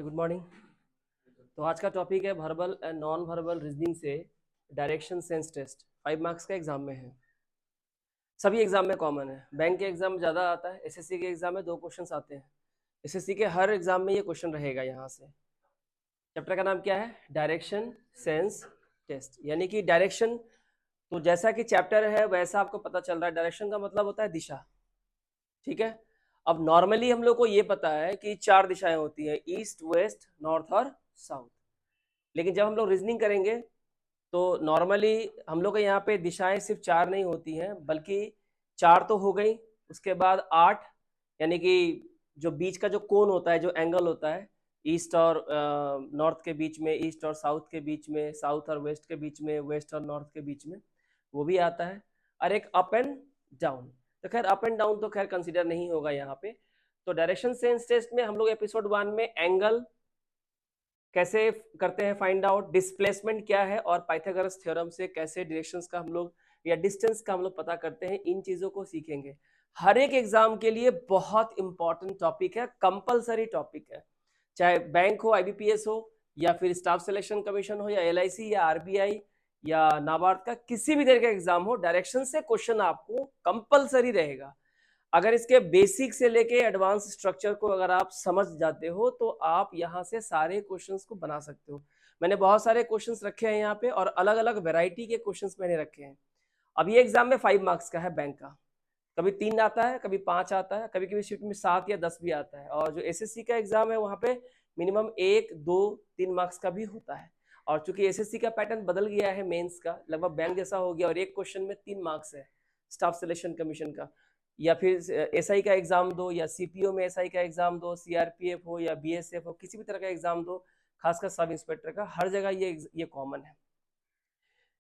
Good morning. तो आज का टॉपिक है verbal and non verbal reasoning से डायरेक्शन सेंस टेस्ट। 5 मार्क्स का एग्जाम में है, सभी एग्जाम में कॉमन है। बैंक के एग्जाम में ज़्यादा आता है, एसएससी के एग्जाम में 2 क्वेश्चंस आते हैं। एसएससी के हर एग्जाम में ये क्वेश्चन रहेगा। यहाँ से चैप्टर का नाम क्या है? डायरेक्शन सेंस टेस्ट, यानी कि डायरेक्शन। तो जैसा कि चैप्टर है वैसा आपको पता चल रहा है, डायरेक्शन का मतलब होता है दिशा। ठीक है, अब नॉर्मली हम लोग को ये पता है कि 4 दिशाएं होती है, ईस्ट, वेस्ट, नॉर्थ और साउथ। लेकिन जब हम लोग रीजनिंग करेंगे तो नॉर्मली हम लोग के यहाँ पे दिशाएं सिर्फ 4 नहीं होती हैं, बल्कि 4 तो हो गई, उसके बाद 8, यानी कि जो बीच का जो कोण होता है, जो एंगल होता है ईस्ट और नॉर्थ के बीच में, ईस्ट और साउथ के बीच में, साउथ और वेस्ट के बीच में, वेस्ट और नॉर्थ के बीच में, वो भी आता है। और एक अप एंड डाउन। तो खैर अप एंड डाउन तो खैर कंसिडर नहीं होगा यहाँ पे। तो डायरेक्शन सेंस टेस्ट में हम लोग एपिसोड 1 में एंगल कैसे करते हैं फाइंड आउट, डिस्प्लेसमेंट क्या है, और पाइथागोरस थ्योरम से कैसे डायरेक्शंस का हम लोग या डिस्टेंस का हम लोग पता करते हैं, इन चीजों को सीखेंगे। हर एक एग्जाम के लिए बहुत इंपॉर्टेंट टॉपिक है, कंपलसरी टॉपिक है। चाहे बैंक हो, आईबीपीएस हो, या फिर स्टाफ सिलेक्शन कमीशन हो, या एलआईसी, या आरबीआई, या नाबार्ड का किसी भी तरह का एग्जाम हो, डायरेक्शन से क्वेश्चन आपको कंपलसरी रहेगा। अगर इसके बेसिक से लेके एडवांस स्ट्रक्चर को अगर आप समझ जाते हो तो आप यहाँ से सारे क्वेश्चंस को बना सकते हो। मैंने बहुत सारे क्वेश्चंस रखे हैं यहाँ पे, और अलग अलग वैरायटी के क्वेश्चंस मैंने रखे हैं। अब ये एग्जाम में 5 मार्क्स का है बैंक का, कभी 3 आता है, कभी 5 आता है, कभी कभी शीट में 7 या 10 भी आता है। और जो एसएससी का एग्जाम है वहाँ पे मिनिमम 1, 2, 3 मार्क्स का भी होता है। और चूंकि एसएससी का पैटर्न बदल गया है, मेंस का लगभग बैंक जैसा हो गया, और एक क्वेश्चन में 3 मार्क्स है स्टाफ सिलेक्शन कमीशन का। या फिर एसआई का एग्जाम दो, या सीपीओ में एसआई का एग्जाम दो, सीआरपीएफ हो या बीएसएफ हो, किसी भी तरह का एग्जाम दो, खासकर सब इंस्पेक्टर का, हर जगह ये कॉमन है।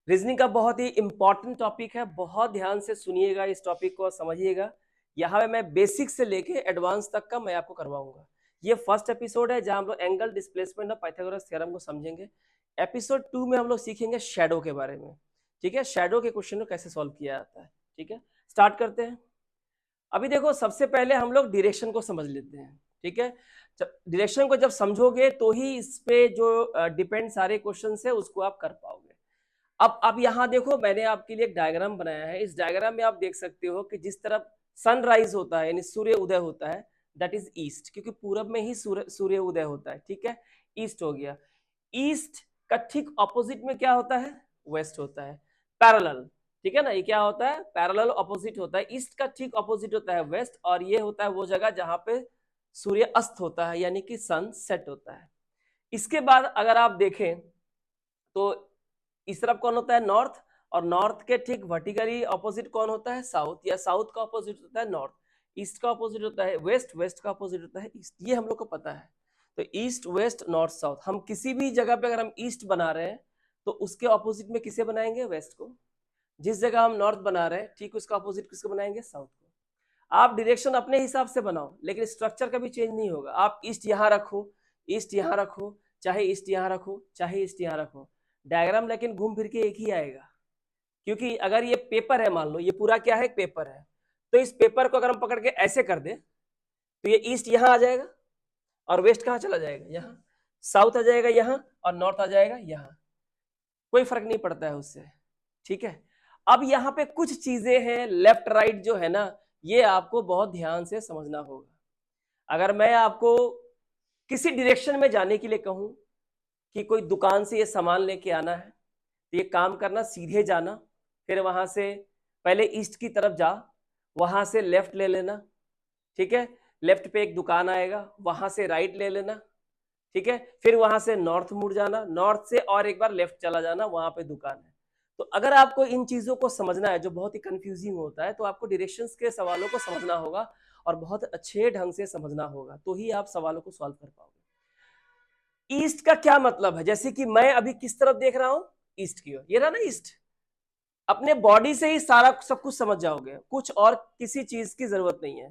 रीजनिंग का बहुत ही इंपॉर्टेंट टॉपिक है, बहुत ध्यान से सुनिएगा इस टॉपिक को, समझिएगा। यहाँ पे मैं बेसिक से लेके एडवांस तक का मैं आपको करवाऊंगा। ये फर्स्ट एपिसोड है जहां हम लोग एंगल, डिस्प्लेसमेंट और पाइथागोरस थ्योरम को समझेंगे। एपिसोड 2 में हम लोग सीखेंगे शैडो के बारे में। ठीक है, शैडो के क्वेश्चन को कैसे सॉल्व किया जाता है। ठीक है, स्टार्ट करते हैं। अभी देखो, सबसे पहले हम लोग डायरेक्शन को समझ लेते हैं। ठीक है, डायरेक्शन को जब समझोगे तो ही इस पे जो डिपेंड सारे क्वेश्चन है उसको आप कर पाओगे। अब यहाँ देखो, मैंने आपके लिए एक डायग्राम बनाया है। इस डायग्राम में आप देख सकते हो कि जिस तरफ सनराइज होता है, यानी सूर्य उदय होता है, दैट इज ईस्ट, क्योंकि पूरब में ही सूर्य उदय होता है। ठीक है, ईस्ट हो गया। ईस्ट का ठीक ऑपोजिट में क्या होता है? वेस्ट होता है, पैरेलल। ठीक है ना, ये क्या होता है? पैरेलल ऑपोजिट होता है। ईस्ट का ठीक ऑपोजिट होता है वेस्ट, और ये होता है वो जगह जहां पे सूर्य अस्त होता है, यानी कि सन सेट होता है। इसके बाद अगर आप देखें तो इस तरफ कौन होता है? नॉर्थ। और नॉर्थ के ठीक वर्टिकली ऑपोजिट कौन होता है? साउथ। या साउथ का ऑपोजिट होता है नॉर्थ। ईस्ट का ऑपोजिट होता है वेस्ट, वेस्ट का ऑपोजिट होता है ईस्ट। ये हम लोग को पता है। तो ईस्ट, वेस्ट, नॉर्थ, साउथ, हम किसी भी जगह पे अगर हम ईस्ट बना रहे हैं तो उसके ऑपोजिट में किसे बनाएंगे? वेस्ट को। जिस जगह हम नॉर्थ बना रहे हैं ठीक उसका ऑपोजिट किसको बनाएंगे? साउथ को। आप डायरेक्शन अपने हिसाब से बनाओ, लेकिन स्ट्रक्चर कभी चेंज नहीं होगा। आप ईस्ट यहाँ रखो, ईस्ट यहाँ रखो, चाहे ईस्ट यहाँ रखो, चाहे ईस्ट यहाँ रखो, डायग्राम लेकिन घूम फिर के एक ही आएगा। क्योंकि अगर ये पेपर है, मान लो ये पूरा क्या है? पेपर है। तो इस पेपर को अगर हम पकड़ के ऐसे कर दे तो ये ईस्ट यहाँ आ जाएगा, और वेस्ट कहाँ चला जाएगा? यहाँ। साउथ आ जाएगा यहाँ, और नॉर्थ आ जाएगा यहाँ। कोई फर्क नहीं पड़ता है उससे। ठीक है, अब यहाँ पे कुछ चीजें हैं लेफ्ट राइट जो है ना, ये आपको बहुत ध्यान से समझना होगा। अगर मैं आपको किसी डायरेक्शन में जाने के लिए कहूं कि कोई दुकान से ये सामान लेके आना है, तो ये काम करना, सीधे जाना, फिर वहां से पहले ईस्ट की तरफ जा, वहां से लेफ्ट ले लेना। ठीक है, लेफ्ट पे एक दुकान आएगा, वहां से राइट ले लेना। ठीक है, फिर वहां से नॉर्थ मुड़ जाना, नॉर्थ से और एक बार लेफ्ट चला जाना, वहां पे दुकान है। तो अगर आपको इन चीजों को समझना है जो बहुत ही कंफ्यूजिंग होता है, तो आपको डायरेक्शंस के सवालों को समझना होगा, और बहुत अच्छे ढंग से समझना होगा, तो ही आप सवालों को सॉल्व कर पाओगे। ईस्ट का क्या मतलब है? जैसे कि मैं अभी किस तरफ देख रहा हूं? ईस्ट की ओर। ये रहा ना ईस्ट। अपने बॉडी से ही सारा सब कुछ समझ जाओगे, कुछ और किसी चीज की जरूरत नहीं है।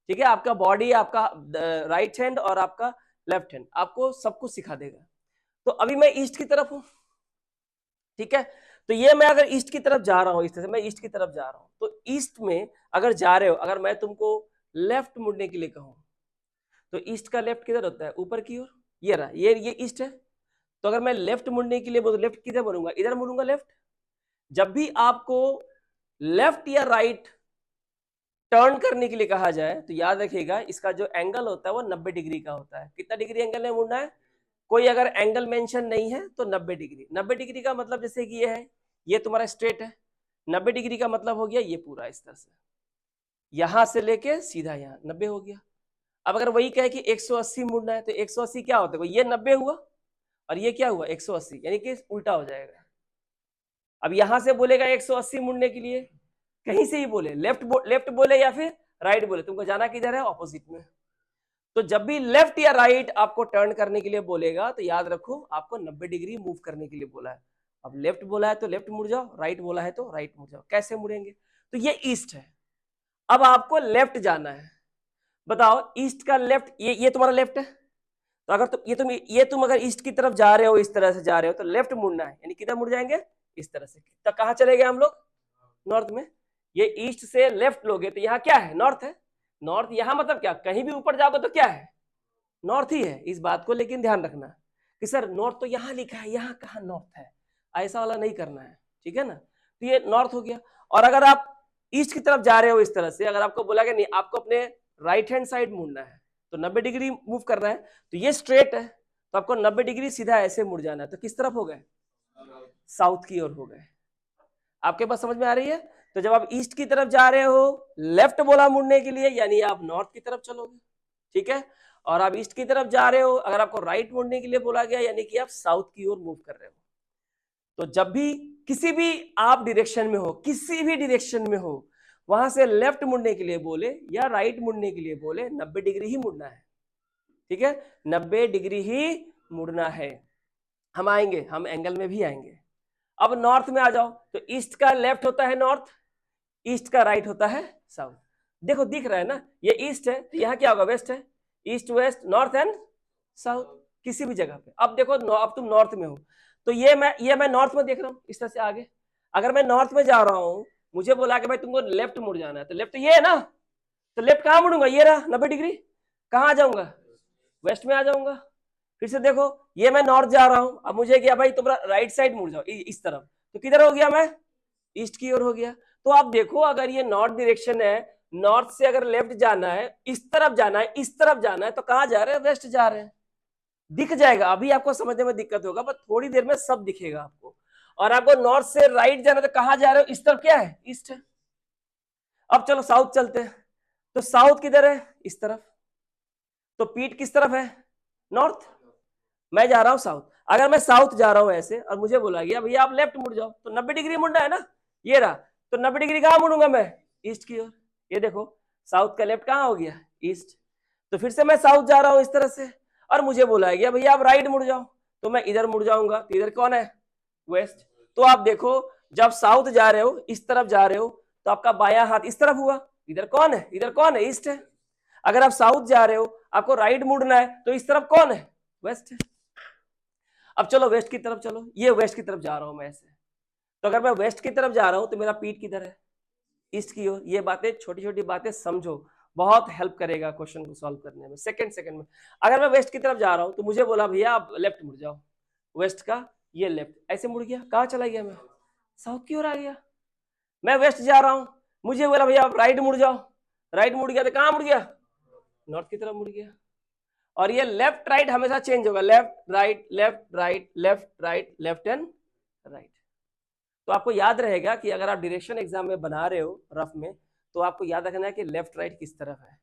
ठीक है, आपका बॉडी, आपका राइट हैंड और आपका लेफ्ट हैंड आपको सब कुछ सिखा देगा। तो अभी मैं ईस्ट की तरफ हूं। ठीक है, तो ये मैं अगर ईस्ट की तरफ जा रहा हूं, इस तरह से मैं ईस्ट की तरफ जा रहा हूं, तो ईस्ट में अगर जा रहे हो, अगर मैं तुमको लेफ्ट मुड़ने के लिए कहूं, तो ईस्ट का लेफ्ट किधर होता है? ऊपर की ओर। ये रहा, ये ईस्ट है। तो अगर मैं लेफ्ट मुड़ने के लिए बोलूं, लेफ्ट किधर मुड़ूंगा, इधर मुड़ूंगा लेफ्ट। जब भी आपको लेफ्ट या राइट टर्न करने के लिए कहा जाए तो याद रखिएगा इसका जो एंगल होता है वो 90 डिग्री का होता है। कितना डिग्री एंगल में मुड़ना है? कोई अगर एंगल मेंशन नहीं है तो 90 डिग्री। 90 डिग्री का मतलब जैसे कि ये है, ये तुम्हारा स्ट्रेट है। 90 डिग्री का मतलब हो गया ये पूरा इस तरह से, यहां से लेके सीधा यहाँ 90 हो गया। अब अगर वही कहे कि 180 मुड़ना है तो 180 क्या होता है, ये 90 हुआ और ये क्या हुआ 180, यानी कि उल्टा हो जाएगा। अब यहां से बोलेगा 180 मुड़ने के लिए, कहीं से ही बोले, लेफ्ट बोले या फिर राइट बोले, तुमको जाना किधर है, ऑपोजिट में। तो जब भी लेफ्ट या राइट आपको टर्न करने के लिए बोलेगा तो याद रखो आपको 90 डिग्री मूव करने के लिए बोला है। अब लेफ्ट बोला है तो लेफ्ट मुड़ जाओ, राइट बोला है तो राइट मुड़ जाओ। कैसे मुड़ेंगे? तो ये ईस्ट है, अब आपको लेफ्ट जाना है। बताओ ईस्ट का लेफ्ट, ये तुम्हारा लेफ्ट है, तो अगर तुम अगर ईस्ट की तरफ जा रहे हो, इस तरह से जा रहे हो तो लेफ्ट मुड़ना है, यानी किधर मुड़ जाएंगे, इस तरह से। तो कहाँ चले गए हम लोग? नॉर्थ में। ये ईस्ट से लेफ्ट लोगे तो यहाँ क्या है, नॉर्थ है। नॉर्थ यहाँ मतलब क्या, कहीं भी ऊपर जाओगे तो क्या है, नॉर्थ ही है। इस बात को लेकिन ध्यान रखना कि सर नॉर्थ तो यहाँ लिखा है, यहाँ कहाँ नॉर्थ है, ऐसा वाला नहीं करना है, ठीक है ना। तो ये नॉर्थ हो गया। और अगर आप ईस्ट की तरफ जा रहे हो इस तरह से, अगर आपको बोला गया नहीं आपको अपने राइट हैंड साइड मुड़ना है तो 90 डिग्री मूव करना है, तो ये स्ट्रेट है तो आपको 90 डिग्री सीधा ऐसे मुड़ जाना है। तो किस तरफ हो गए, साउथ की ओर हो गए। आपके पास समझ में आ रही है? तो जब आप ईस्ट की तरफ जा रहे हो, लेफ्ट बोला मुड़ने के लिए, यानी आप नॉर्थ की तरफ चलोगे, ठीक है। और आप ईस्ट की तरफ जा रहे हो, अगर आपको राइट मुड़ने के लिए बोला गया, यानी कि आप साउथ की ओर मूव कर रहे हो। तो जब भी किसी भी आप डायरेक्शन में हो, किसी भी डायरेक्शन में हो, वहां से लेफ्ट मुड़ने के लिए बोले या राइट मुड़ने के लिए बोले, 90 डिग्री ही मुड़ना है, ठीक है, 90 डिग्री ही मुड़ना है। हम आएंगे, हम एंगल में भी आएंगे। अब नॉर्थ में आ जाओ, तो ईस्ट का लेफ्ट होता है नॉर्थ, ईस्ट का राइट होता है साउथ। देखो दिख रहा है ना, ये ईस्ट है तो यहाँ क्या होगा, वेस्ट है। East west north and south, किसी भी जगह पे। अब देखो अब तुम नॉर्थ में हो, तो ये मैं नॉर्थ में देख रहा हूँ इस तरह से आगे। अगर मैं नॉर्थ में जा रहा हूँ, मुझे बोला कि भाई तुमको लेफ्ट मुड़ जाना है, तो लेफ्ट ये है ना, तो लेफ्ट कहाँ मुड़ूंगा, ये रहा 90 डिग्री। कहाँ आ जाऊंगा, वेस्ट में आ जाऊंगा। फिर से देखो ये मैं नॉर्थ जा रहा हूं, अब मुझे क्या भाई तुम्हारा राइट साइड मुड़ जाओ इस तरफ, तो किधर हो गया, मैं ईस्ट की ओर हो गया। तो आप देखो अगर ये नॉर्थ डायरेक्शन है, नॉर्थ से अगर लेफ्ट जाना है, इस तरफ जाना है, इस तरफ जाना है, तो कहां जा रहे हैं, वेस्ट जा रहे हैं। दिख जाएगा, अभी आपको समझने में दिक्कत होगा पर थोड़ी देर में सब दिखेगा आपको। और आपको नॉर्थ से राइट जाना है तो कहां जा रहे हो, इस तरफ क्या है, ईस्ट है। अब चलो साउथ चलते हैं, तो साउथ किधर है, इस तरफ। तो पीठ किस तरफ है, नॉर्थ। मैं जा रहा हूं साउथ। अगर मैं साउथ जा रहा हूं ऐसे और मुझे बोला गया भैया आप लेफ्ट मुड़ जाओ, तो 90 डिग्री मुड़ना है ना, ये रहा। तो 90 डिग्री कहां मुड़ूंगा मैं, ईस्ट की ओर। ये देखो साउथ का लेफ्ट कहां हो गया, ईस्ट। तो फिर से मैं साउथ जा रहा हूं इस तरह से, और मुझे बोला गया भैया आप राइट मुड़ जाओ, तो मैं इधर मुड़ जाऊंगा। तो इधर कौन है, वेस्ट। तो आप देखो जब साउथ जा रहे हो, इस तरफ जा रहे हो, तो आपका बायां हाथ इस तरफ हुआ, इधर कौन है, इधर कौन है, ईस्ट है। अगर आप साउथ जा रहे हो, आपको राइट मुड़ना है, तो इस तरफ कौन है, वेस्ट है। अब चलो वेस्ट की तरफ चलो, ये वेस्ट की तरफ जा रहा हूं मैं ऐसे। तो अगर मैं वेस्ट की तरफ जा रहा हूं तो मेरा पीठ किधर है, ईस्ट की ओर। ये बातें छोटी छोटी बातें समझो, बहुत हेल्प करेगा क्वेश्चन को सॉल्व करने में, सेकंड में। अगर मैं वेस्ट की तरफ जा रहा हूं तो मुझे बोला भैया आप लेफ्ट मुड़ जाओ, वेस्ट का ये लेफ्ट, ऐसे मुड़ गया, कहाँ चला गया मैं, साउथ की ओर आ गया। मैं वेस्ट जा रहा हूं, मुझे बोला भैया आप राइट मुड़ जाओ, राइट मुड़ गया तो कहाँ मुड़ गया, नॉर्थ की तरफ मुड़ गया। और ये लेफ्ट राइट हमेशा चेंज होगा, left right left right left right left and right. तो आपको याद रहेगा कि अगर आप डायरेक्शन एग्जाम में बना रहे हो रफ में, तो आपको याद रखना है कि लेफ्ट राइट किस तरफ है,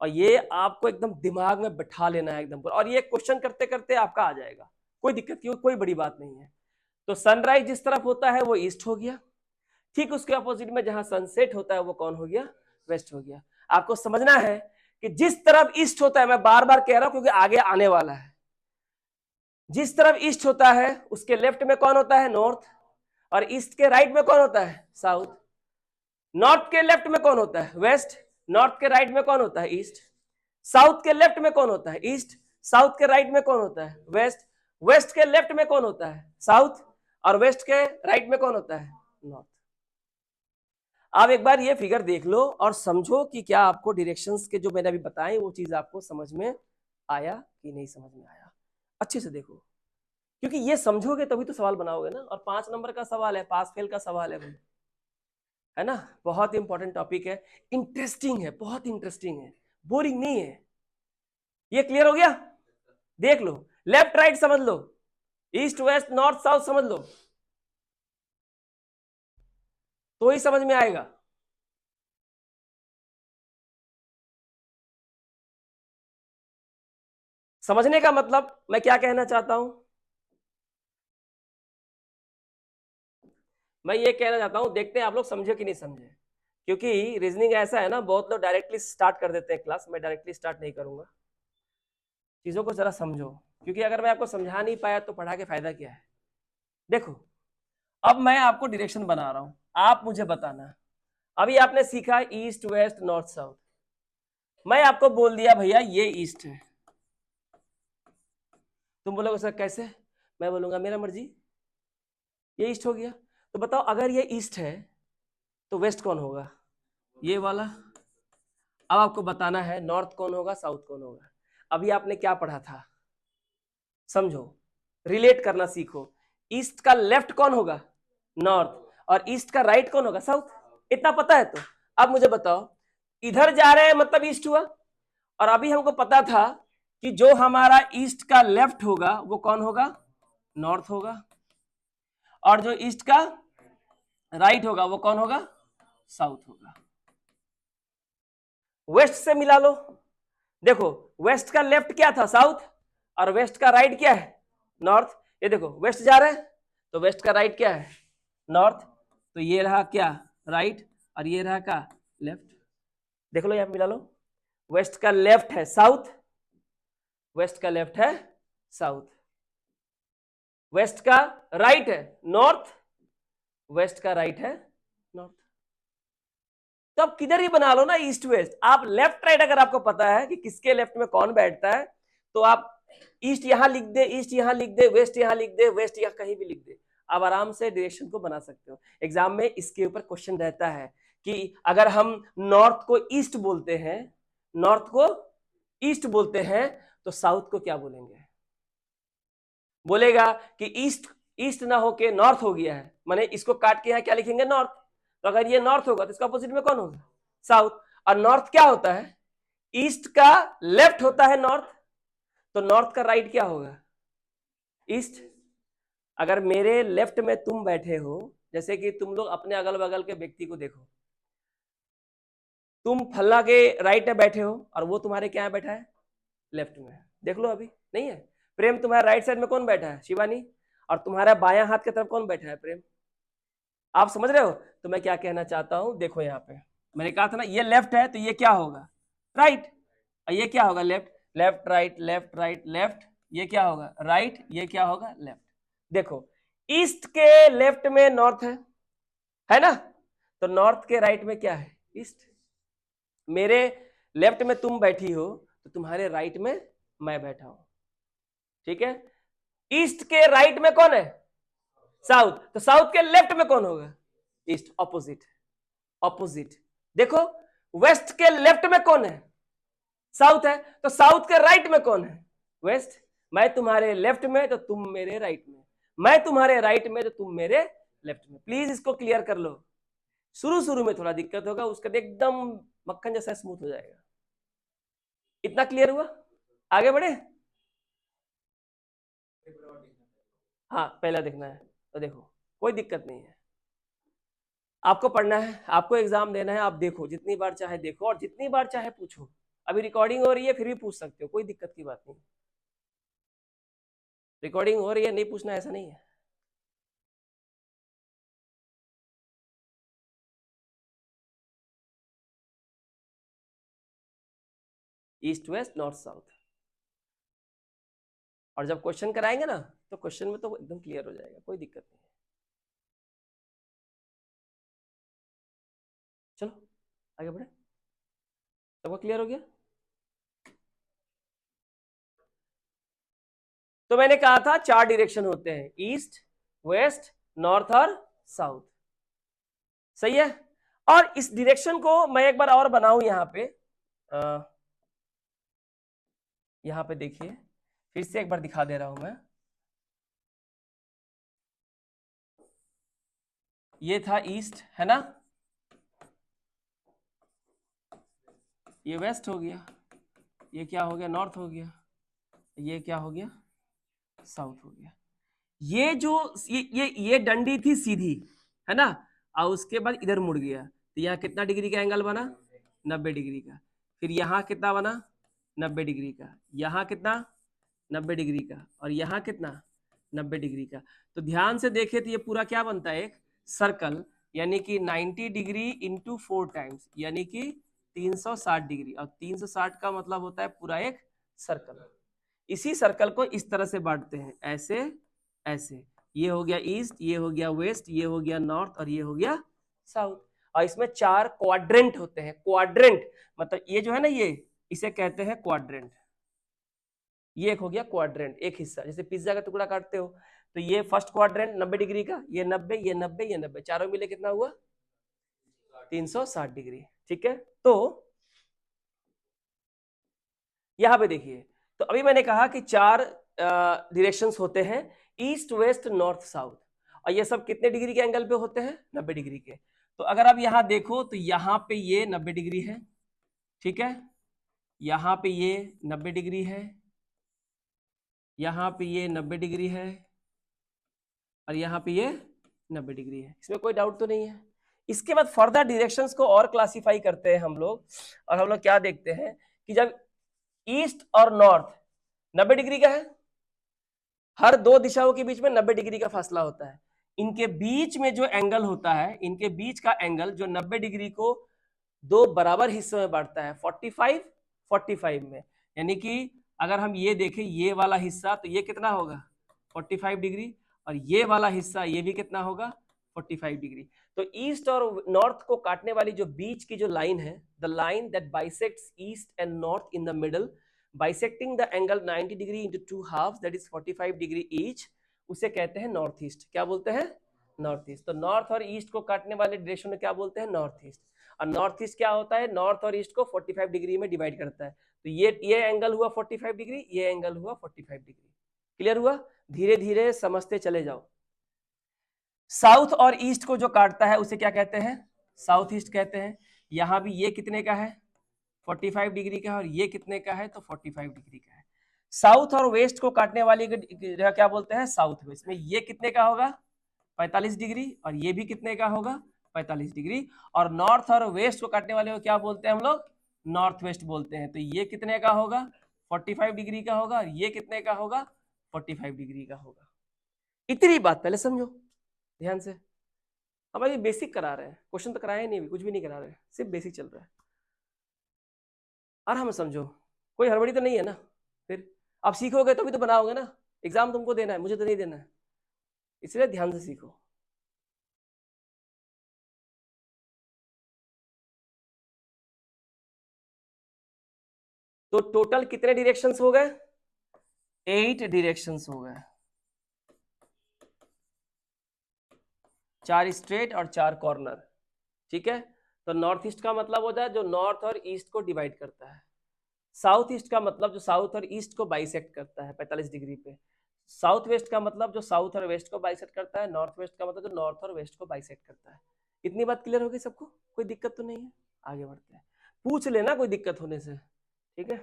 और ये आपको एकदम दिमाग में बैठा लेना है एकदम। और ये क्वेश्चन करते करते आपका आ जाएगा, कोई दिक्कत की कोई बड़ी बात नहीं है। तो सनराइज जिस तरफ होता है वो ईस्ट हो गया, ठीक उसके अपोजिट में जहां सनसेट होता है वो कौन हो गया, वेस्ट हो गया। आपको समझना है कि जिस तरफ ईस्ट होता है, मैं बार बार कह रहा हूं क्योंकि आगे आने वाला है, जिस तरफ ईस्ट होता है उसके लेफ्ट में कौन होता है, नॉर्थ, और ईस्ट के राइट में कौन होता है, साउथ। नॉर्थ के लेफ्ट में कौन होता है, वेस्ट, नॉर्थ के राइट में कौन होता है, ईस्ट। साउथ के लेफ्ट में कौन होता है, ईस्ट, साउथ के राइट में कौन होता है, वेस्ट, वेस्ट के लेफ्ट में कौन होता है, साउथ, और वेस्ट के राइट में कौन होता है, नॉर्थ। आप एक बार ये फिगर देख लो और समझो कि क्या आपको डायरेक्शंस के जो मैंने अभी बताए वो चीज आपको समझ में आया कि नहीं समझ में आया। अच्छे से देखो, क्योंकि ये समझोगे तभी तो सवाल बनाओगे ना। और 5 नंबर का सवाल है, पास फेल का सवाल है भाई, है ना। बहुत इंपॉर्टेंट टॉपिक है, इंटरेस्टिंग है, बहुत इंटरेस्टिंग है, बोरिंग नहीं है। ये क्लियर हो गया? देख लो, लेफ्ट राइट समझ लो, ईस्ट वेस्ट नॉर्थ साउथ समझ लो, तो ही समझ में आएगा। समझने का मतलब मैं क्या कहना चाहता हूं, मैं ये कहना चाहता हूं, देखते हैं आप लोग समझे कि नहीं समझे। क्योंकि रीजनिंग ऐसा है ना, बहुत लोग डायरेक्टली स्टार्ट कर देते हैं क्लास, मैं डायरेक्टली स्टार्ट नहीं करूंगा। चीजों को जरा समझो, क्योंकि अगर मैं आपको समझा नहीं पाया तो पढ़ा के फायदा क्या है। देखो, अब मैं आपको डायरेक्शन बना रहा हूं, आप मुझे बताना। अभी आपने सीखा ईस्ट वेस्ट नॉर्थ साउथ, मैं आपको बोल दिया भैया ये ईस्ट है, तुम बोलोगे सर कैसे? मैं बोलूंगा मेरा मर्जी, ये ईस्ट हो गया। तो बताओ, अगर ये ईस्ट है तो वेस्ट कौन होगा? ये वाला। अब आपको बताना है नॉर्थ कौन होगा, साउथ कौन होगा। अभी आपने क्या पढ़ा था, समझो, रिलेट करना सीखो। ईस्ट का लेफ्ट कौन होगा? नॉर्थ। और ईस्ट का राइट कौन होगा? साउथ। इतना पता है तो अब मुझे बताओ, इधर जा रहे हैं मतलब ईस्ट हुआ। और अभी हमको पता था कि जो हमारा ईस्ट का लेफ्ट होगा वो कौन होगा? नॉर्थ होगा। और जो ईस्ट का राइट होगा वो कौन होगा? साउथ होगा। वेस्ट से मिला लो, देखो वेस्ट का लेफ्ट क्या था? साउथ। और वेस्ट का राइट क्या है? नॉर्थ। ये देखो वेस्ट जा रहे हैं तो वेस्ट का राइट क्या है? नॉर्थ। तो ये रहा क्या? राइट। और ये रहा का लेफ्ट। देख लो, यहां पे मिला लो, वेस्ट का लेफ्ट है साउथ, वेस्ट का लेफ्ट है साउथ, वेस्ट का राइट है नॉर्थ, वेस्ट का राइट है नॉर्थ। तो आप किधर ही बना लो ना ईस्ट वेस्ट, आप लेफ्ट राइट अगर आपको पता है कि किसके लेफ्ट में कौन बैठता है, तो आप ईस्ट यहां लिख दे, ईस्ट यहां लिख दे, वेस्ट यहां लिख दे, वेस्ट यहां कहीं भी लिख दे, आप आराम से डायरेक्शन को बना सकते हो। एग्जाम में इसके ऊपर क्वेश्चन रहता है कि अगर हम नॉर्थ को ईस्ट बोलते हैं, नॉर्थ को ईस्ट बोलते हैं, तो साउथ को क्या बोलेंगे? बोलेगा कि ईस्ट, ईस्ट ना होके नॉर्थ हो गया है, माने इसको काट के यहां क्या लिखेंगे? नॉर्थ। तो अगर ये नॉर्थ होगा तो इसका अपोजिट में कौन होगा? साउथ। और नॉर्थ क्या होता है? ईस्ट का लेफ्ट होता है नॉर्थ, तो नॉर्थ का राइट क्या होगा? ईस्ट। अगर मेरे लेफ्ट में तुम बैठे हो, जैसे कि तुम लोग अपने अगल बगल के व्यक्ति को देखो, तुम फल्ला के राइट में बैठे हो और वो तुम्हारे क्या बैठा है? लेफ्ट में। देख लो, अभी नहीं है? प्रेम तुम्हारे राइट साइड में कौन बैठा है? शिवानी। और तुम्हारा बायां हाथ की तरफ कौन बैठा है? प्रेम। आप समझ रहे हो? तो मैं क्या कहना चाहता हूं, देखो यहाँ पे मैंने कहा था ना, ये लेफ्ट है तो ये क्या होगा? राइट। और ये क्या होगा? Left. Left right, left right left, ये क्या होगा? राइट। ये क्या होगा? लेफ्ट। देखो, ईस्ट के लेफ्ट में नॉर्थ है ना? तो नॉर्थ के राइट में क्या है? ईस्ट। मेरे लेफ्ट में तुम बैठी हो तो तुम्हारे राइट में मैं बैठा हूं, ठीक है? ईस्ट के राइट में कौन है? साउथ। तो साउथ के लेफ्ट में कौन होगा? ईस्ट। Opposite, opposite. देखो, वेस्ट के लेफ्ट में कौन है? साउथ है। तो साउथ के राइट में कौन है? वेस्ट। मैं तुम्हारे लेफ्ट में तो तुम मेरे राइट में, मैं तुम्हारे राइट में तो तुम मेरे लेफ्ट में। प्लीज इसको क्लियर कर लो। शुरू शुरू में थोड़ा दिक्कत होगा, उसके बाद एकदम मक्खन जैसा स्मूथ हो जाएगा। इतना क्लियर हुआ? आगे बढ़े? हाँ, पहला देखना है तो देखो, कोई दिक्कत नहीं है। आपको पढ़ना है, आपको एग्जाम देना है, आप देखो, जितनी बार चाहे देखो और जितनी बार चाहे पूछो। अभी रिकॉर्डिंग हो रही है फिर भी पूछ सकते हो, कोई दिक्कत की बात नहीं। रिकॉर्डिंग हो रही है, नहीं पूछना ऐसा नहीं है। East west north south. और जब क्वेश्चन कराएंगे ना तो क्वेश्चन में तो एकदम क्लियर हो जाएगा, कोई दिक्कत नहीं है। चलो आगे बढ़े, सबको क्लियर हो गया? तो मैंने कहा था 4 डायरेक्शन होते हैं, ईस्ट वेस्ट नॉर्थ और साउथ, सही है? और इस डायरेक्शन को मैं एक बार और बनाऊं, यहाँ पे देखिए, फिर से एक बार दिखा दे रहा हूं मैं। ये था ईस्ट, है ना, ये वेस्ट हो गया, ये क्या हो गया, नॉर्थ हो गया, ये क्या हो गया, साउथ हो गया। ये जो ये डंडी थी सीधी, है ना, और उसके बाद इधर मुड़ गया, तो यहाँ कितना डिग्री का एंगल बना, 90 डिग्री का। फिर यहाँ कितना बना, 90 डिग्री का। यहाँ कितना, 90 डिग्री का। और यहाँ कितना, 90 डिग्री का। तो ध्यान से देखे तो ये पूरा क्या बनता है, एक सर्कल, यानी कि 90 डिग्री इंटू 4 टाइम्स, यानी कि 360 डिग्री। और 360 का मतलब होता है पूरा एक सर्कल। इसी सर्कल को इस तरह से बांटते हैं, ऐसे ऐसे, ये हो गया ईस्ट, ये हो गया वेस्ट, ये हो गया नॉर्थ, और ये हो गया साउथ। और इसमें 4 क्वाड्रेंट होते हैं। क्वाड्रेंट मतलब ये जो है ना, ये इसे कहते हैं क्वाड्रेंट। ये एक हो गया क्वाड्रेंट, एक हिस्सा, जैसे पिज्जा का टुकड़ा काटते हो, तो ये फर्स्ट क्वाड्रेंट 90 डिग्री का, ये 90, ये 90, ये 90, चारों मिले कितना हुआ, 360 डिग्री। ठीक है, तो यहां पे देखिए, तो अभी मैंने कहा कि 4 डायरेक्शंस होते हैं, ईस्ट वेस्ट नॉर्थ साउथ, और ये सब कितने डिग्री के एंगल पे होते हैं, 90 डिग्री के। तो अगर आप यहां देखो तो यहां पे ये 90 डिग्री है, ठीक है, यहां पे ये 90 डिग्री है, यहां पे ये 90 डिग्री है, और यहाँ पे ये 90 डिग्री है। इसमें कोई डाउट तो नहीं है। इसके बाद फर्दर डायरेक्शंस को और क्लासिफाई करते हैं हम लोग, और हम लोग क्या देखते हैं कि जब ईस्ट और नॉर्थ 90 डिग्री का है, हर 2 दिशाओं के बीच में 90 डिग्री का फासला होता है, इनके बीच में जो एंगल होता है, इनके बीच का एंगल जो 90 डिग्री को 2 बराबर हिस्सों में बांटता है, 45 45 में। यानी कि अगर हम ये देखें, ये वाला हिस्सा, तो ये कितना होगा, 45 डिग्री, और ये वाला हिस्सा, ये भी कितना होगा, 45 डिग्री। तो ईस्ट और नॉर्थ को काटने वाली जो बीच की जो लाइन है, the line that bisects east and north in the middle, bisecting the angle 90 degree into 2 halves, that is 45 degree each, उसे कहते हैं नॉर्थ ईस्ट। क्या बोलते हैं, नॉर्थ ईस्ट। तो नॉर्थ और ईस्ट को काटने वाले डायरेक्शन में क्या बोलते हैं, नॉर्थ ईस्ट। और नॉर्थ ईस्ट क्या होता है, नॉर्थ और ईस्ट को 45 डिग्री में डिवाइड करता है। तो ये एंगल हुआ 45 डिग्री, ये एंगल हुआ 45 डिग्री। क्लियर हुआ, धीरे धीरे समझते चले जाओ। साउथ और ईस्ट को जो काटता है उसे क्या कहते हैं, साउथ ईस्ट कहते हैं। यहां भी ये कितने का है, 45 डिग्री का है, और ये कितने का है, तो 45 डिग्री का है। साउथ और वेस्ट को काटने वाली जगह क्या बोलते हैं, साउथ वेस्ट। में ये कितने का होगा, 45 डिग्री, और ये भी कितने का होगा, 45 डिग्री। और नॉर्थ और वेस्ट को काटने वाले को क्या बोलते हैं हम लोग, नॉर्थ वेस्ट बोलते हैं। तो ये कितने का होगा, 45 डिग्री का होगा, और ये कितने का होगा, 45 डिग्री का होगा। इतनी बात पहले समझो ध्यान से। हमारे बेसिक करा रहे हैं, क्वेश्चन तो कराया नहीं, कुछ भी नहीं करा रहे, सिर्फ बेसिक चल रहा है। आराम से समझो, कोई हड़बड़ी तो नहीं है ना। फिर आप सीखोगे तो भी तो बनाओगे ना, एग्जाम तुमको देना है, मुझे तो नहीं देना है, इसलिए ध्यान से सीखो। तो टोटल कितने डायरेक्शंस हो गए, 8 डायरेक्शंस हो गए, 4 स्ट्रेट और 4 कॉर्नर। ठीक है, तो नॉर्थ ईस्ट का मतलब होता है जो नॉर्थ और ईस्ट को डिवाइड करता है। साउथ ईस्ट का मतलब जो साउथ और ईस्ट को बाइसेक्ट करता है 45 डिग्री पे। साउथ वेस्ट का मतलब जो साउथ और वेस्ट को बाइसेक्ट करता है। नॉर्थ वेस्ट का मतलब जो नॉर्थ और वेस्ट को बाइसेक्ट करता है। इतनी बात क्लियर होगी सबको, कोई दिक्कत तो नहीं है। आगे बढ़ते हैं, पूछ लेना कोई दिक्कत होने से, ठीक है।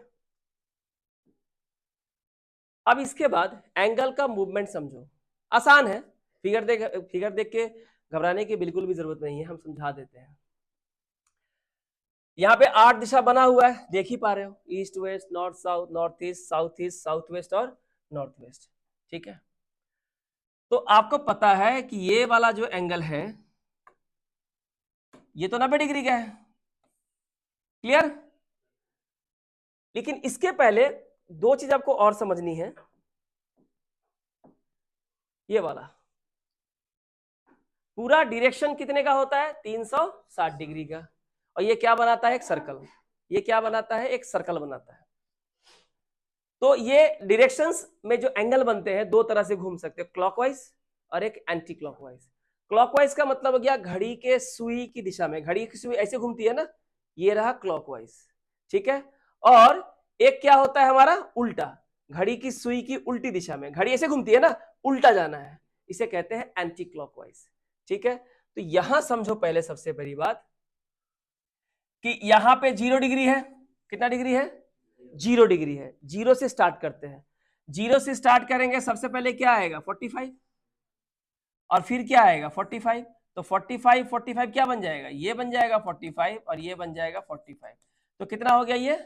अब इसके बाद एंगल का मूवमेंट समझो, आसान है। फिगर देख के घबराने की बिल्कुल भी जरूरत नहीं है, हम समझा देते हैं। यहाँ पे 8 दिशा बना हुआ है, देख ही पा रहे हो, east west north south, north east south west और नॉर्थ वेस्ट। ठीक है, तो आपको पता है कि ये वाला जो एंगल है ये तो 90 डिग्री का है, क्लियर। लेकिन इसके पहले 2 चीज आपको और समझनी है। ये वाला पूरा डायरेक्शन कितने का होता है, 360 डिग्री का। और ये क्या बनाता है, एक सर्कल। ये क्या बनाता है, एक सर्कल बनाता है। तो ये डायरेक्शंस में जो एंगल बनते हैं 2 तरह से घूम सकते हैं, क्लॉकवाइज और एक एंटी क्लॉकवाइज। क्लॉकवाइज का मतलब हो गया घड़ी के सुई की दिशा में, घड़ी की सुई ऐसे घूमती है ना, ये रहा क्लॉकवाइज, ठीक है। और एक क्या होता है हमारा उल्टा, घड़ी की सुई की उल्टी दिशा में, घड़ी ऐसे घूमती है ना, उल्टा जाना है, इसे कहते हैं एंटी क्लॉकवाइज। ठीक है, तो यहां समझो पहले सबसे बड़ी बात कि यहां पे 0 डिग्री है, कितना डिग्री है, 0 डिग्री है, 0 से स्टार्ट करते हैं, 0 से स्टार्ट करेंगे, सबसे पहले क्या आएगा 45 और फिर क्या आएगा 45, तो 45 क्या बन जाएगा, ये बन जाएगा 45 और ये बन जाएगा 45, तो कितना हो गया,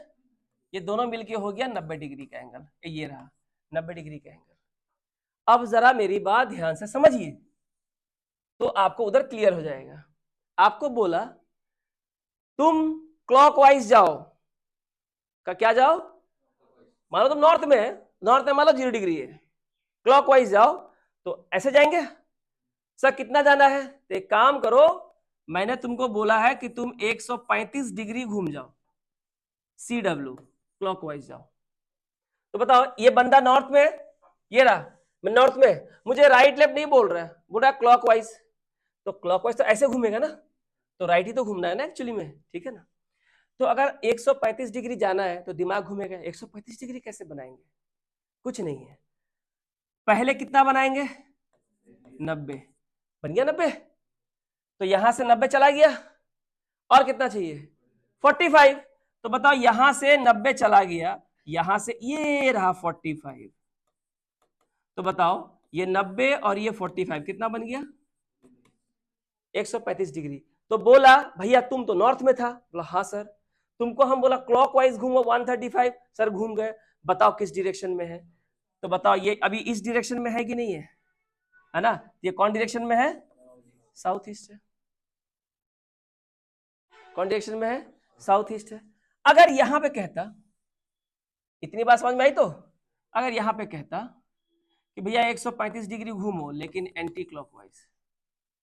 ये दोनों मिलके हो गया 90 डिग्री का एंगल, ये रहा 90 डिग्री का एंगल। अब जरा मेरी बात ध्यान से समझिए तो आपको उधर क्लियर हो जाएगा। आपको बोला तुम क्लॉकवाइज जाओ, का क्या जाओ, मानो तुम नॉर्थ में है, नॉर्थ में मान लो 0 डिग्री है, क्लॉकवाइज जाओ, तो ऐसे जाएंगे सर, कितना जाना है, तो एक काम करो, मैंने तुमको बोला है कि तुम 135 डिग्री घूम जाओ, CW क्लॉकवाइज जाओ। तो बताओ ये बंदा नॉर्थ में, ये रहा मैं नॉर्थ में, मुझे राइट लेफ्ट नहीं बोल रहा है, बोल रहा है क्लॉकवाइज, तो क्लॉकवाइज तो ऐसे घूमेगा ना, तो राइट ही तो घूमना है ना एक्चुअली में, ठीक है ना। तो अगर 135 डिग्री जाना है तो दिमाग घूमेगा, 135 डिग्री कैसे बनाएंगे, कुछ नहीं है, पहले कितना बनाएंगे 90, बन गया 90, तो यहां से 90 चला गया, और कितना चाहिए 45, तो बताओ यहां से 90 चला गया, यहां से ये रहा 45, तो बताओ ये 90 और ये 45 कितना बन गया 135 डिग्री। तो बोला भैया तुम तो नॉर्थ में था, बोला हाँ सर, तुमको हम बोला क्लॉकवाइज घूमो 135, सर घूम गए, बताओ किस डायरेक्शन में है, तो बताओ ये अभी इस डायरेक्शन में है कि नहीं है ना, ये कौन डायरेक्शन में है, साउथ ईस्ट है, कौन डायरेक्शन में है, साउथ ईस्ट है। अगर यहां पे कहता, इतनी बात समझ में आई, तो अगर यहां पे कहता कि भैया 135 डिग्री घूमो लेकिन एंटी क्लॉकवाइज,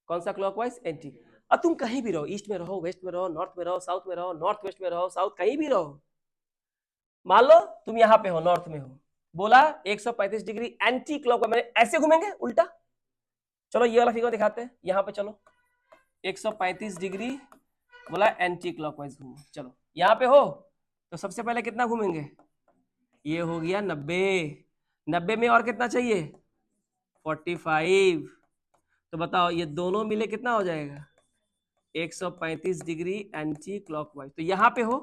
कौन सा क्लॉकवाइज, एंटी, और तुम कहीं भी रहो, ईस्ट में रहो, वेस्ट में रहो, नॉर्थ में रहो, साउथ में रहो, नॉर्थ वेस्ट में रहो, साउथ कहीं भी रहो, मान लो तुम यहां पे हो, नॉर्थ में हो, बोला 135 डिग्री एंटी क्लॉकवाइज, मैंने ऐसे घूमेंगे उल्टा, चलो ये वाला फिगर दिखाते हैं, यहां पे चलो 135 डिग्री बोला एंटी क्लॉकवाइज घूमो, चलो यहां पे हो, तो सबसे पहले कितना घूमेंगे, ये हो गया 90, 90 में और कितना चाहिए 45, तो बताओ ये दोनों मिले कितना हो जाएगा 135 डिग्री एंटी क्लॉकवाइज। तो यहां पे हो,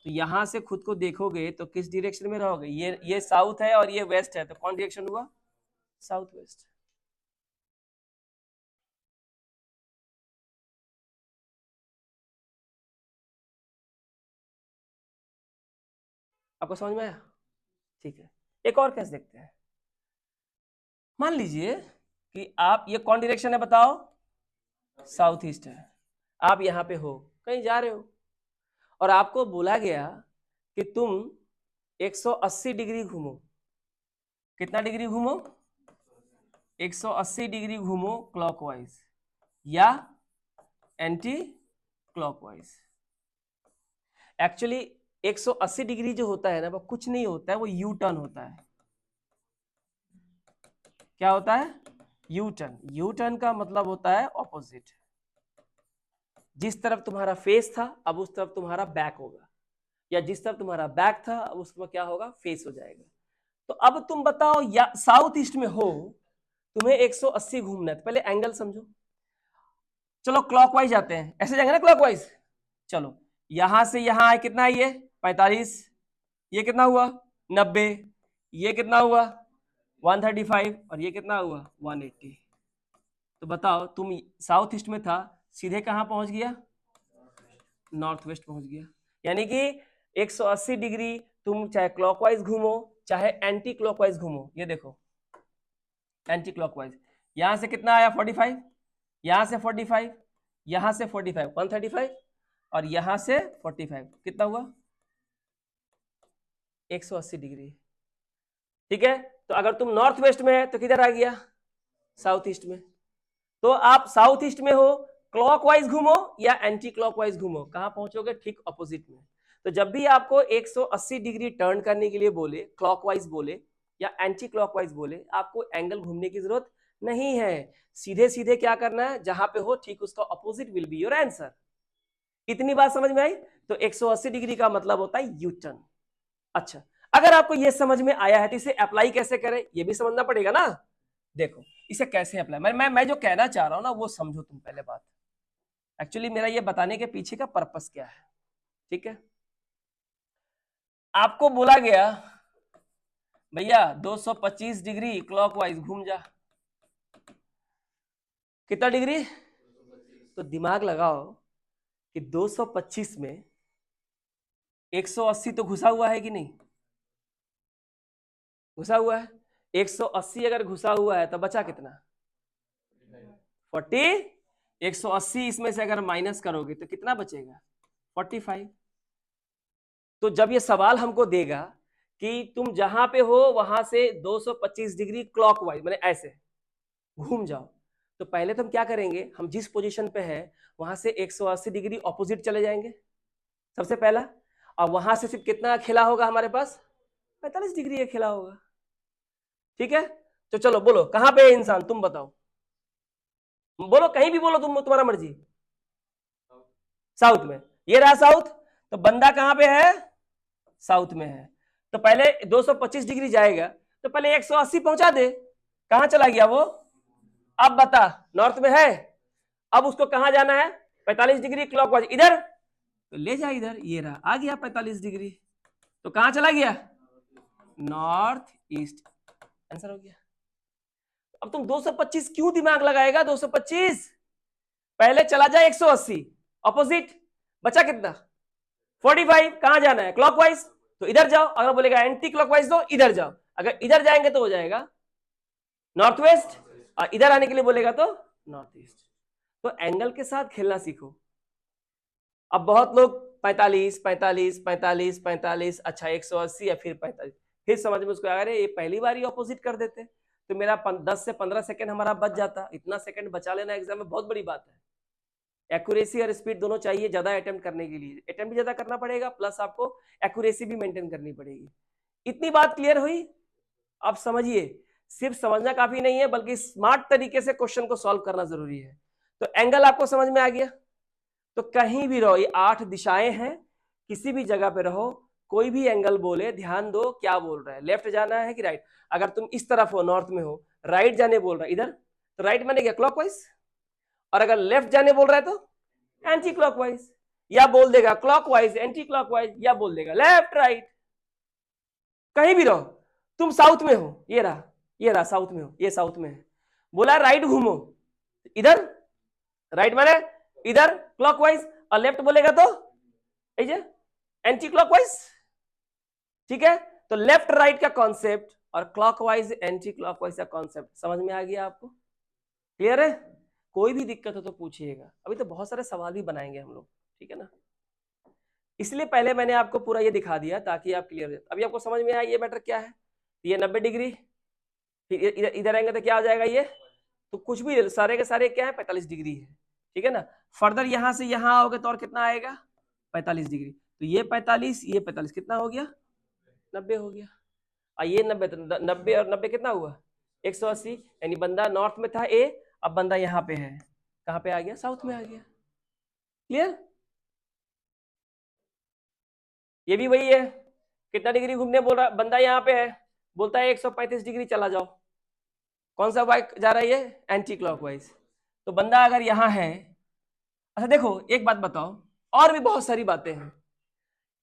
तो यहां से खुद को देखोगे तो किस डायरेक्शन में रहोगे, ये साउथ है और ये वेस्ट है, तो कौन डायरेक्शन हुआ, साउथ वेस्ट। आपको समझ में आया, ठीक है। एक और केस देखते हैं, मान लीजिए कि आप, ये कौन डायरेक्शन है बताओ, साउथ ईस्ट है, आप यहां पे हो, कहीं जा रहे हो, और आपको बोला गया कि तुम 180 डिग्री घूमो, कितना डिग्री घूमो 180 डिग्री घूमो क्लॉकवाइज या एंटी क्लॉकवाइज। एक्चुअली 180 डिग्री जो होता है ना, वो कुछ नहीं होता है, वो यू टर्न होता है। क्या होता है, यू टर्न, यू टर्न का मतलब होता है ऑपोजिट, जिस तरफ तुम्हारा फेस था अब उस तरफ तुम्हारा बैक होगा, या जिस तरफ तुम्हारा बैक था अब उसमें क्या होगा, फेस हो जाएगा। तो अब तुम बताओ, या साउथ ईस्ट में हो, तुम्हें 180 घूमना है, तो पहले एंगल समझो, चलो क्लॉकवाइज जाते हैं, ऐसे जाएंगे ना क्लॉकवाइज, चलो यहां से यहां आए, कितना है ये 45, ये कितना हुआ 90, ये कितना हुआ 135 और ये कितना हुआ 180। तो बताओ तुम साउथ ईस्ट में था, सीधे कहां पहुंच गया, नॉर्थ वेस्ट पहुंच गया, यानी कि 180 डिग्री तुम चाहे क्लॉकवाइज घूमो चाहे एंटी क्लॉकवाइज घूमो, ये देखो एंटी क्लॉकवाइज, यहां से कितना आया 45, यहां से 45, यहां से 45 135 और यहां से 45 कितना हुआ 180 डिग्री, ठीक है। तो अगर तुम नॉर्थ वेस्ट में है तो किधर आ गया, साउथ ईस्ट में। तो आप साउथ ईस्ट में हो, क्लॉकवाइज घूमो या एंटी क्लॉकवाइज घूमो, कहां पहुंचोगे, ठीक अपोजिट में। तो जब भी आपको 180 डिग्री टर्न करने के लिए बोले, क्लॉकवाइज बोले या एंटी क्लॉकवाइज बोले, आपको एंगल घूमने की जरूरत नहीं है, सीधे सीधे क्या करना है, जहां पे हो ठीक उसका opposite will be your answer. इतनी बात समझ में आई। तो 180 डिग्री का मतलब होता है यू टर्न। अच्छा, अगर आपको ये समझ में आया है तो इसे अप्लाई कैसे करें ये भी समझना पड़ेगा ना। देखो इसे कैसे अप्लाई, मैं जो कहना चाह रहा हूं ना वो समझो तुम पहले बात। एक्चुअली मेरा ये बताने के पीछे का पर्पस क्या है, ठीक है। आपको बोला गया भैया 225 डिग्री क्लॉकवाइज घूम जा। कितना डिग्री? तो दिमाग लगाओ कि 225 में 180 तो घुसा हुआ है कि नहीं? घुसा हुआ है। 180 अगर घुसा हुआ है तो बचा कितना? 40। 180 इसमें से अगर माइनस करोगे तो कितना बचेगा? 45। तो जब ये सवाल हमको देगा कि तुम जहां पे हो वहां से 225 डिग्री क्लॉकवाइज मैंने ऐसे घूम जाओ, तो पहले तो हम क्या करेंगे, हम जिस पोजीशन पे है वहां से 180 डिग्री ऑपोजिट चले जाएंगे सबसे पहला, और वहां से सिर्फ कितना खिला होगा हमारे पास? 45 डिग्री का खिला होगा, ठीक है। तो चलो बोलो कहां पे है इंसान, तुम बताओ, बोलो कहीं भी बोलो, तुम तुम्हारा मर्जी। साउथ में, ये रहा साउथ, तो बंदा कहां पे है? साउथ में है। तो पहले 225 डिग्री जाएगा तो पहले 180 पहुंचा दे। कहां चला गया वो? अब बता, नॉर्थ में है, अब उसको कहां जाना है? 45 डिग्री क्लॉकवाइज इधर, तो ले जा इधर, ये रहा आ गया 45 डिग्री, तो कहां चला गया? North east. आंसर हो गया। अब तुम 225 क्यों दिमाग लगाएगा? 225 पहले चला जाए 180 ऑपोजिट, बचा कितना? 45। कहां जाना है? क्लॉकवाइज, तो इधर जाओ। अगर बोलेगा एंटी क्लॉकवाइज दो, इधर जाओ। अगर इधर जाएंगे तो हो जाएगा नॉर्थ वेस्ट, और इधर आने के लिए बोलेगा तो नॉर्थ ईस्ट। तो एंगल के साथ खेलना सीखो। अब बहुत लोग 45 45 45 45, अच्छा 180 या फिर 45, फिर समझ में उसको अरे ये पहली बार ही ऑपोजिट कर देते तो मेरा 10 से 15 सेकंड हमारा बच जाता। इतना सेकंड बचा लेना एग्जाम में बहुत बड़ी बात है। एक्यूरेसी और स्पीड दोनों चाहिए ज्यादा अटेम्प्ट करने के लिए, अटेम्प्ट भी ज्यादा करना पड़ेगा प्लस आपको एक्यूरेसी भी मेंटेन करनी पड़ेगी। इतनी बात क्लियर हुई? अब समझिए, सिर्फ समझना काफी नहीं है बल्कि स्मार्ट तरीके से क्वेश्चन को सॉल्व करना जरूरी है। तो एंगल आपको समझ में आ गया। तो कहीं भी रहो, ये 8 दिशाएं हैं, किसी भी जगह पे रहो, कोई भी एंगल बोले ध्यान दो क्या बोल रहा है, लेफ्ट जाना है कि राइट। अगर तुम इस तरफ हो, नॉर्थ में हो, राइट जाने बोल रहा है इधर, तो राइट माने क्या? क्लॉकवाइज। और अगर लेफ्ट जाने बोल रहा है तो एंटी क्लॉकवाइज, या बोल देगा क्लॉकवाइज एंटी क्लॉकवाइज, या बोल देगा लेफ्ट राइट। कहीं भी रहो, तुम साउथ में हो, ये रहा साउथ में हो, ये साउथ में है, बोला राइट घूमो, इधर राइट माने इधर क्लॉकवाइज, और लेफ्ट बोलेगा तो एंटी क्लॉकवाइज, ठीक है। तो लेफ्ट राइट का कॉन्सेप्ट और क्लॉकवाइज एंटी क्लॉकवाइज का कॉन्सेप्ट समझ में आ गया आपको? क्लियर है? कोई भी दिक्कत हो तो पूछिएगा, अभी तो बहुत सारे सवाल भी बनाएंगे हम लोग, ठीक है ना। इसलिए पहले मैंने आपको पूरा ये दिखा दिया ताकि आप क्लियर हो। अभी आपको समझ में आया ये मैटर क्या है? ये 90 डिग्री, फिर इधर आएंगे तो क्या हो जाएगा ये? तो कुछ भी सारे के सारे क्या है? 45 डिग्री है, ठीक है ना। फर्दर यहां से यहां आओगे तो और कितना आएगा? 45 डिग्री। तो ये 45, ये 45 कितना हो गया? 90 हो गया। और ये 90, तो 90 और 90 कितना हुआ? 180। यानी बंदा नॉर्थ में था ए, अब बंदा यहाँ पे है, कहाँ पे आ गया? साउथ में आ गया। क्लियर? ये भी वही है, कितना डिग्री घूमने बोल रहा बंदा? यहाँ पे है, बोलता है 135 डिग्री चला जाओ। कौन सा बाइक जा रहा है ये? Anti clockwise. तो बंदा अगर यहाँ है, अच्छा देखो एक बात बताओ, और भी बहुत सारी बातें हैं,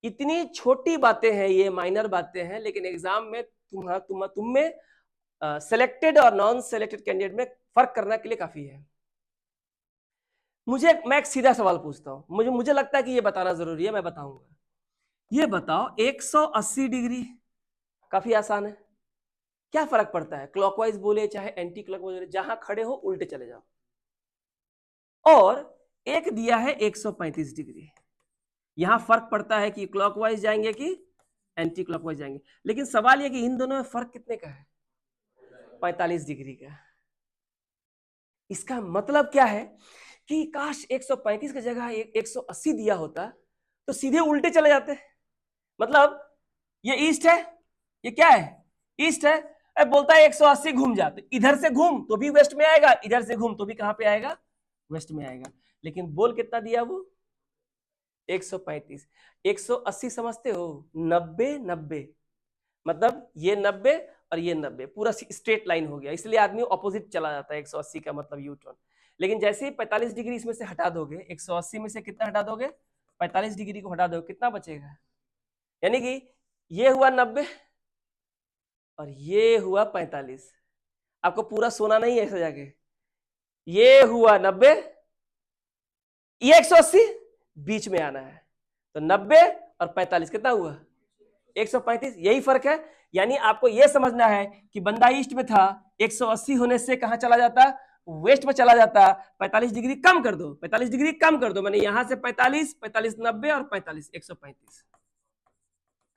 इतनी छोटी बातें हैं, ये माइनर बातें हैं, लेकिन एग्जाम में तुम में सेलेक्टेड और नॉन सेलेक्टेड कैंडिडेट में फर्क करने के लिए काफी है। मैं एक सीधा सवाल पूछता हूं, मुझे लगता है कि ये बताना जरूरी है, मैं बताऊंगा। ये बताओ 180 डिग्री काफी आसान है, क्या फर्क पड़ता है क्लॉकवाइज बोले चाहे एंटी क्लॉकवाइज बोले, जहां खड़े हो उल्टे चले जाओ। और एक दिया है 135 डिग्री, यहां फर्क पड़ता है कि क्लॉकवाइज जाएंगे कि एंटी क्लॉकवाइज जाएंगे। लेकिन सवाल यह कि इन दोनों में फर्क कितने का है? 45 डिग्री का। इसका मतलब क्या है कि काश 135 की जगह 180 दिया होता तो सीधे उल्टे चले जाते। मतलब ये ईस्ट है, ये क्या है? ईस्ट है। अब बोलता है 180 घूम जा, तो इधर से घूम तो भी वेस्ट में आएगा, इधर से घूम तो भी कहां पे आएगा? वेस्ट में आएगा। लेकिन बोल कितना दिया वो? 135। 180 समझते हो? 90 90, मतलब ये 90 और ये 90 पूरा स्ट्रेट लाइन हो गया, इसलिए आदमी ऑपोजिट चला जाता है 180 का मतलब यू टर्न। लेकिन जैसे ही 45 डिग्री इसमें से हटा दोगे, 180 में से कितना हटा दोगे, 45 डिग्री को हटा दोगे, कितना बचेगा, यानी कि ये हुआ 90 और ये हुआ 45। आपको पूरा सोना नहीं है ऐसे जाके, ये हुआ 90, ये 180 बीच में आना है, तो 90 और 45 कितना हुआ 135, यही फर्क है। यानी आपको यह समझना है कि बंदा ईस्ट में था, 180 होने से कहां चला जाता, वेस्ट में चला जाता, 45 डिग्री कम कर दो, 45 डिग्री कम कर दो, मैंने यहां से 45, 45 90 और 45 135,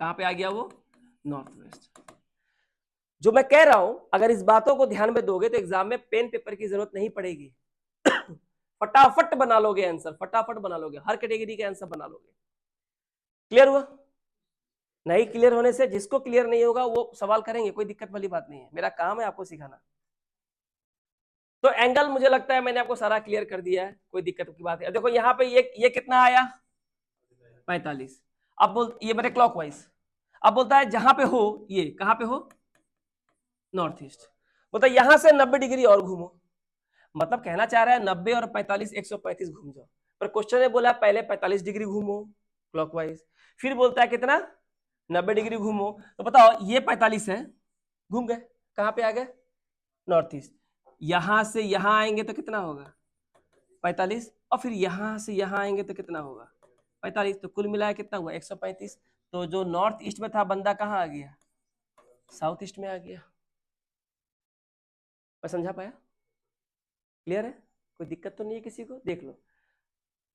कहां पे आ गया वो, नॉर्थ वेस्ट। जो मैं कह रहा हूं, अगर इस बातों को ध्यान में दोगे तो एग्जाम में पेन पेपर की जरूरत नहीं पड़ेगी, फटाफट बना लोगे आंसर, फटाफट बना लोगे, हर कैटेगरी के आंसर बना लोगे। क्लियर हुआ? नहीं क्लियर होने से, जिसको क्लियर नहीं होगा वो सवाल करेंगे, कोई दिक्कत वाली बात नहीं है, मेरा काम है आपको सिखाना। तो एंगल मुझे लगता है मैंने आपको सारा क्लियर कर दिया है, कोई दिक्कत की बात है। देखो यहाँ पे ये कितना आया 45, अब बोल ये मेरे क्लॉकवाइज, अब बोलता है जहां पे हो, ये कहां पे हो, नॉर्थ ईस्ट, बोलता है यहां से 90 डिग्री और घूमो, मतलब कहना चाह रहा है 90 और 45 135 घूम जाओ, पर क्वेश्चन ने बोला पहले 45 डिग्री घूमो क्लॉकवाइज, फिर बोलता है कितना 90 डिग्री घूमो, तो बताओ ये 45 है, घूम गए, कहां पे आ गए, नॉर्थ ईस्ट, यहां से यहां आएंगे तो कितना होगा 45, और फिर यहां से यहां आएंगे तो कितना होगा 45, तो कुल मिलाया कितना हुआ 135। तो जो नॉर्थ ईस्ट में था बंदा कहां आ गया, साउथ ईस्ट में आ गया। मैं समझा पाया? क्लियर है? कोई दिक्कत तो नहीं है किसी को? देख लो,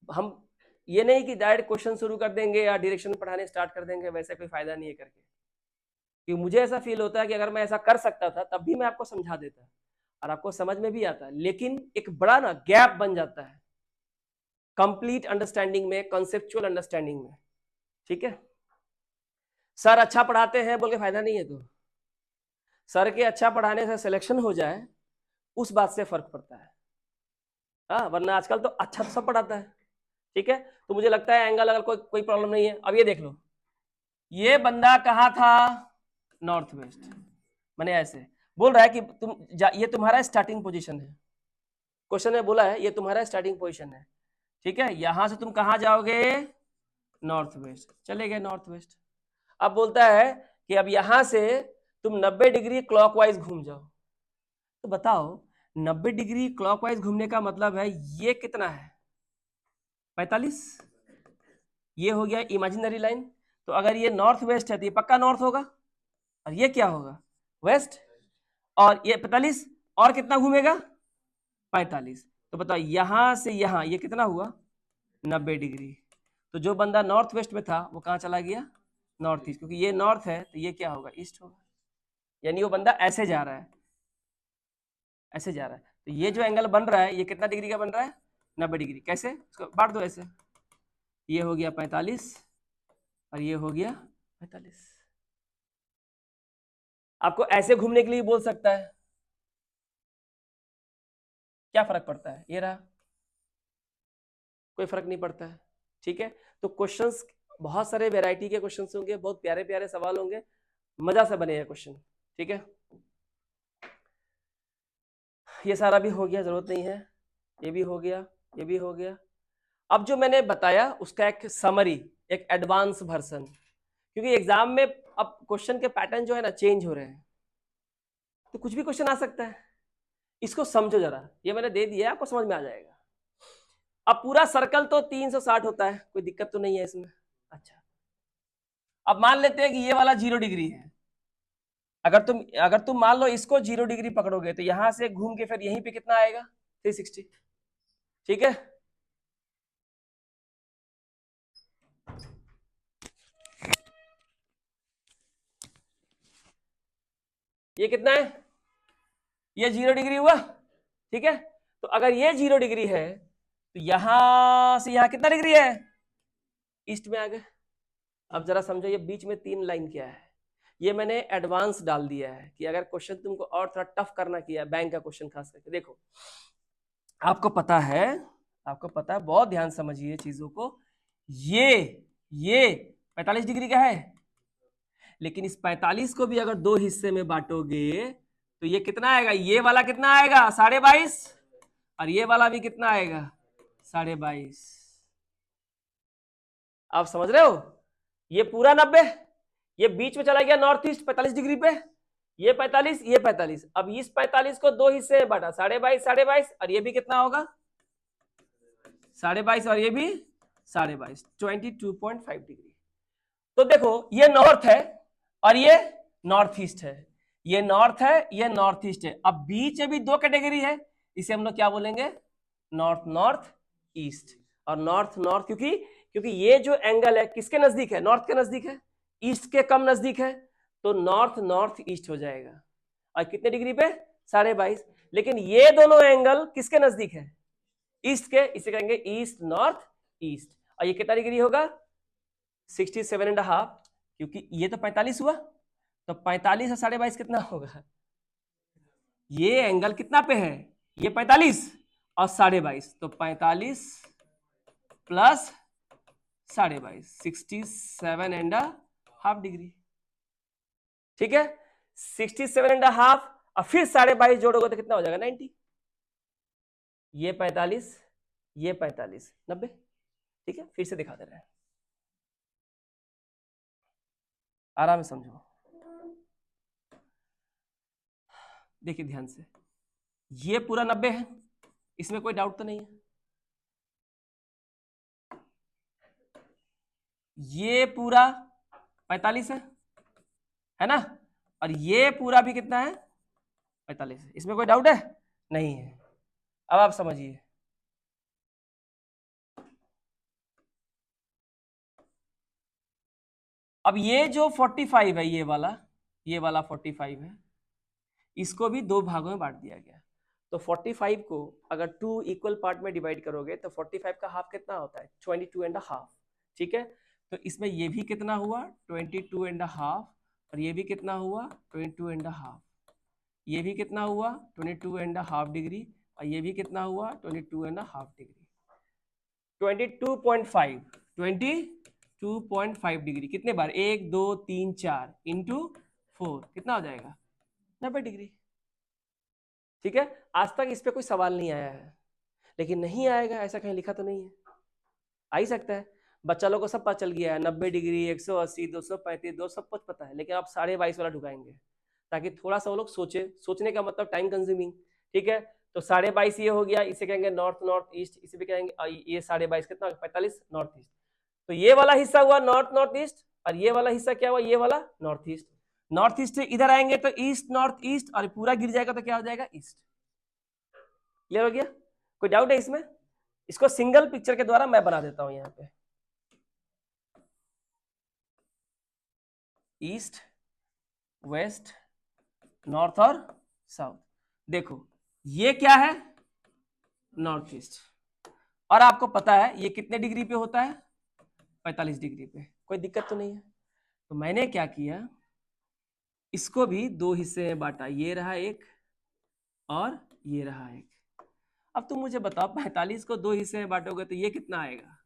हम ये नहीं कि डायरेक्ट क्वेश्चन शुरू कर देंगे या डायरेक्शन पढ़ाने स्टार्ट कर देंगे, वैसे कोई फायदा नहीं है करके, क्योंकि मुझे ऐसा फील होता है कि अगर मैं ऐसा कर सकता था तब भी मैं आपको समझा देता और आपको समझ में भी आता, लेकिन एक बड़ा ना गैप बन जाता है कंप्लीट अंडरस्टैंडिंग में, कॉन्सेप्चुअल अंडरस्टैंडिंग में। ठीक है, सर अच्छा पढ़ाते हैं बोल के फायदा नहीं है, तो सर के अच्छा पढ़ाने से सिलेक्शन हो जाए उस बात से फर्क पड़ता है, हाँ, वरना आजकल तो अच्छा तो सब पढ़ाता है। ठीक है, तो मुझे लगता है एंगल अगर कोई प्रॉब्लम नहीं है। अब ये देख लो, ये बंदा कहाँ था, नॉर्थ वेस्ट, मैंने ऐसे बोल रहा है कि ये तुम्हारा स्टार्टिंग पोजीशन है, क्वेश्चन ने बोला है ये तुम्हारा स्टार्टिंग पोजीशन है, ठीक है, यहां से तुम कहां जाओगे, नॉर्थ वेस्ट, चले गए नॉर्थ वेस्ट। अब बोलता है कि अब यहां से तुम 90 डिग्री क्लॉकवाइज घूम जाओ, तो बताओ 90 डिग्री क्लॉकवाइज घूमने का मतलब है ये कितना है 45, ये हो गया इमेजिनरी लाइन, तो अगर ये नॉर्थ वेस्ट है तो ये पक्का नॉर्थ होगा, और ये क्या होगा वेस्ट, और ये 45 और कितना घूमेगा 45, तो बताओ यहां से यहां ये कितना हुआ 90 डिग्री, तो जो बंदा नॉर्थ वेस्ट में था वो कहां चला गया, नॉर्थ ईस्ट, क्योंकि ये नॉर्थ है तो ये क्या होगा ईस्ट होगा, यानी वो बंदा ऐसे जा रहा है, ऐसे जा रहा है, तो ये जो एंगल बन रहा है ये कितना डिग्री का बन रहा है 90 डिग्री। कैसे, इसको बांट दो ऐसे, ये हो गया 45 और ये हो गया 45, आपको ऐसे घूमने के लिए बोल सकता है, क्या फर्क पड़ता है, ये रहा, कोई फर्क नहीं पड़ता है। ठीक है, तो क्वेश्चंस बहुत सारे वैरायटी के क्वेश्चंस होंगे, बहुत प्यारे प्यारे सवाल होंगे, मजा से बने हैं क्वेश्चन। ठीक है, ये सारा भी हो गया, जरूरत नहीं है, ये भी हो गया, ये भी हो गया। अब जो मैंने बताया उसका एक समरी, एक एडवांस वर्जन, क्योंकि एग्जाम में अब क्वेश्चन के पैटर्न जो है ना चेंज हो रहे हैं, तो कुछ भी क्वेश्चन आ सकता है, इसको समझो जरा, ये मैंने दे दिया आपको समझ में आ जाएगा। अब पूरा सर्कल तो 360 होता है, कोई दिक्कत तो नहीं है इसमें। अच्छा, अब मान लेते हैं कि ये वाला 0 डिग्री है, अगर तुम मान लो इसको 0 डिग्री पकड़ोगे तो यहां से घूम के फिर यहीं पे कितना आएगा 360। ठीक है, ये कितना है, ये 0 डिग्री हुआ। ठीक है, तो अगर ये 0 डिग्री है तो यहां से यहां कितना डिग्री है, ईस्ट में आ गए। अब जरा समझो ये बीच में 3 लाइन क्या है, ये मैंने एडवांस डाल दिया है कि अगर क्वेश्चन तुमको और थोड़ा टफ करना किया है, बैंक का क्वेश्चन खास करके, देखो आपको पता है, बहुत ध्यान समझिए चीजों को, ये 45 डिग्री का है, लेकिन इस 45 को भी अगर दो हिस्से में बांटोगे तो ये कितना आएगा, ये वाला कितना आएगा 22.5 और ये वाला भी कितना आएगा 22.5। आप समझ रहे हो, ये पूरा 90, ये बीच में चला गया नॉर्थ ईस्ट 45 डिग्री पे, ये 45 ये 45। अब इस 45 को दो हिस्से में बांटा 22.5 और ये भी कितना होगा 22.5 और ये भी 22.5, 22.5 डिग्री। तो देखो ये नॉर्थ है और ये नॉर्थ ईस्ट है, ये नॉर्थ है ये नॉर्थ ईस्ट है। अब बीच में भी दो कैटेगरी है, इसे हम लोग क्या बोलेंगे नॉर्थ नॉर्थ ईस्ट और नॉर्थ नॉर्थ, क्योंकि ये जो एंगल है किसके नजदीक है, नॉर्थ के नजदीक है, ईस्ट के कम नजदीक है, तो नॉर्थ नॉर्थ ईस्ट हो जाएगा। और कितने डिग्री पे 22.5। लेकिन ये दोनों एंगल किसके नजदीक है ईस्ट के, इसे कहेंगे ईस्ट नॉर्थ ईस्ट। और ये कितना डिग्री होगा 67.5, क्योंकि ये तो 45 हुआ, तो 45 और 22.5 कितना होगा, ये एंगल कितना पे है ये 45 और 22.5, तो 45 प्लस 22.5 67.5 डिग्री। ठीक है 67.5 और फिर 22.5 जोड़ोगे तो कितना हो जाएगा 90। ये 45 ये 45 90। ठीक है फिर से दिखा दे रहे हैं, आराम से समझो, देखिए ध्यान से, ये पूरा 90 है, इसमें कोई डाउट तो नहीं है। ये पूरा 45 है ना, और ये पूरा भी कितना है 45 है, इसमें कोई डाउट है नहीं है। अब आप समझिए, अब ये जो 45 है ये वाला 45 है, इसको भी दो भागों में बांट दिया गया। तो 45 को अगर टू इक्वल पार्ट में डिवाइड करोगे तो 45 का हाफ कितना होता है 22.5। ठीक है तो इसमें ये भी कितना हुआ 22.5 और ये भी कितना हुआ 22.5, ये भी कितना हुआ 22.5 डिग्री और ये भी कितना हुआ 22.5 डिग्री। 22.5 डिग्री कितने बार 1 2 3 4 इंटू 4 कितना हो जाएगा 90 डिग्री। ठीक है आज तक इस पे कोई सवाल नहीं आया है, लेकिन नहीं आएगा ऐसा कहीं लिखा तो नहीं है, आ ही सकता है। बच्चा लोग को सब पता चल गया है 90 डिग्री 180 235 2 सब कुछ पता है, लेकिन आप 22.5 वाला ढुकाएंगे ताकि थोड़ा सा वो लोग सोचने का मतलब टाइम कंज्यूमिंग। ठीक है तो 22.5 ये हो गया, इसे कहेंगे नॉर्थ नॉर्थ ईस्ट, इसे भी कहेंगे ये 22.5 कितना 45 नॉर्थ ईस्ट। तो ये वाला हिस्सा हुआ नॉर्थ नॉर्थ ईस्ट और ये वाला हिस्सा क्या हुआ ये वाला नॉर्थ ईस्ट। नॉर्थ ईस्ट से इधर आएंगे तो ईस्ट नॉर्थ ईस्ट और पूरा गिर जाएगा तो क्या हो जाएगा ईस्ट। क्लियर हो गया, कोई डाउट है इसमें? इसको सिंगल पिक्चर के द्वारा मैं बना देता हूं यहाँ पे, ईस्ट वेस्ट नॉर्थ और साउथ। देखो ये क्या है नॉर्थ ईस्ट, और आपको पता है ये कितने डिग्री पे होता है 45 डिग्री पे, कोई दिक्कत तो नहीं है। तो मैंने क्या किया इसको भी दो हिस्से में बांटा, ये रहा एक और ये रहा एक। अब तुम मुझे बताओ 45 को दो हिस्से में बांटोगे तो ये कितना आएगा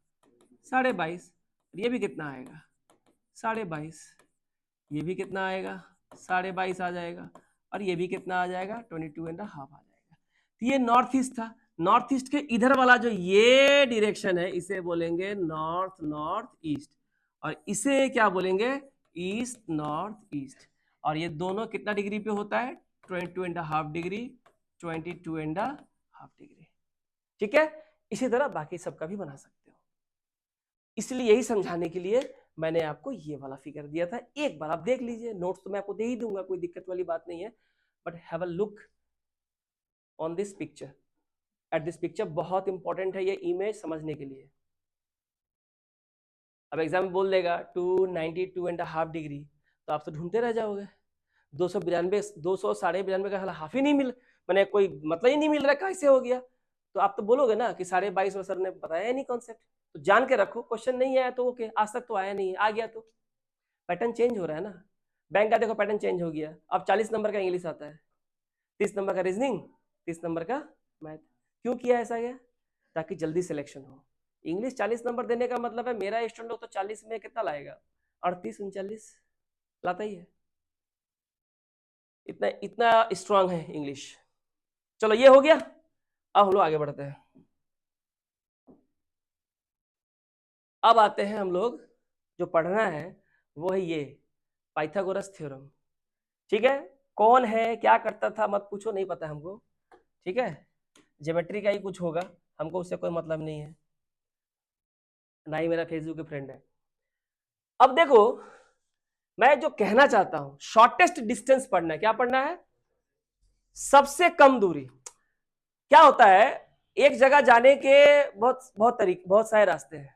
22.5, ये भी कितना आएगा 22.5, ये भी कितना आएगा 22.5 आ जाएगा और ये भी कितना आ जाएगा 22.5 आ जाएगा। तो ये नॉर्थ ईस्ट था, नॉर्थ ईस्ट के इधर वाला जो ये डायरेक्शन है इसे बोलेंगे नॉर्थ नॉर्थ ईस्ट और इसे क्या बोलेंगे ईस्ट नॉर्थ ईस्ट। और ये दोनों कितना डिग्री पे होता है 22.5 डिग्री 22.5 डिग्री। ठीक है इसी तरह बाकी सबका भी बना सकते हो, इसलिए यही समझाने के लिए मैंने आपको ये वाला फिगर दिया था। एक बार आप देख लीजिए, नोट्स तो मैं आपको दे ही दूंगा, कोई दिक्कत वाली बात नहीं है, but have a look on this picture, at this picture. बहुत इंपॉर्टेंट है ये इमेज समझने के लिए। अब एग्जाम में बोल देगा 292.5 डिग्री तो आप तो ढूंढते रह जाओगे, 292 का हाफ ही नहीं मिल, मैंने कोई मतलब ही नहीं मिल रहा कैसे हो गया, तो आप तो बोलोगे ना कि 22.5 सर ने बताया नहीं कॉन्सेप्ट। तो जान के रखो, क्वेश्चन नहीं आया तो ओके, आज तक तो आया नहीं है, आ गया तो पैटर्न चेंज हो रहा है ना। बैंक का देखो पैटर्न चेंज हो गया, अब 40 नंबर का इंग्लिश आता है, 30 नंबर का रीजनिंग, 30 नंबर का मैथ। क्यों किया ऐसा गया? ताकि जल्दी सिलेक्शन हो। इंग्लिश 40 नंबर देने का मतलब है मेरा स्टूडेंट तो 40 में कितना लाएगा 38 39, लाता ही है, इतना इतना स्ट्रांग है इंग्लिश। चलो ये हो गया, अब हम लोग आगे बढ़ते हैं। अब आते हैं हम लोग, जो पढ़ना है वो है ये पाइथागोरस थ्योरम। ठीक है, कौन है, क्या करता था मत पूछो, नहीं पता हमको। ठीक है, ज्योमेट्री का ही कुछ होगा, हमको उससे कोई मतलब नहीं है, ना ही मेरा फेसबुक के फ्रेंड है। अब देखो, मैं जो कहना चाहता हूं, शॉर्टेस्ट डिस्टेंस पढ़ना है। क्या पढ़ना है? सबसे कम दूरी। क्या होता है, एक जगह जाने के बहुत बहुत तरीके, बहुत सारे रास्ते हैं।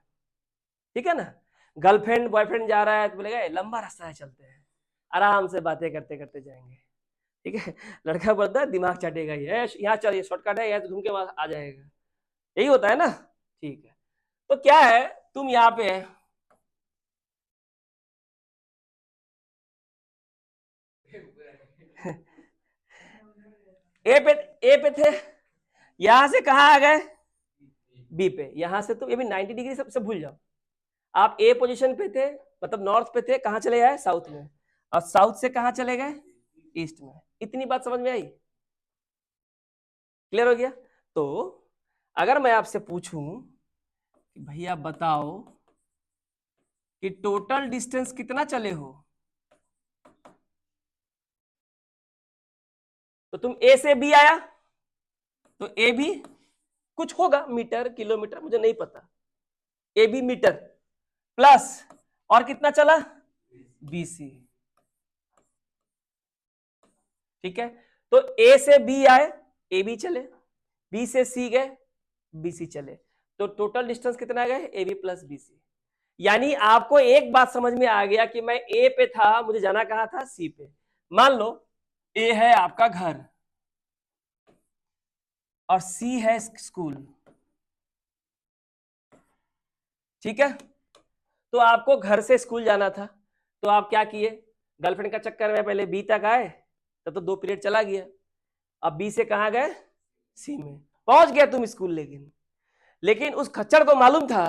ठीक है ना, गर्लफ्रेंड बॉयफ्रेंड जा रहा है तो बोलेगा लंबा रास्ता है, चलते हैं, आराम से बातें करते करते जाएंगे। ठीक है, लड़का बोलता है दिमाग चाटेगा, ये यहाँ चलिए शॉर्टकट है, यहाँ से घूम के वहां आ जाएगा, यही होता है ना। ठीक है, तो क्या है, तुम यहाँ पे है, ए पे थे, यहां से कहा आ गए बी पे, यहां से तो ये भी 90 डिग्री सबसे भूल जाओ। आप ए पोजीशन पे थे, मतलब नॉर्थ पे थे, कहां चले गए साउथ में, और साउथ से कहां चले गए ईस्ट में। इतनी बात समझ में आई? क्लियर हो गया? तो अगर मैं आपसे पूछूं कि भैया बताओ कि टोटल डिस्टेंस कितना चले हो, तो तुम ए से बी आया, तो ए भी कुछ होगा, मीटर किलोमीटर मुझे नहीं पता, ए बी मीटर प्लस, और कितना चला बी सी। ठीक है, तो ए से बी आए, ए बी चले, बी से सी गए, बी सी चले, तो टोटल डिस्टेंस कितना गए A B plus B C. यानी आपको एक बात समझ में आ गया कि मैं ए पे था, मुझे जाना कहां था सी पे। मान लो ए है आपका घर और सी है स्कूल। ठीक है, तो आपको घर से स्कूल जाना था, तो आप क्या किए, गर्लफ्रेंड का चक्कर में पहले बी तक आए, तब तो 2 पीरियड चला गया। अब बी से कहां गए सी में, पहुंच गए तुम स्कूल। लेकिन लेकिन उस खच्चर को मालूम था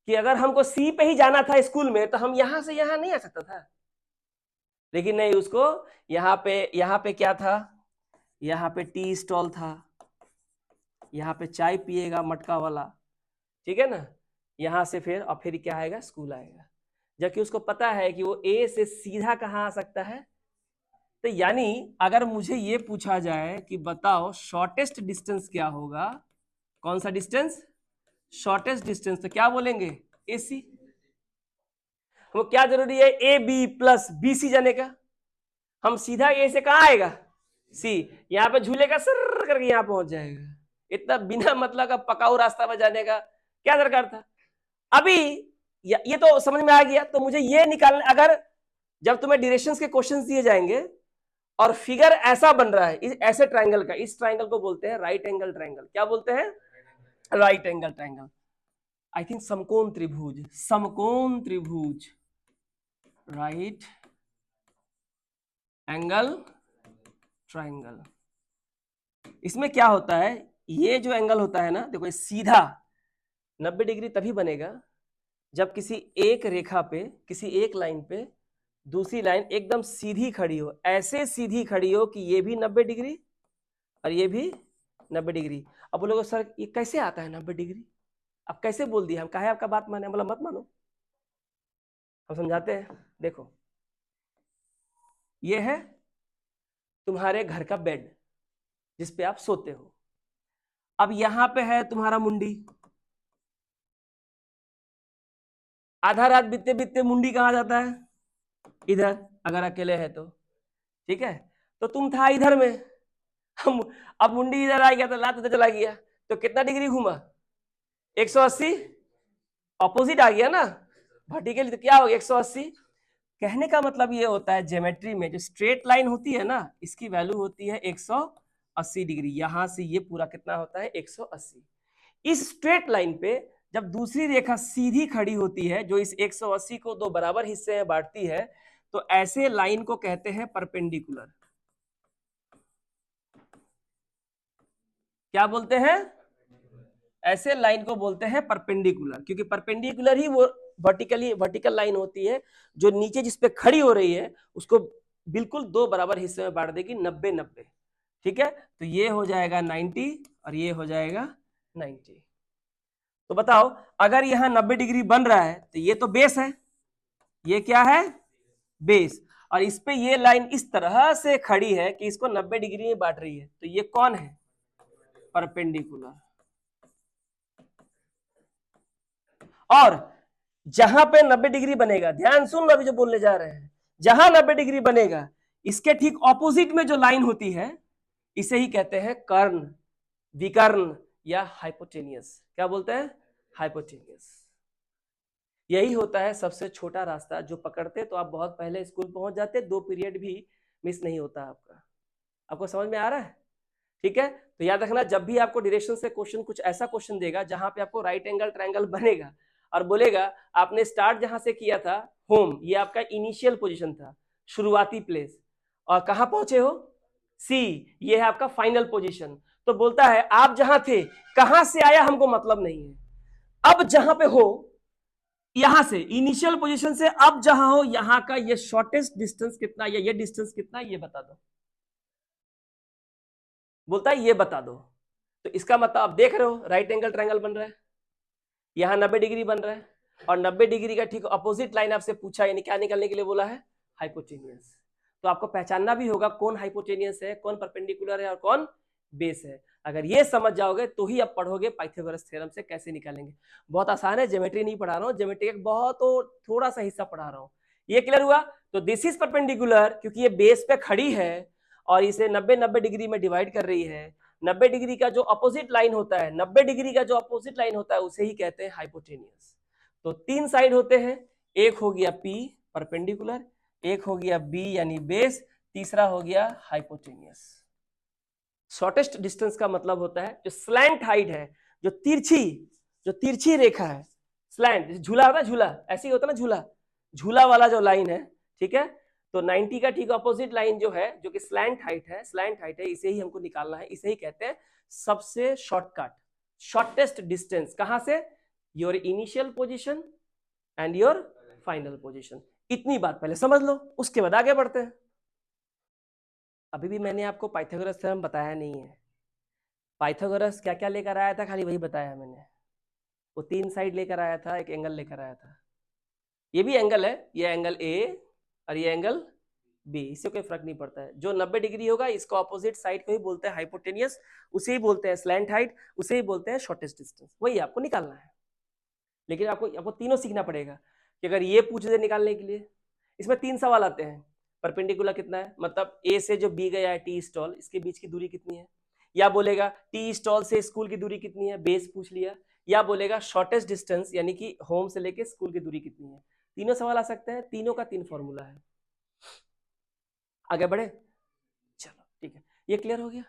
कि अगर हमको सी पे ही जाना था स्कूल में, तो हम यहां से यहां नहीं आ सकता था। लेकिन नहीं, उसको यहाँ पे क्या था, यहाँ पे टी स्टॉल था, यहाँ पे चाय पिएगा मटका वाला। ठीक है ना, यहां से फिर और फिर क्या आएगा स्कूल आएगा, जबकि उसको पता है कि वो ए से सीधा कहां आ सकता है। तो यानी अगर मुझे ये पूछा जाए कि बताओ शॉर्टेस्ट डिस्टेंस क्या होगा, कौन सा डिस्टेंस शॉर्टेस्ट डिस्टेंस, तो क्या बोलेंगे ए सी। हमको क्या जरूरी है A B plus B C जाने का, हम सीधा ए से कहा आएगा सी, यहाँ पे झूलेगा सर करके यहाँ पहुंच जाएगा। इतना बिना मतलब का पकाऊ रास्ता में जाने का क्या दरकार था। अभी ये तो समझ में आ गया, तो मुझे ये निकालना, अगर जब तुम्हें डायरेक्शंस के क्वेश्चंस दिए जाएंगे और फिगर ऐसा बन रहा है, ऐसे ट्राइंगल का, इस ट्राइंगल को बोलते हैं राइट एंगल ट्राइंगल। क्या बोलते हैं? Right angle triangle. I think समकोण त्रिभुज, समकोण त्रिभुज, राइट एंगल ट्राइंगल। इसमें क्या होता है, ये जो एंगल होता है ना, देखो सीधा 90 डिग्री तभी बनेगा जब किसी एक रेखा पे, किसी एक लाइन पे दूसरी लाइन एकदम सीधी खड़ी हो, ऐसे सीधी खड़ी हो कि ये भी 90 डिग्री और ये भी 90 डिग्री। अब बोलोगे सर ये कैसे आता है 90 डिग्री, अब कैसे बोल दिया, हम कहे आपका बात माने, मतलब मत मानो, हम समझाते हैं। देखो ये है तुम्हारे घर का बेड जिसपे आप सोते हो, अब यहां पे है तुम्हारा मुंडी, आधा रात बीतते बीतते मुंडी कहां जाता है इधर, अगर अकेले है तो। ठीक है, तो तुम था इधर में, हम अब मुंडी इधर आ गया तो लात उधर चला गया, तो कितना डिग्री घूमा 180, ऑपोजिट आ गया ना वर्टिकली, तो क्या हो गया 180। कहने का मतलब ये होता है ज्योमेट्री में जो स्ट्रेट लाइन होती है ना, इसकी वैल्यू होती है 180 डिग्री, यहां से ये पूरा कितना होता है 180। इस स्ट्रेट लाइन पे जब दूसरी रेखा सीधी खड़ी होती है जो इस 180 को दो बराबर हिस्से में बांटती है, तो ऐसे लाइन को कहते हैं परपेंडिकुलर। क्या बोलते हैं? ऐसे लाइन को बोलते हैं परपेंडिकुलर, क्योंकि परपेंडिकुलर ही वो वर्टिकल लाइन होती है जो नीचे जिस पे खड़ी हो रही है उसको बिल्कुल दो बराबर हिस्से में बांट देगी, 90-90। ठीक है, तो ये हो जाएगा 90 और ये हो जाएगा 90। तो बताओ अगर यहां 90 डिग्री बन रहा है तो ये तो बेस है, ये क्या है, बेस, और इस पे ये लाइन इस तरह से खड़ी है कि इसको 90 डिग्री में बांट रही है, तो ये कौन है, परपेंडिकुलर। और जहां पे 90 डिग्री बनेगा, ध्यान सुन लो अभी जो बोलने जा रहे हैं, जहां 90 डिग्री बनेगा इसके ठीक ऑपोजिट में जो लाइन होती है इसे ही कहते हैं कर्ण, विकर्ण या हाइपोटेनियस। क्या बोलते हैं, हाइपोटेनियस। यही होता है सबसे छोटा रास्ता, जो पकड़ते तो आप बहुत पहले स्कूल पहुंच जाते, 2 पीरियड भी मिस नहीं होता आपका। आपको समझ में आ रहा है, ठीक है। तो याद रखना, जब भी आपको डायरेक्शन से क्वेश्चन, कुछ ऐसा क्वेश्चन देगा जहां पे आपको राइट एंगल ट्रायंगल बनेगा और बोलेगा आपने स्टार्ट जहां से किया था, होम, ये आपका इनिशियल पोजीशन था, शुरुआती प्लेस, और कहां पहुंचे हो, सी, ये है आपका फाइनल पोजीशन। तो बोलता है आप जहां थे, कहां से आया हमको मतलब नहीं है, अब जहां पे हो, यहां से इनिशियल पोजीशन से अब जहां हो, यहां का ये शॉर्टेस्ट डिस्टेंस कितना, या ये डिस्टेंस कितना, ये बता दो। बोलता है ये बता दो। तो इसका मतलब आप देख रहे हो राइट एंगल ट्रायंगल बन रहा है, यहां 90 डिग्री बन रहा है, और 90 डिग्री का ठीक अपोजिट लाइन आपसे पूछा, यानी क्या निकालने के लिए बोला है, हाइपोटेनियस। तो आपको पहचानना भी होगा कौन हाइपोटेनियस है, कौन परपेंडिकुलर है और कौन बेस है। अगर ये समझ जाओगे तो ही आप पढ़ोगे पाइथागोरस थ्योरम से कैसे निकालेंगे। बहुत आसान है, ज्योमेट्री नहीं पढ़ा रहा हूँ, ज्योमेट्री का बहुत थोड़ा सा हिस्सा पढ़ा रहा हूँ। ये क्लियर हुआ। तो दिस इज परपेंडिकुलर क्योंकि ये बेस पे खड़ी है और इसे 90-90 डिग्री में डिवाइड कर रही है। 90 डिग्री का जो अपोजिट लाइन होता है, 90 डिग्री का जो अपोजिट लाइन होता है उसे ही कहते हैं हाइपोटेनियस। तो 3 साइड होते हैं, एक हो गया P परपेंडिकुलर, एक हो गया B यानी बेस, तीसरा हो गया हाइपोटेनियस। शॉर्टेस्ट डिस्टेंस का मतलब होता है जो स्लैंट हाइट है, जो तिरछी रेखा है, स्लैंट, झूला होता है, झूला ऐसे ही होता है ना, झूला, झूला वाला जो लाइन है, ठीक है। तो 90 का ठीक अपोजिट लाइन जो है, जो कि स्लैंट हाइट है, इसे ही हमको निकालना है, इसे ही कहते हैं सबसे शॉर्टकट, शॉर्टेस्ट डिस्टेंस। कहां से, your initial position and your final position. इतनी बात पहले समझ लो, उसके बाद आगे बढ़ते हैं। अभी भी मैंने आपको पाइथागोरस थ्योरम बताया नहीं है। पाइथागोरस क्या क्या लेकर आया था, खाली वही बताया मैंने। वो 3 साइड लेकर आया था, एक एंगल लेकर आया था, ये भी एंगल है, ये एंगल ए और ये एंगल बी, इससे कोई फर्क नहीं पड़ता है। जो 90 डिग्री होगा इसको अपोजिट साइड को ही बोलते हैं हाइपोटेनियस, उसे ही बोलते हैं स्लैंट हाइट, उसे ही बोलते हैं शॉर्टेस्ट डिस्टेंस। वही आपको निकालना है, लेकिन आपको तीनों सीखना पड़ेगा कि अगर ये पूछ दे निकालने के लिए, इसमें 3 सवाल आते हैं। परपेंडिकुलर कितना है, मतलब ए से जो बी गया है टी स्टॉल, इसके बीच की दूरी कितनी है, या बोलेगा टी स्टॉल से स्कूल की दूरी कितनी है, बेस पूछ लिया, या बोलेगा शॉर्टेस्ट डिस्टेंस यानी कि होम से लेके स्कूल की दूरी कितनी है। तीनों सवाल आ सकते हैं, तीनों का 3 फॉर्मूला है। आगे बढ़े, चलो ठीक है, ये क्लियर हो गया।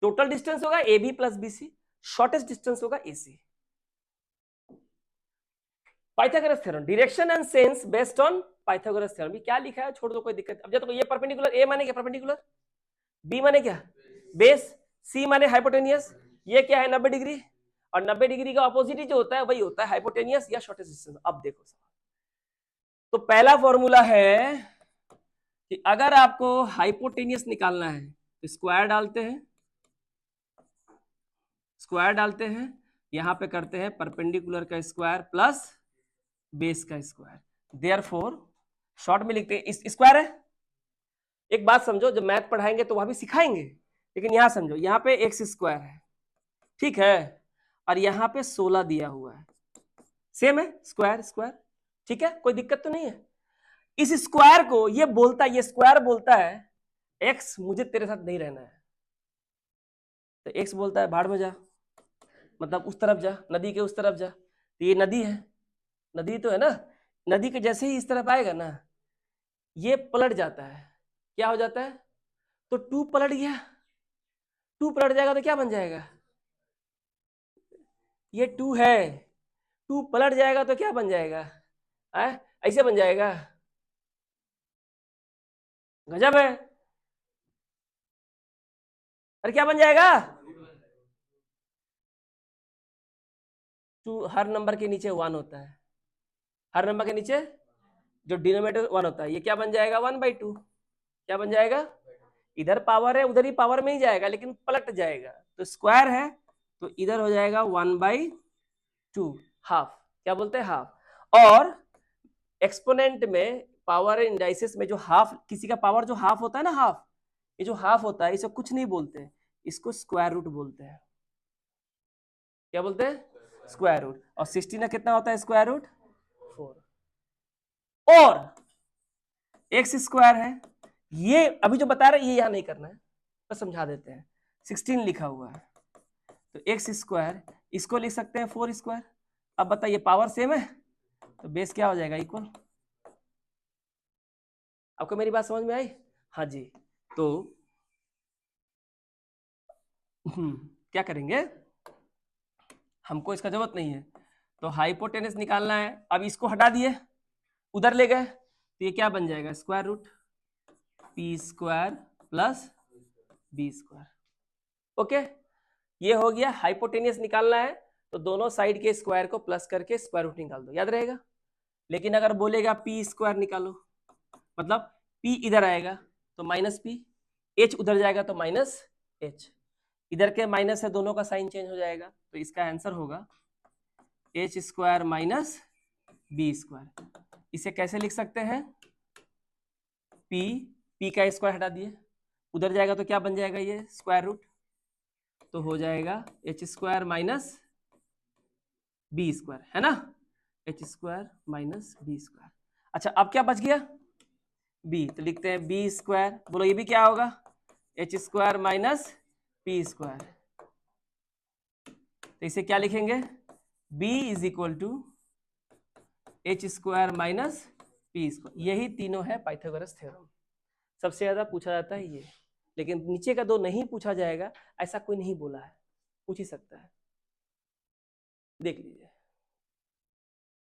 टोटल डिस्टेंस होगा A B plus B C, shortest distance होगा A C. Pythagoras theorem, direction and sense based on Pythagoras theorem. क्या लिखा है छोड़ दो, कोई दिक्कत। अब जब ये परपेंडिकुलर, ए माने क्या परपेंडिकुलर, बी माने क्या बेस, सी माने हाइपोटेनियस, ये क्या है 90 डिग्री, और 90 डिग्री का ऑपोजिट ही जो होता है वही होता है हाइपोटेनियस या शॉर्टेस्ट डिस्टेंस। अब देखो, तो पहला फॉर्मूला है कि अगर आपको हाइपोटेनियस निकालना है तो स्क्वायर डालते हैं, यहां पे करते हैं परपेंडिकुलर का स्क्वायर प्लस बेस का स्क्वायर, देयरफॉर शॉर्ट में लिखते हैं स्क्वायर है। एक बात समझो, जब मैथ पढ़ाएंगे तो वहां भी सिखाएंगे, लेकिन यहां समझो, यहाँ पे एक्स स्क्वायर है, ठीक है, और यहाँ पे 16 दिया हुआ है, सेम है, स्क्वायर स्क्वायर, ठीक है, कोई दिक्कत तो नहीं है। इस स्क्वायर को ये स्क्वायर बोलता है एक्स मुझे तेरे साथ नहीं रहना है, तो एक्स बोलता है भाड़ में जा, मतलब उस तरफ जा, नदी के उस तरफ जा। तो ये नदी है, नदी तो है ना, नदी के जैसे ही इस तरफ आएगा ना, ये पलट जाता है, क्या हो जाता है, तो 2 पलट गया, 2 पलट जाएगा तो क्या बन जाएगा, ये 2 है, 2 पलट जाएगा तो क्या बन जाएगा, ऐसे बन जाएगा, गजब है। अरे क्या बन जाएगा, 2 हर नंबर के नीचे 1 होता है, हर नंबर के नीचे जो डिनोमिनेटर 1 होता है, ये क्या बन जाएगा 1/2। क्या बन जाएगा, इधर पावर है उधर ही पावर में ही जाएगा लेकिन पलट जाएगा, तो स्क्वायर है तो इधर हो जाएगा 1/2, हाफ। क्या बोलते हैं, हाफ। और एक्सपोनेंट में पावर इंडाइसिस में जो हाफ, किसी का पावर जो हाफ होता है ना, हाफ, ये जो हाफ होता है इसे कुछ नहीं बोलते, इसको स्क्वायर रूट बोलते हैं। क्या बोलते हैं, स्क्वायर रूट। और 16 का कितना होता है स्क्वायर रूट, 4। और एक्स स्क्वायर है, ये अभी जो बता रहे हैं ये यहां नहीं करना है, तो समझा देते हैं। 16 लिखा हुआ है तो एक्स स्क्वायर, इसको लिख सकते हैं 4 स्क्वायर। अब बताइए पावर सेम है तो बेस क्या हो जाएगा, इक्वल। आपको मेरी बात समझ में आई, हाँ जी। तो क्या करेंगे, हमको इसका जरूरत नहीं है, तो हाइपोटेनस निकालना है। अब इसको हटा दिए, उधर ले गए, तो ये क्या बन जाएगा, square root P square plus B square. Okay, ये हो गया। हाइपोटेनियस निकालना है तो दोनों साइड के स्क्वायर को प्लस करके स्क्वायर रूट निकाल दो, याद रहेगा। लेकिन अगर बोलेगा पी स्क्वायर निकालो, मतलब पी इधर आएगा तो माइनस पी, एच उधर जाएगा तो माइनस एच, इधर के माइनस है दोनों का साइन चेंज हो जाएगा, तो इसका आंसर होगा H square minus B square. इसे कैसे लिख सकते हैं, पी का स्क्वायर हटा दिए, उधर जाएगा तो क्या बन जाएगा, ये स्क्वायर रूट, तो हो जाएगा H square minus B square, है ना, H square minus B square. अच्छा अब क्या बच गया, बी, तो लिखते हैं बी स्क्वायर। बोलो ये भी क्या होगा, H square minus P square. तो इसे क्या लिखेंगे, b is equal to H square minus P square. यही तीनों है पाइथागोरस थ्योरम। सबसे ज्यादा पूछा जाता है ये, लेकिन नीचे का दो नहीं पूछा जाएगा, ऐसा कोई नहीं बोला है, पूछ ही सकता है। देख लीजिए,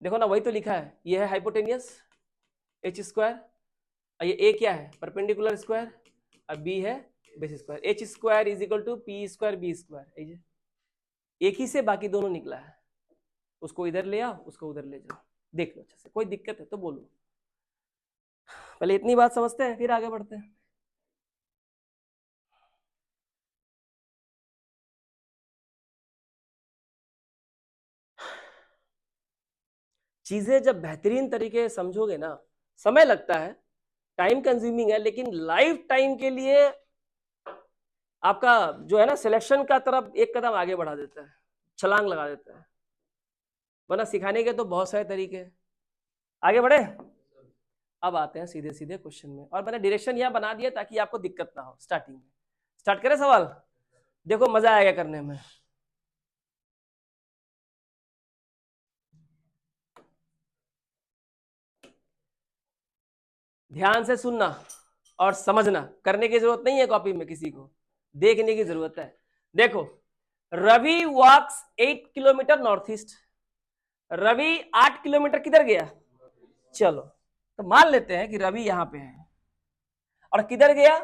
देखो ना वही तो लिखा है, ये है हाइपोटेनियस एच स्क्वायर, और ये ए क्या है, परपेंडिकुलर स्क्वायर, और बी है base square. H square is equal to P square B square, एक ही से बाकी दोनों निकला है। उसको इधर ले आओ, उसको उधर ले जाओ, देख लो अच्छे से, कोई दिक्कत है तो बोलो। पहले इतनी बात समझते हैं फिर आगे बढ़ते हैं। चीजें जब बेहतरीन तरीके से समझोगे ना, समय लगता है, टाइम कंज्यूमिंग है, लेकिन लाइफ टाइम के लिए आपका जो है ना सिलेक्शन का तरफ एक कदम आगे बढ़ा देता है, छलांग लगा देता है। वरना सिखाने के तो बहुत सारे तरीके हैं। आगे बढ़े, अब आते हैं सीधे सीधे क्वेश्चन में, और मैंने डायरेक्शन यहाँ बना दिया ताकि आपको दिक्कत ना हो स्टार्टिंग में। स्टार्ट करें सवाल, देखो मजा आएगा करने में। ध्यान से सुनना और समझना, करने की जरूरत नहीं है कॉपी में, किसी को देखने की जरूरत है। देखो, Ravi walks 8 kilometre north east. Ravi 8 kilometre किधर गया, चलो तो मान लेते हैं कि रवि यहां पे है और किधर गया,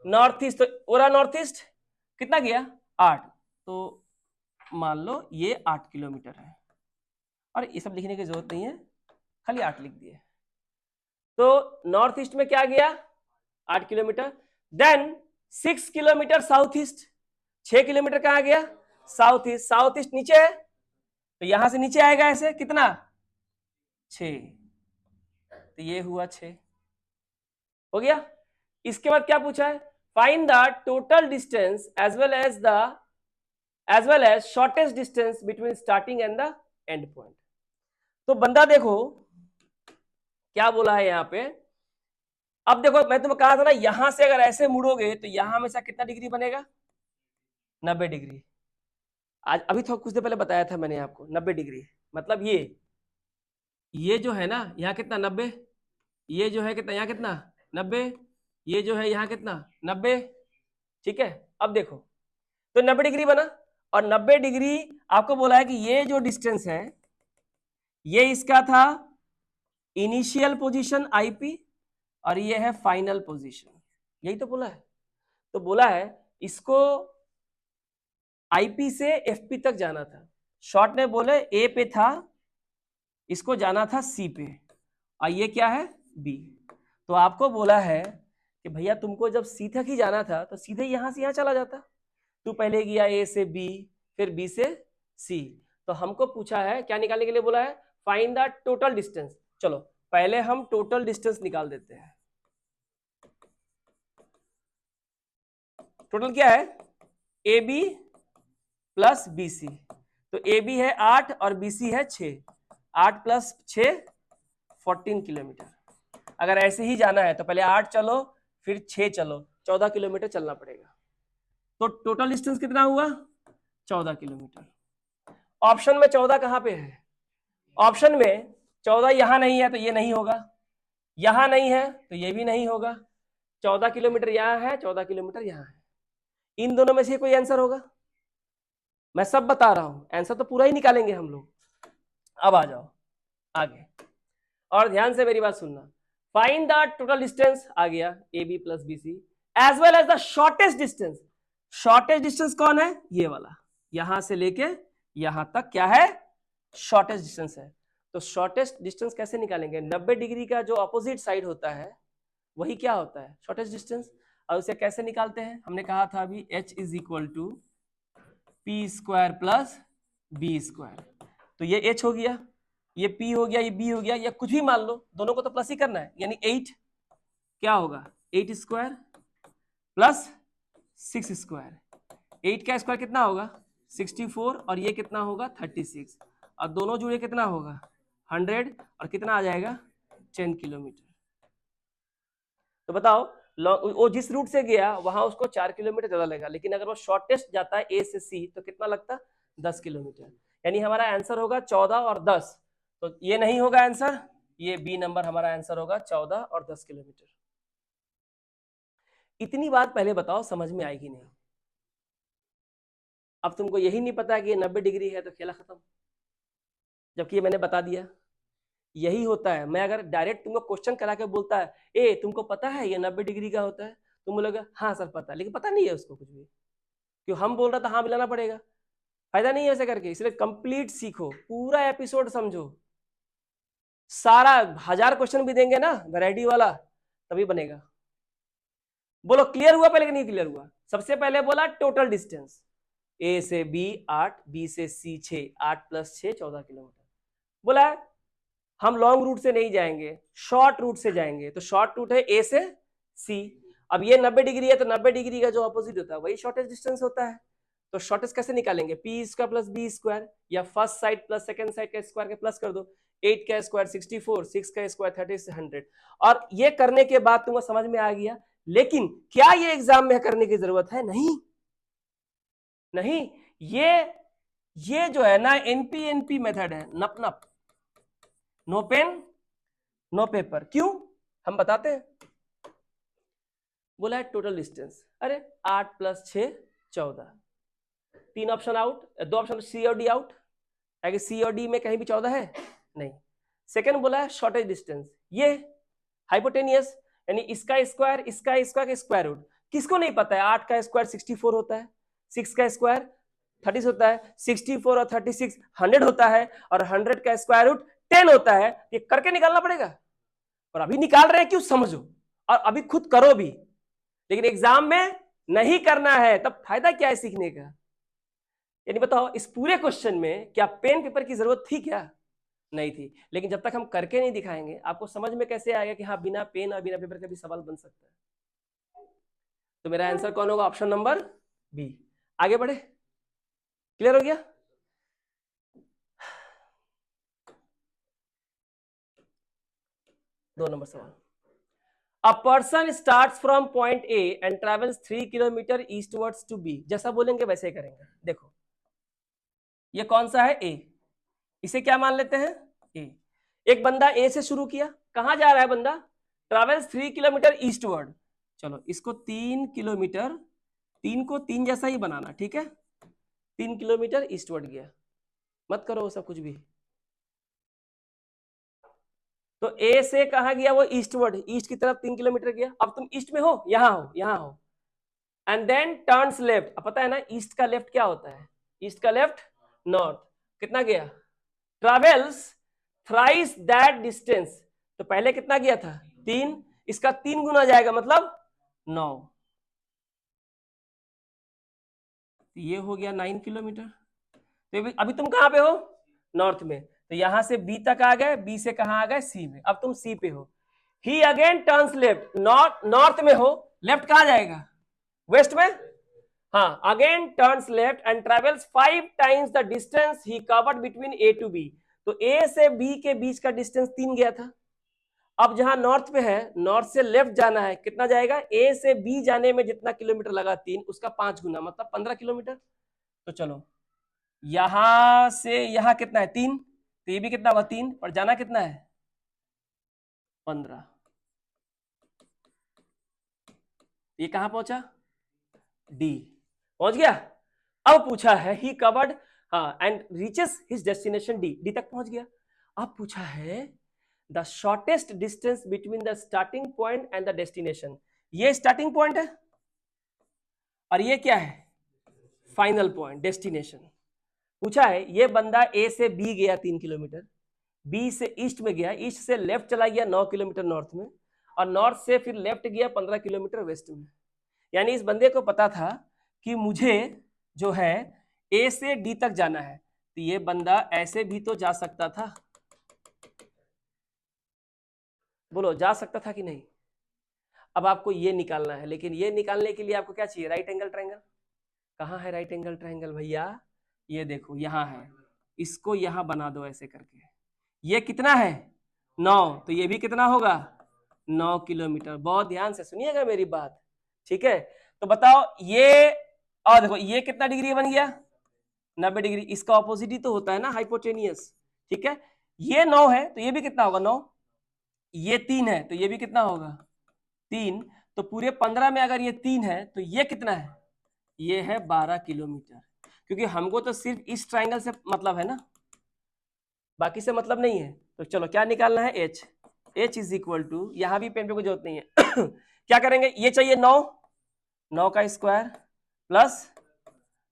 नॉर्थ ईस्ट। तो ओरा नॉर्थ ईस्ट कितना गया, 8, तो मान लो ये 8 किलोमीटर है, और ये सब लिखने की जरूरत नहीं है, खाली 8 लिख दिए। तो नॉर्थ ईस्ट में क्या गया, 8 kilometre. Then 6 kilometre south east, 6 kilometre कहां गया, साउथ ईस्ट। साउथ ईस्ट नीचे है तो यहां से नीचे आएगा ऐसे, कितना, 6, तो ये हुआ 6, हो गया। इसके बाद क्या पूछा है, find the total distance as well as shortest distance between starting and the end point. तो बंदा देखो क्या बोला है यहाँ पे। अब देखो मैं तुम्हें कहा था ना, यहां से अगर ऐसे मुड़ोगे तो यहां हमेशा कितना डिग्री बनेगा, 90 डिग्री। आज अभी थोड़ा कुछ देर पहले बताया था मैंने आपको, 90 डिग्री मतलब ये जो है ना यहाँ कितना, 90, ये जो है कितना, यहाँ कितना, 90, ये जो है यहाँ कितना, 90, ठीक है। अब देखो तो 90 डिग्री बना, और 90 डिग्री आपको बोला है कि ये जो डिस्टेंस है ये इसका था इनिशियल पोजीशन आईपी, और ये है फाइनल पोजीशन, यही तो बोला है। तो बोला है इसको आईपी से एफपी तक जाना था। शॉर्ट में बोले ए पे था इसको जाना था सी पे और ये क्या है बी। तो आपको बोला है कि भैया तुमको जब सी तक ही जाना था तो सीधे यहां से यहां चला जाता। तू पहले गया ए से बी, फिर बी से सी। तो हमको पूछा है क्या निकालने के लिए बोला है, फाइंड द टोटल डिस्टेंस। चलो पहले हम टोटल डिस्टेंस निकाल देते हैं। टोटल क्या है, A B plus B C. तो ए बी है 8 और बी सी है 6, 8 प्लस 6 14 किलोमीटर। अगर ऐसे ही जाना है तो पहले 8 चलो फिर 6 चलो, 14 किलोमीटर चलना पड़ेगा। तो टोटल डिस्टेंस कितना हुआ, 14 किलोमीटर। ऑप्शन में 14 कहां पे है, ऑप्शन में 14 यहां नहीं है तो ये नहीं होगा, यहां नहीं है तो ये भी नहीं होगा। 14 किलोमीटर यहां है, 14 किलोमीटर यहां है। इन दोनों में से कोई आंसर होगा, मैं सब बता रहा हूं, आंसर तो पूरा ही निकालेंगे हम लोग। अब आ जाओ आगे और ध्यान से मेरी बात सुनना। फाइंड द टोटल डिस्टेंस आ गया A B plus B C as well as the shortest distance. Shortest distance कौन है, ये वाला, यहां से लेके यहां तक क्या है, शॉर्टेस्ट डिस्टेंस है। तो शॉर्टेस्ट डिस्टेंस कैसे निकालेंगे, 90 डिग्री का जो अपोजिट साइड होता है वही क्या होता है, शॉर्टेस्ट डिस्टेंस। और उसे कैसे निकालते हैं, हमने कहा था अभी h is equal to P square plus B square. तो ये h हो गया, ये p हो गया, ये b हो गया, या कुछ भी मान लो, दोनों को तो प्लस ही करना है। यानी 8 क्या होगा, 8 स्क्वायर प्लस 6 स्क्वायर। 8 का स्क्वायर कितना होगा 64 और ये कितना होगा 36, और दोनों जुड़े कितना होगा 100 और कितना आ जाएगा 10 किलोमीटर। तो बताओ वो जिस रूट से गया वहां उसको 4 किलोमीटर ज्यादा लगेगा, लेकिन अगर वो शॉर्टेस्ट जाता है ए से सी तो कितना लगता 10 किलोमीटर। यानी हमारा आंसर होगा 14 और 10। तो ये नहीं होगा आंसर, ये बी नंबर हमारा आंसर होगा 14 और 10 किलोमीटर। इतनी बात पहले बताओ समझ में आएगी नहीं। अब तुमको यही नहीं पता कि ये 90 डिग्री है तो खेला खत्म, जबकि ये मैंने बता दिया। यही होता है, मैं अगर डायरेक्ट तुमको क्वेश्चन करा के बोलता है ए तुमको पता है ये 90 डिग्री का होता है, तुम बोलोगे हाँ सर पता है, लेकिन पता नहीं है उसको कुछ भी, क्यों हम बोल रहा था हाँ मिलाना पड़ेगा, फायदा नहीं है ऐसे करके। इसलिए कंप्लीट सीखो, पूरा एपिसोड समझो, सारा 1000 क्वेश्चन भी देंगे ना वैरायटी वाला तभी बनेगा। बोलो क्लियर हुआ पहले कि नहीं क्लियर हुआ। सबसे पहले बोला टोटल डिस्टेंस, ए से बी 8, बी से सी 6, 8 प्लस 6 14 किलोमीटर। बोला हम लॉन्ग रूट से नहीं जाएंगे, शॉर्ट रूट से जाएंगे। तो शॉर्ट रूट है ए से सी। अब ये 90 डिग्री है तो 90 डिग्री का जो अपोजिट होता है वही शॉर्टेस्ट डिस्टेंस होता है। तो शॉर्टेस्ट कैसे निकालेंगे, P square plus B square, या first side plus second side का स्क्वायर के प्लस कर दो। 8 का स्क्वायर 64, 6 का स्क्वायर 30 100। और ये करने के बाद तुमको समझ में आ गया, लेकिन क्या ये एग्जाम में करने की जरूरत है, नहीं नहीं। ये जो है ना एनपी मेथड है, नप नप, नो पेन नो पेपर। क्यों, हम बताते हैं। बोला है टोटल डिस्टेंस, अरे 8 प्लस 6 14, 3 ऑप्शन आउट, 2 ऑप्शन सी और डी आउट, है सी और डी में कहीं भी 14 है नहीं। सेकंड बोला है शॉर्टेज डिस्टेंस, ये हाइपोटेनियस, यानी इसका स्क्वायर का स्क्वायर रूट। किसको नहीं पता है 8 का स्क्वायर 64 होता है, 6 का स्क्वायर 30 होता है, 64 और 36 100 होता है, और 100 का स्क्वायर रूट 10 होता है। ये करके निकालना पड़ेगा, और अभी निकाल रहे हैं क्यों समझो, और अभी खुद करो भी। लेकिन एग्जाम में नहीं करना है तब फायदा क्या है सीखने का। यानी बताओ इस पूरे क्वेश्चन में क्या पेन पेपर की जरूरत थी क्या, नहीं थी। लेकिन जब तक हम करके नहीं दिखाएंगे आपको समझ में कैसे आएगा कि हाँ बिना पेन और बिना पेपर का भी सवाल बन सकता है। तो मेरा आंसर कौन होगा, ऑप्शन नंबर बी। आगे बढ़े, क्लियर हो गया। 2 नंबर सवाल, A person starts from point A and travels 3 kilometre eastwards to B। जैसा बोलेंगे वैसे ही करेंगे। देखो ये कौन सा है, A, इसे क्या मान लेते हैं A। एक बंदा A से शुरू किया, कहां जा रहा है बंदा, ट्रेवल्स 3 किलोमीटर ईस्टवर्ड। चलो इसको 3 किलोमीटर, 3 को 3 जैसा ही बनाना, ठीक है। 3 किलोमीटर ईस्टवर्ड गया, मत करो वो सब कुछ भी। तो ए से कहा गया वो ईस्टवर्ड, ईस्ट की तरफ 3 किलोमीटर गया। अब तुम ईस्ट में हो, यहां हो, यहां हो, एंड देन टर्न्स लेफ्ट। अब पता है ना ईस्ट का लेफ्ट क्या होता है, ईस्ट का लेफ्ट नॉर्थ। कितना गया, ट्रेवल्स थ्राइस दैट डिस्टेंस, तो पहले कितना गया था 3, इसका 3 गुना जाएगा मतलब 9, ये हो गया 9 किलोमीटर। तो अभी तुम कहां पे हो, नॉर्थ में, तो यहां से बी तक आ गए, बी से कहां आ गए सी में, अब तुम सी पे हो। He again turns left, north में हो, लेफ्ट कहां जाएगा, वेस्ट में, हाँ, again turns left and travels 5 times the distance he covered between A to B, तो ए से बी के बीच का डिस्टेंस 3 गया था। अब जहां नॉर्थ पे है, नॉर्थ से लेफ्ट जाना है, कितना जाएगा, ए से बी जाने में जितना किलोमीटर लगा 3, उसका 5 गुना मतलब 15 किलोमीटर। तो चलो यहां से यहां कितना है 3, तो ये भी कितना होगा 3, पर जाना कितना है 15, ये कहां पहुंचा, डी पहुंच गया। अब पूछा है ही कवर्ड, हाँ, and reaches his destination D, D तक पहुंच गया। अब पूछा है the shortest distance between the starting point and the destination, ये स्टार्टिंग पॉइंट है और ये क्या है फाइनल पॉइंट डेस्टिनेशन। पूछा है ये बंदा ए से बी गया 3 किलोमीटर, बी से ईस्ट में गया, ईस्ट से लेफ्ट चला गया 9 किलोमीटर नॉर्थ में, और नॉर्थ से फिर लेफ्ट गया 15 किलोमीटर वेस्ट में। यानी इस बंदे को पता था कि मुझे जो है ए से डी तक जाना है, तो ये बंदा ऐसे भी तो जा सकता था, बोलो जा सकता था कि नहीं। अब आपको ये निकालना है, लेकिन ये निकालने के लिए आपको क्या चाहिए, राइट एंगल ट्रायंगल। कहाँ है राइट एंगल ट्रायंगल भैया, ये देखो यहाँ है, इसको यहाँ बना दो ऐसे करके, ये कितना है 9, तो ये भी कितना होगा 9 किलोमीटर। बहुत ध्यान से सुनिएगा मेरी बात, ठीक है। तो बताओ ये, और देखो ये कितना डिग्री बन गया 90 डिग्री, इसका ऑपोजिट ही तो होता है ना हाइपोटेनियस, ठीक है। ये 9 है तो ये भी कितना होगा 9, ये 3 है तो ये भी कितना होगा 3, तो पूरे 15 में अगर ये 3 है तो ये कितना है, ये है 12 किलोमीटर। क्योंकि हमको तो सिर्फ इस ट्राइंगल से मतलब है ना, बाकी से मतलब नहीं है। तो चलो क्या निकालना है H, H is equal to, यहां भी पेन पे कोई जरूरत नहीं है क्या करेंगे, ये चाहिए 9, 9 का स्क्वायर प्लस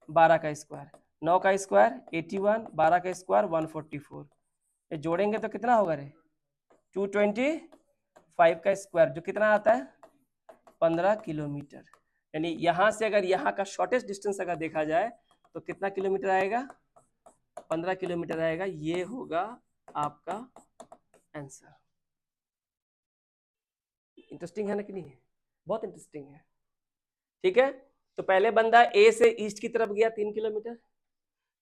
12 का स्क्वायर, 9 का स्क्वायर 81, 12 का स्क्वायर 144, ये जोड़ेंगे तो कितना होगा रे 225 का स्क्वायर, जो कितना आता है 15 किलोमीटर। यानी यहां से अगर यहाँ का शॉर्टेस्ट डिस्टेंस अगर देखा जाए तो कितना किलोमीटर आएगा 15 किलोमीटर आएगा। ये होगा आपका आंसर। इंटरेस्टिंग है ना कि नहीं, बहुत इंटरेस्टिंग है, ठीक है। तो पहले बंदा ए से ईस्ट की तरफ गया 3 किलोमीटर,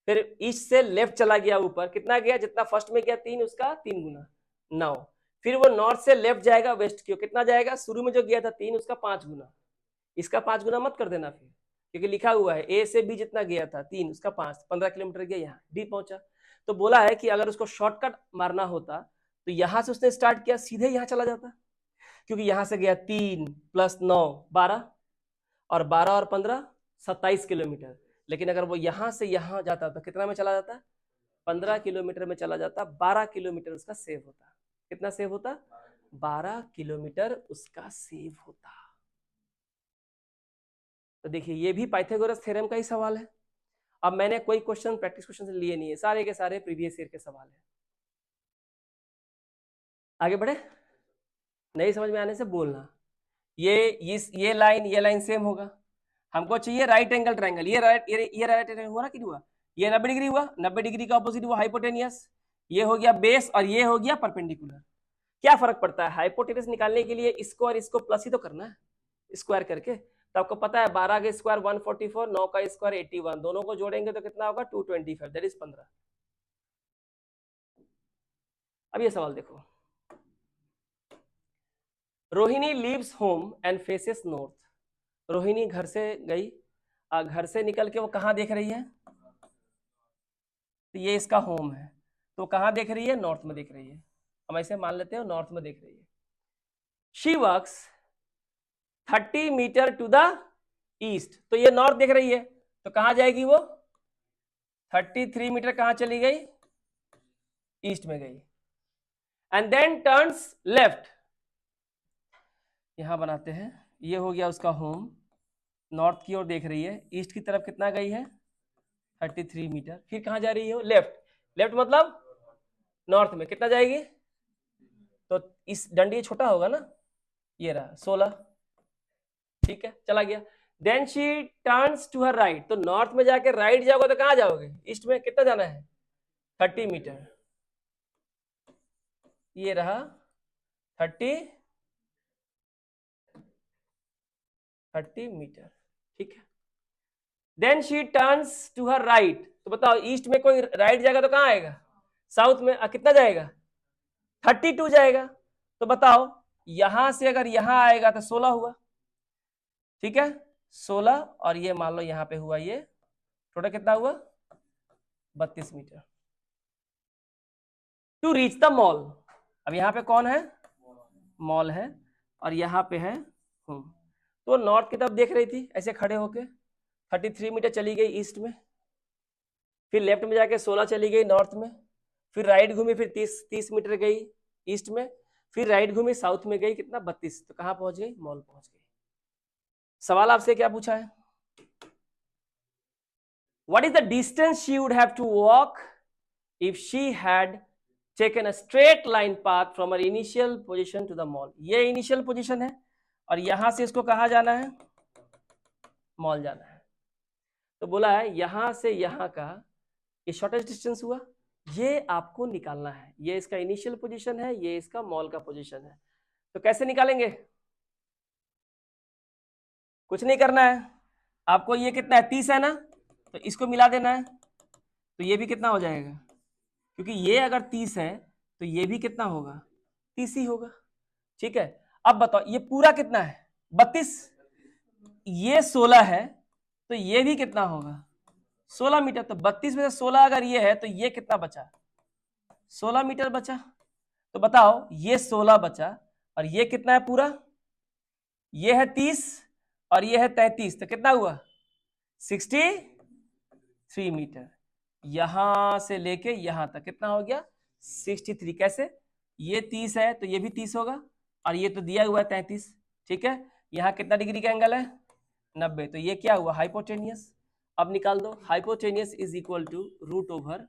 फिर ईस्ट से लेफ्ट चला गया ऊपर, कितना गया, जितना फर्स्ट में गया 3, उसका 3 गुना 9, फिर वो नॉर्थ से लेफ्ट जाएगा वेस्ट की, कितना जाएगा, शुरू में जो गया था 3 उसका 5 गुना, इसका 5 गुना मत कर देना फिर, क्योंकि लिखा हुआ है ए से बी जितना गया था 3 उसका 5, 15 किलोमीटर गया, यहाँ डी पहुंचा। तो बोला है कि अगर उसको शॉर्टकट मारना होता तो यहां से उसने स्टार्ट किया, सीधे यहाँ चला जाता, क्योंकि यहां से गया 3 + 9 12, और 12 और 15 27 किलोमीटर। लेकिन अगर वो यहां से यहां जाता तो कितना में चला जाता, 15 किलोमीटर में चला जाता, 12 किलोमीटर उसका सेव होता। कितना सेव होता, 12 किलोमीटर उसका सेव होता। तो देखिए ये भी पाइथागोरस थ्योरम का ही सवाल है। अब मैंने कोई क्वेश्चन प्रैक्टिस क्वेश्चन से लिए नहीं है, सारे के सारे प्रीवियस ईयर के सवाल है। आगे बढ़े, नहीं समझ में आने से बोलना। ये लाइन सेम होगा, हमको चाहिए राइट एंगल ट्रायंगल, ये राइट एंगल हुआ ना कि हुआ, ये 90 डिग्री हुआ, 90 डिग्री का ऑपोजिट हुआ हाइपोटेनियस, ये हो गया बेस और ये हो गया परपेंडिकुलर। क्या फर्क पड़ता है, हाइपोटेनस निकालने के लिए इसको और इसको प्लस ही तो करना है स्क्वायर करके। तो आपको पता है 12 का स्क्वायर 144, 9 का स्क्वायर 81, दोनों को जोड़ेंगे तो कितना होगा 225, दैट इज 15। अब ये सवाल देखो, Rohini leaves home and faces north, Rohini घर से गई, घर से निकल के वो कहाँ देख रही है, तो ये इसका होम है, तो कहाँ देख रही है, नॉर्थ में देख रही है, हम ऐसे मान लेते हैं नॉर्थ में देख रही है। She works 30 metre to the east, तो ये नॉर्थ देख रही है, तो कहां जाएगी वो 33 मीटर, कहां चली गई, ईस्ट में गई, एंड देन टर्न्स लेफ्ट, यहां बनाते हैं, ये हो गया उसका होम, नॉर्थ की ओर देख रही है, ईस्ट की तरफ कितना गई है 33 मीटर, फिर कहां जा रही है, लेफ्ट, लेफ्ट मतलब नॉर्थ में कितना जाएगी, तो इस डंडी छोटा होगा ना, ये रहा 16, ठीक है चला गया। Then she turns to her right, तो नॉर्थ में जाके राइट जाओगे तो कहां जाओगे, ईस्ट में कितना जाना है 30 मीटर, ये रहा 30 मीटर, ठीक है। Then she turns to her right, तो बताओ ईस्ट में कोई राइट जाएगा तो कहां आएगा, साउथ में, कितना जाएगा 32 जाएगा। तो बताओ यहां से अगर यहां आएगा तो 16 हुआ, ठीक है 16, और ये मान लो यहां पे हुआ ये टोटल कितना हुआ 32 metre to reach the mall. अब यहाँ पे कौन है, मॉल है, और यहाँ पे है होम। तो नॉर्थ की तरफ देख रही थी ऐसे खड़े होके, 33 मीटर चली गई ईस्ट में, फिर लेफ्ट में जाके 16 चली गई नॉर्थ में, फिर राइट घूमी, फिर 30 मीटर गई ईस्ट में, फिर राइट घूमी साउथ में गई कितना 32, तो कहाँ पहुंच गई, मॉल पहुंच गई। सवाल आपसे क्या पूछा है, what is the distance she would have to walk if she had taken a straight line path from her initial position to the mall। ये इनिशियल पोजीशन है और यहां से इसको कहा जाना है, मॉल जाना है। तो बोला है यहां से यहां का ये शॉर्टेस्ट डिस्टेंस हुआ, ये आपको निकालना है, ये इसका इनिशियल पोजीशन है, ये इसका मॉल का पोजीशन है। तो कैसे निकालेंगे, कुछ नहीं करना है आपको, ये कितना है 30 है ना, तो इसको मिला देना है, तो ये भी कितना हो जाएगा, क्योंकि ये अगर 30 है तो ये भी कितना होगा 30 ही होगा, ठीक है। अब बताओ ये पूरा कितना है 32, ये 16 है तो ये भी कितना होगा 16 मीटर, तो 32 में से 16 अगर ये है तो ये कितना बचा 16 मीटर बचा। तो बताओ ये 16 बचा और ये कितना है पूरा, ये है 30 और ये है 33, तो कितना हुआ 63 मीटर। यहां से लेके यहां तक कितना हो गया 63। कैसे, ये 30 है तो ये भी 30 होगा, और ये तो दिया हुआ है 33, ठीक है। यहाँ कितना डिग्री का एंगल है 90, तो ये क्या हुआ हाइपोटेनियस। अब निकाल दो, hypotenuse is equal to root over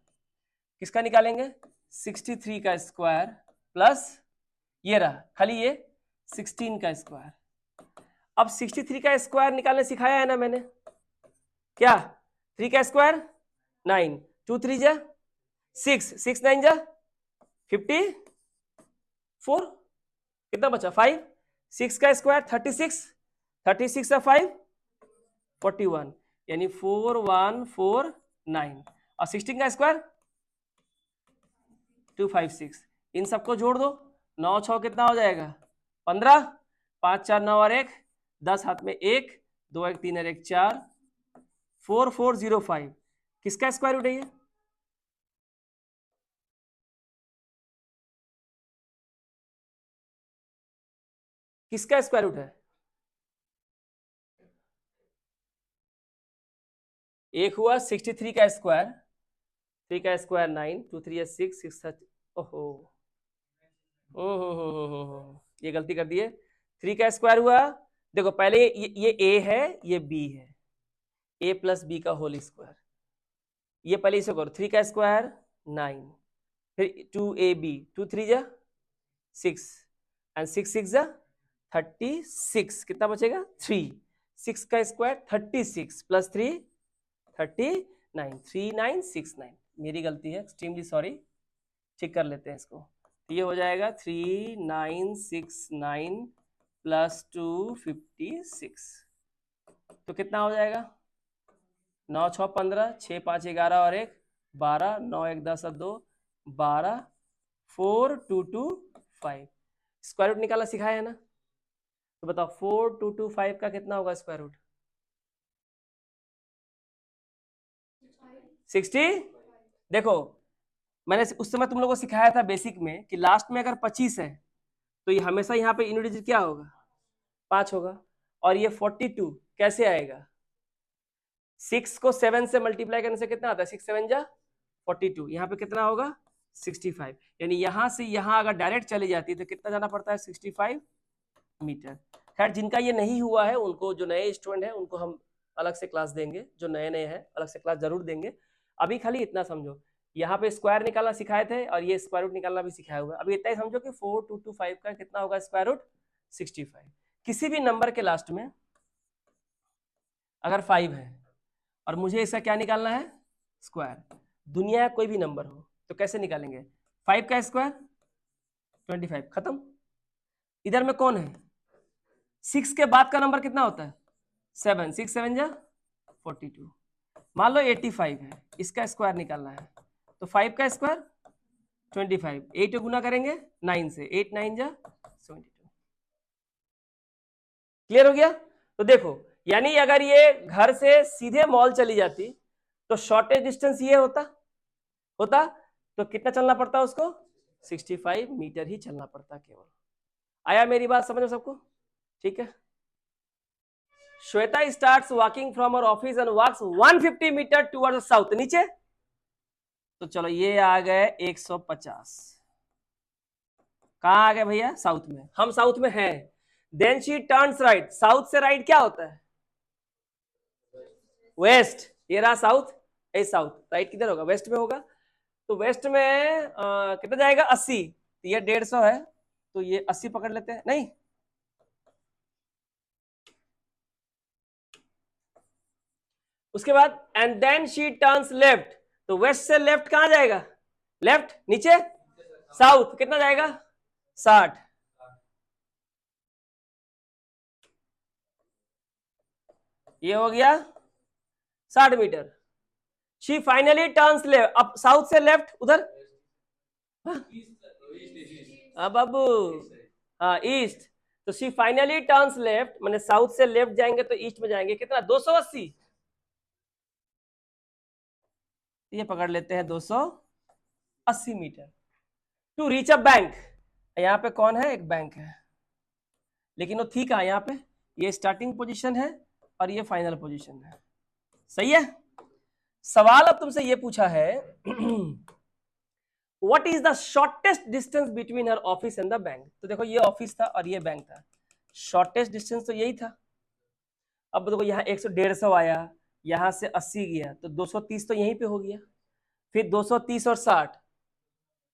किसका निकालेंगे 63 का स्क्वायर प्लस ये रहा खाली ये 16 का स्क्वायर। अब 63 का स्क्वायर निकालने सिखाया है ना मैंने, क्या 3 का स्क्वायर 9, 2 3 जा 6, 6 9 जा 54, कितना बचा 5, 6 का स्क्वायर 36, 36 से 5 41, यानी 4149, और 16 का स्क्वायर 256। इन सबको जोड़ दो, 9 6 कितना हो जाएगा 15, 5 4 9 और 1 10, हाथ में 1 2 1 3 और 1 4, 4405 किसका स्क्वायर रूट है ये, किसका स्क्वायर रूट है, एक हुआ 63 का स्क्वायर, 3 का स्क्वायर 9, 2 3 6 6 7, ओहो ये गलती कर दिए। 3 का स्क्वायर हुआ, देखो पहले ये ए है ये बी है, ए प्लस बी का होल स्क्वायर, ये पहले इसे करो 3 का स्क्वायर 9, फिर 2ab 2 3 जा 6 एंड 6 6 जा 36, कितना बचेगा 3, 6 का स्क्वायर 36 प्लस 3 39, 3969, मेरी गलती है एक्सट्रीमली सॉरी, ठीक कर लेते हैं इसको। ये हो जाएगा 3969 प्लस 256, तो कितना हो जाएगा 9 6 15, 6 5 11 और 1 12, 9 1 10 और 2 12, 4225 स्क्वायर रूट निकालना सिखाया है ना, तो बताओ 4225 का कितना होगा स्क्वायर रूट 60। देखो मैंने उस समय तुम लोगों को सिखाया था बेसिक में कि लास्ट में अगर 25 है तो ये हमेशा यहाँ पे यूनिट डिजिट क्या होगा 5 होगा, और ये 42 कैसे आएगा 6 को 7 से मल्टीप्लाई करने से कितना आता है 6 7 जा 42, यहाँ पे कितना होगा 65, यानी यहाँ से यहाँ अगर डायरेक्ट चली जाती तो कितना जाना पड़ता है 65 मीटर। खैर जिनका ये नहीं हुआ है उनको, जो नए स्टूडेंट हैं उनको हम अलग से क्लास देंगे, जो नए नए हैं अलग से क्लास जरूर देंगे। अभी खाली इतना समझो यहाँ पे स्क्वायर निकालना सिखाए थे और ये स्क्वायर रूट निकालना भी सिखाया हुआ है। अब इतना ही समझो कि 4225 का कितना होगा स्क्वायर रूट 65। किसी भी नंबर के लास्ट में अगर 5 है और मुझे इसका क्या निकालना है स्क्वायर, दुनिया कोई भी नंबर हो तो कैसे निकालेंगे, 5 का स्क्वायर 25, खत्म। इधर में कौन है 6 के बाद का नंबर कितना होता है 7, 6 7 जा 42। मान लो 85 है, इसका स्क्वायर निकालना है तो 5 का स्क्वायर 25, 8 गुना करेंगे 9 से, 8 9 जा 72। क्लियर हो गया। तो देखो यानी अगर ये घर से सीधे मॉल चली जाती तो शॉर्टेज डिस्टेंस ये होता तो कितना चलना पड़ता उसको 65 मीटर ही चलना पड़ता केवल। आया मेरी बात समझ में सबको, ठीक है। Shweta starts walking from her office and walks 150 metre towards south, नीचे तो चलो ये आ गए 150, कहाँ आ गए भैया साउथ में, हम साउथ में हैं। Then she turns right, south से राइट क्या होता है वेस्ट, ये रहा साउथ, ए साउथ, राइट किधर होगा वेस्ट में होगा, तो वेस्ट में कितना जाएगा 80, तो ये 150 है तो ये 80 पकड़ लेते हैं, नहीं उसके बाद and then she turns left, तो वेस्ट से लेफ्ट कहां जाएगा लेफ्ट, नीचे साउथ, कितना जाएगा 60, ये हो गया 60 metre. She finally turns left, अब साउथ से लेफ्ट उधर, हाँ बाबू, हाँ ईस्ट, तो शी फाइनली टर्न्स लेफ्ट, मैंने साउथ से लेफ्ट जाएंगे तो ईस्ट में जाएंगे, कितना 280, ये पकड़ लेते हैं 280 metre to reach a bank. यहाँ पे कौन है एक बैंक है, लेकिन वो थी कहाँ यहाँ पे, ये स्टार्टिंग पोजीशन है और ये फाइनल पोजीशन है, सही है। सवाल अब तुमसे ये पूछा है what is the shortest distance between her office and the bank, तो देखो ये ऑफिस था और ये बैंक था, शॉर्टेस्ट डिस्टेंस तो यही था। अब देखो यहाँ 150 आया, यहाँ से 80 गया तो 230 तो यहीं पे हो गया, फिर 230 और 60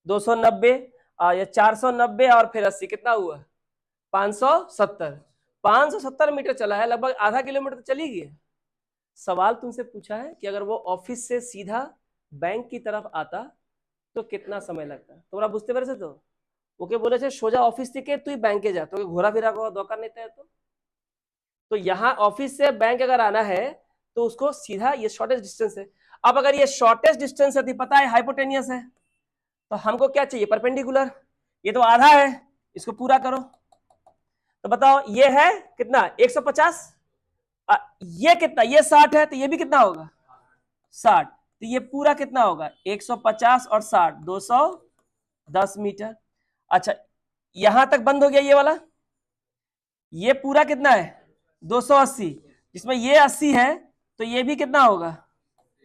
290 या 490 और फिर 80 कितना हुआ 570, 570 मीटर चला है, लगभग आधा किलोमीटर तो चली गई। सवाल तुमसे पूछा है कि अगर वो ऑफिस से सीधा बैंक की तरफ आता तो कितना समय लगता, তোমরা বুঝতে পেরেছো তো, ওকে বলেছে সোজা অফিস থেকে তুই ব্যাংকে যা, তোকে ঘোরাফেরা করার দরকার नहीं है। तो यहाँ ऑफिस से बैंक अगर आना है तो उसको सीधा, ये शॉर्टेस्ट डिस्टेंस है। अब अगर ये शॉर्टेस्ट डिस्टेंस है तो पता है हाइपोटेनियस है, तो हमको क्या चाहिए परपेंडिकुलर, ये तो आधा है, इसको पूरा करो, तो बताओ ये है कितना 150, ये कितना, ये 60 है तो ये भी कितना होगा 60, तो ये पूरा कितना होगा 150 और 60 210 मीटर। अच्छा यहां तक बंद हो गया ये वाला, ये पूरा कितना है 280, जिसमें ये 80 है तो ये भी कितना होगा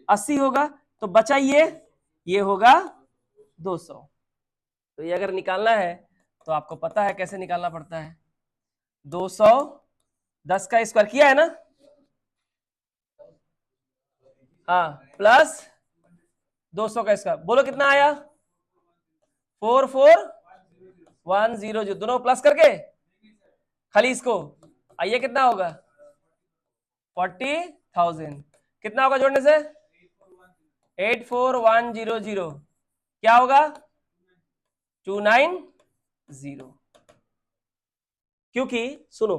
80 होगा, तो बचा ये होगा 200। तो ये अगर निकालना है तो आपको पता है कैसे निकालना पड़ता है, 210 का स्क्वायर किया है ना, हाँ प्लस 200 का स्क्वायर, बोलो कितना आया 44100, दोनों प्लस करके खाली इसको, आइए कितना होगा 40,000, कितना होगा जोड़ने से 84100, क्या होगा 290, क्योंकि सुनो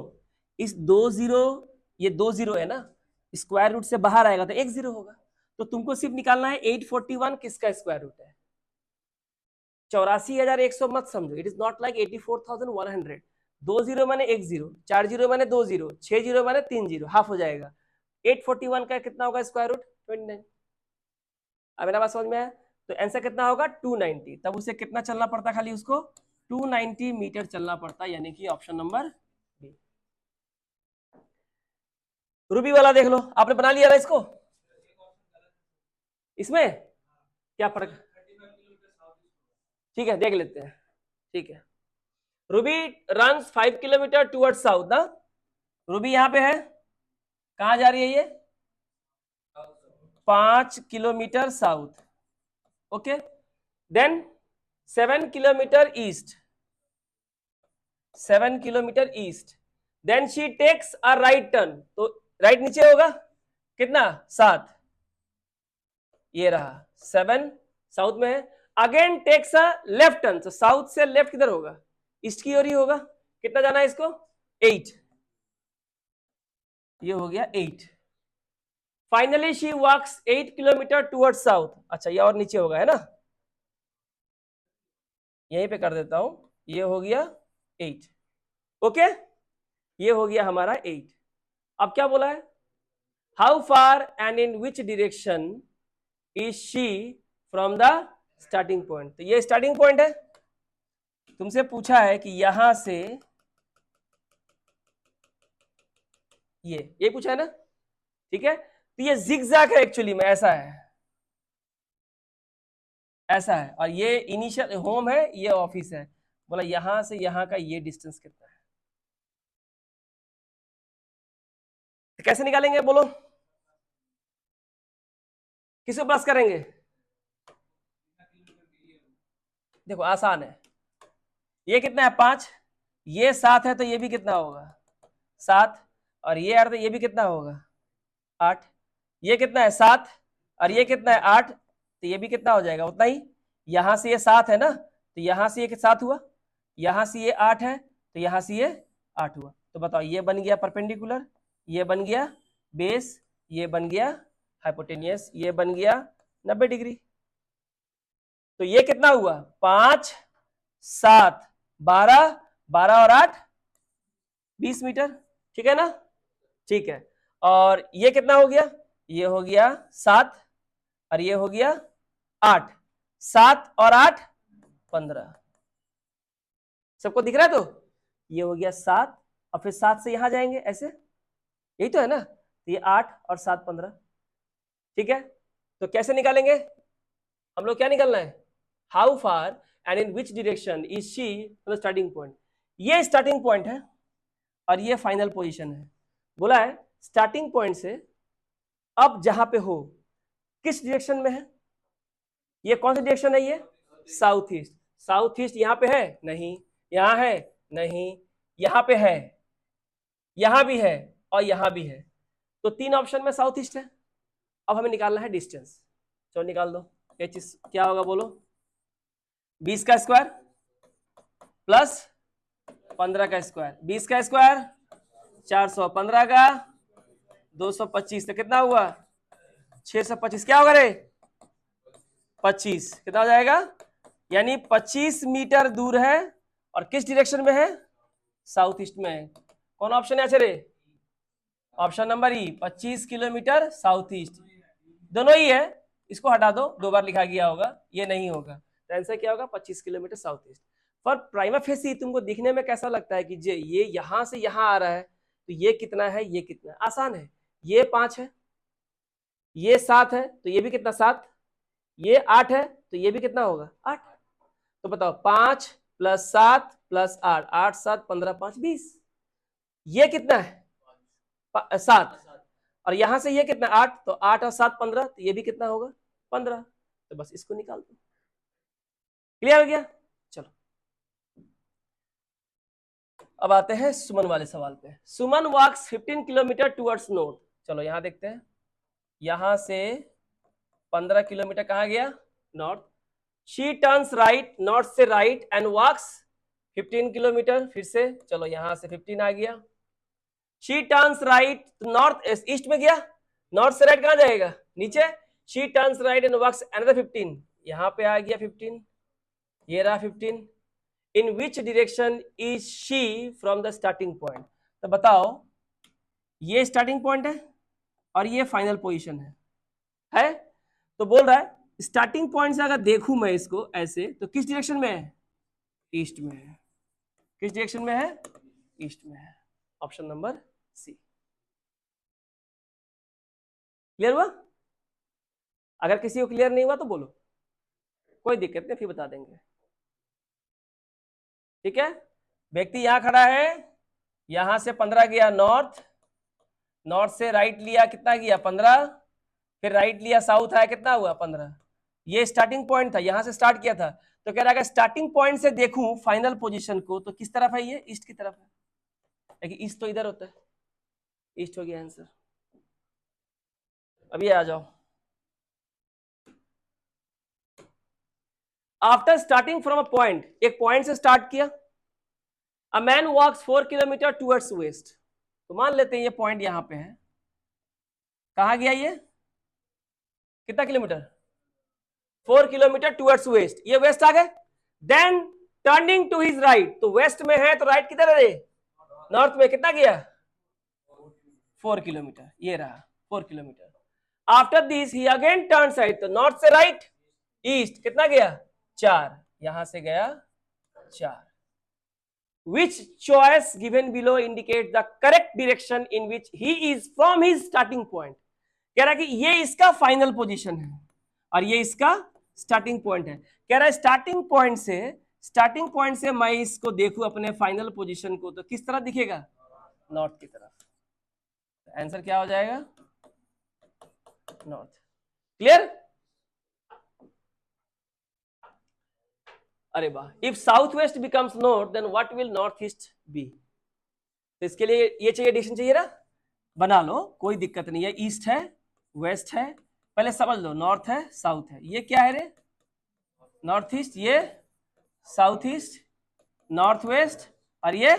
इस 20, ये 20 है ना, स्क्वायर रूट से बाहर आएगा तो 10 होगा, तो तुमको सिर्फ निकालना है 841 किसका स्क्वायर रूट है, 84,100 मत समझो, इट इज नॉट लाइक 84,100, 20 माने 10, 40 माने 20, 60 माने 30, हाफ हो जाएगा, 841 का कितना होगा स्क्वायर रूट 29। अब मेरा बात समझ में आया, तो आंसर कितना होगा 290, तब उसे कितना चलना पड़ता, खाली उसको 290 मीटर चलना पड़ता, यानी कि ऑप्शन नंबर बी। रूबी वाला देख लो, आपने बना लिया ना इसको, इसमें क्या फर्क, ठीक है देख लेते हैं, ठीक है। Ruby runs 5 kilometre towards south ना, रूबी यहाँ पे है, कहाँ जा रही है ये 5 kilometre south, okay, then 7 kilometre east, 7 kilometre east, then she takes a right turn, तो राइट नीचे होगा कितना 7, ये रहा 7 साउथ में है, again takes a left turn, तो साउथ से लेफ्ट किधर होगा, ईस्ट की ओर ही होगा, कितना जाना है इसको 8, ये हो गया 8, finally she walks 8 kilometre towards south, अच्छा ये और नीचे होगा है ना, यहीं पे कर देता हूं, ये हो गया 8, ओके, ये हो गया हमारा 8। अब क्या बोला है, how far and in which direction is she from the starting point, तो ये स्टार्टिंग पॉइंट है, तुमसे पूछा है कि यहां से ये पूछा है ना, ठीक है, तो ये जिगजैग है एक्चुअली में, ऐसा है, ऐसा है, और ये इनिशियल होम है, ये ऑफिस है, बोला यहां से यहां का ये डिस्टेंस कितना है, तो कैसे निकालेंगे बोलो, किसको प्लस करेंगे, देखो आसान है, ये कितना है 5, ये 7 है तो ये भी कितना होगा 7, और ये 8 तो ये भी कितना होगा 8, ये कितना है 7, और ये कितना है 8, तो ये भी कितना हो जाएगा उतना ही, यहां से ये 7 है ना, तो यहां से ये 7 हुआ, यहां से ये 8 है, तो यहां से ये 8 हुआ, तो बताओ ये बन गया परपेंडिकुलर, ये बन गया बेस, ये बन गया हाइपोटेनियस, ये बन गया 90 डिग्री, तो ये कितना हुआ 5 7 12, 12 और 8 20 मीटर, ठीक है ना, ठीक है, और ये कितना हो गया, ये हो गया 7, और ये हो गया 8, 7 और 8 15, सबको दिख रहा है, तो ये हो गया 7, और फिर 7 से यहां जाएंगे ऐसे, यही तो है ना, तो ये 8 और 7 15, ठीक है, तो कैसे निकालेंगे हम लोग, क्या निकालना है, how far and in which direction is she from the starting point, ये स्टार्टिंग पॉइंट है और ये फाइनल पोजीशन है, बोला है स्टार्टिंग पॉइंट से अब जहां पे हो किस डायरेक्शन में है, ये कौन सा डायरेक्शन है, ये साउथ ईस्ट, साउथ ईस्ट यहां पे है नहीं, यहां है नहीं, यहां पे है, यहां भी है और यहां भी है, तो 3 ऑप्शन में साउथ ईस्ट है, अब हमें निकालना है डिस्टेंस, चलो निकाल दो, ये चीज क्या होगा बोलो, 20 का स्क्वायर प्लस 15 का स्क्वायर, 20 का स्क्वायर 400, 15 का 225, तो कितना हुआ 625, क्या होगा रे 25, कितना हो जाएगा, यानी 25 मीटर दूर है, और किस डायरेक्शन में है, साउथ ईस्ट में है, कौन ऑप्शन है रे, ऑप्शन नंबर ई, 25 किलोमीटर साउथ ईस्ट, दोनों ही है, इसको हटा दो, 2 बार लिखा गया होगा, ये नहीं होगा, तो आंसर क्या होगा 25 किलोमीटर साउथ ईस्ट। पर प्राइमा फेसी तुमको दिखने में कैसा लगता है कि ये यहां से यहां आ रहा है, तो ये कितना है, ये कितना है, आसान है, ये 5 है, ये 7 है, तो ये भी कितना 7, ये 8 है, तो ये भी कितना होगा 8, तो बताओ 5 + 7 + 8, 8 7 15 5 20, ये कितना है 7, और यहां से ये कितना 8, तो 8 और 7 15, तो ये भी कितना होगा 15, तो बस इसको निकाल दो, क्लियर हो गया। चलो अब आते हैं सुमन वाले सवाल पे, सुमन वॉक्स 15 किलोमीटर टुवर्ड्स नॉर्थ, चलो यहां देखते हैं, यहां से 15 किलोमीटर कहां गया north, she turns right, north से राइट एंड वॉक्स 15 किलोमीटर, फिर से चलो यहां से 15 आ गया, she turns right, north east में गया, नॉर्थ से राइट कहां जाएगा नीचे, she turns right and walks another 15, यहां पे आ गया 15, ये रहा 15, in which direction is she from the starting point, तो बताओ ये स्टार्टिंग पॉइंट है और ये फाइनल पोजीशन है, तो बोल रहा है स्टार्टिंग पॉइंट से अगर देखूं मैं इसको ऐसे, तो किस डायरेक्शन में है, ईस्ट में है, किस डायरेक्शन में है, ईस्ट में है, ऑप्शन नंबर सी, क्लियर हुआ, अगर किसी को क्लियर नहीं हुआ तो बोलो, कोई दिक्कत नहीं, फिर बता देंगे, ठीक है, व्यक्ति यहां खड़ा है, यहां से 15 गया नॉर्थ, नॉर्थ से राइट लिया कितना गया 15, फिर राइट लिया साउथ आया कितना हुआ 15, ये स्टार्टिंग पॉइंट था, यहां से स्टार्ट किया था, तो कह रहा है स्टार्टिंग पॉइंट से देखूं फाइनल पोजीशन को तो किस तरफ है, ये ईस्ट की तरफ है, कि ईस्ट तो इधर होता है, ईस्ट हो गया आंसर। अभी आ जाओ, after starting from a point, एक पॉइंट से स्टार्ट किया, a man walks 4 kilometre towards west, तो मान लेते हैं ये पॉइंट यहां पे है, कहां गया ये, कितना किलोमीटर, 4 किलोमीटर टुवर्ड्स वेस्ट, ये वेस्ट आ गए, then turning to his right, तो वेस्ट में है तो राइट किधर है, नॉर्थ में, कितना गया 4 किलोमीटर, ये रहा 4 kilometre. After this he again turn side, तो नॉर्थ से राइट ईस्ट कितना गया 4, यहां से गया 4। Which choice given below indicates the correct direction in which he is from his starting point? कह रहा है कि ये इसका फाइनल पोजीशन है और ये इसका स्टार्टिंग पॉइंट है। कह रहा है स्टार्टिंग पॉइंट से मैं इसको देखूं अपने फाइनल पोजीशन को तो किस तरह दिखेगा, नॉर्थ की तरफ। आंसर क्या हो जाएगा, नॉर्थ। क्लियर? अरे वाह, if south west becomes north then what will north east be, तो इसके लिए ये चाहिए, डिसीजन चाहिए ना, बना लो, कोई दिक्कत नहीं है। ईस्ट है, वेस्ट है, पहले समझ लो, नॉर्थ है, साउथ है, ये क्या है रे, नॉर्थ ईस्ट, ये साउथ ईस्ट, नॉर्थ वेस्ट, और ये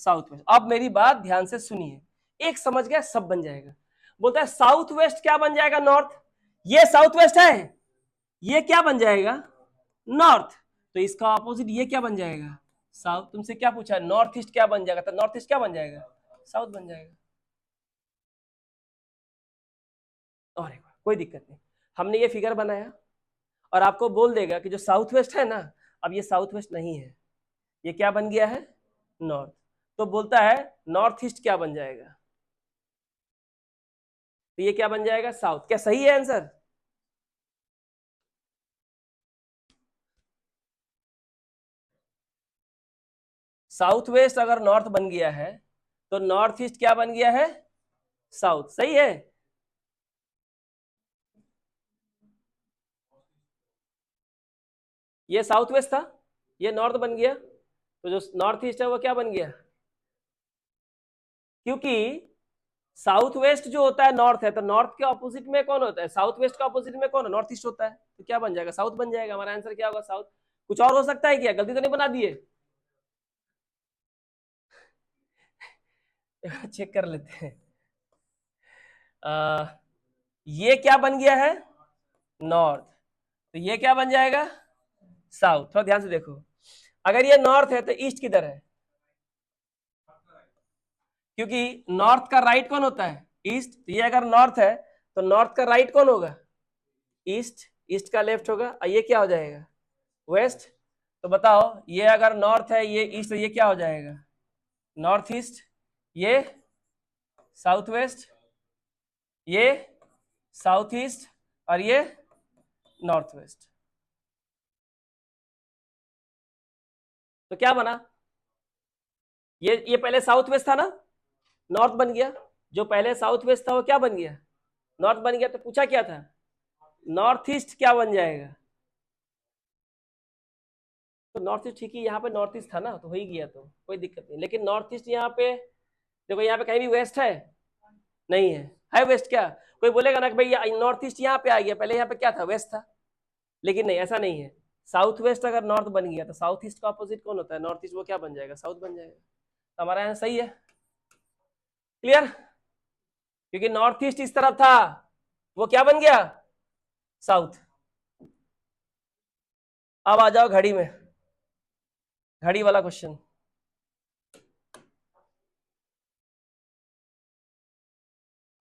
साउथ वेस्ट। अब मेरी बात ध्यान से सुनिए, एक समझ गया सब बन जाएगा। बोलता है साउथ वेस्ट क्या बन जाएगा, नॉर्थ, ये साउथ वेस्ट है, ये क्या बन जाएगा, नॉर्थ, तो इसका ऑपोजिट ये क्या बन जाएगा, साउथ। तुमसे क्या पूछा, नॉर्थ ईस्ट क्या बन जाएगा, तो नॉर्थ ईस्ट क्या बन जाएगा, साउथ बन जाएगा। और कोई दिक्कत नहीं, हमने ये फिगर बनाया और आपको बोल देगा कि जो साउथ वेस्ट है ना, अब ये साउथ वेस्ट नहीं है, ये क्या बन गया है, नॉर्थ। तो बोलता है नॉर्थ ईस्ट क्या बन जाएगा, तो ये क्या बन जाएगा, साउथ। क्या सही है आंसर? साउथ वेस्ट अगर नॉर्थ बन गया है तो नॉर्थ ईस्ट क्या बन गया है, साउथ। सही है? ये साउथ वेस्ट था, ये नॉर्थ बन गया, तो जो नॉर्थ ईस्ट है वो क्या बन गया, क्योंकि साउथ वेस्ट जो होता है नॉर्थ है, तो नॉर्थ के ऑपोजिट में कौन होता है, साउथ वेस्ट के ऑपोजिट में कौन है, नॉर्थ ईस्ट होता है, तो क्या बन जाएगा, साउथ बन जाएगा। हमारा आंसर क्या होगा, साउथ। कुछ और हो सकता है क्या, गलती तो नहीं बना दिए? चेक कर लेते हैं। ये क्या बन गया है, नॉर्थ, तो ये क्या बन जाएगा, साउथ। थोड़ा ध्यान से देखो, अगर ये नॉर्थ है तो ईस्ट किधर है, क्योंकि नॉर्थ का राइट कौन होता है, ईस्ट। तो ये अगर नॉर्थ है तो नॉर्थ का राइट कौन होगा, ईस्ट। ईस्ट का लेफ्ट होगा, और ये क्या हो जाएगा, वेस्ट। तो बताओ, ये अगर नॉर्थ है, ये ईस्ट, तो ये क्या हो जाएगा, नॉर्थ ईस्ट, ये साउथ वेस्ट, ये साउथ ईस्ट, और ये नॉर्थ वेस्ट। तो क्या बना, ये पहले साउथ वेस्ट था ना, नॉर्थ बन गया। जो पहले साउथ वेस्ट था वो क्या बन गया, नॉर्थ बन गया। तो पूछा क्या था, नॉर्थ ईस्ट क्या बन जाएगा, तो नॉर्थ ईस्ट, ठीक है, यहाँ पे नॉर्थ ईस्ट था ना, तो हो ही गया, तो कोई दिक्कत नहीं। लेकिन नॉर्थ ईस्ट यहाँ पे देखो, यहाँ पे कहीं भी वेस्ट है, नहीं है, है वेस्ट क्या? कोई बोलेगा ना कि भाई नॉर्थ ईस्ट यहाँ पे आ गया, पहले यहाँ पे क्या था, वेस्ट था। लेकिन नहीं, ऐसा नहीं है। साउथ वेस्ट अगर नॉर्थ बन गया तो साउथ ईस्ट का अपोजिट कौन होता है, नॉर्थ ईस्ट, वो क्या बन जाएगा, साउथ बन जाएगा। तो हमारा यहाँ सही है। क्लियर? क्योंकि नॉर्थ ईस्ट इस तरफ था, वो क्या बन गया, साउथ। अब आ जाओ घड़ी में, घड़ी वाला question.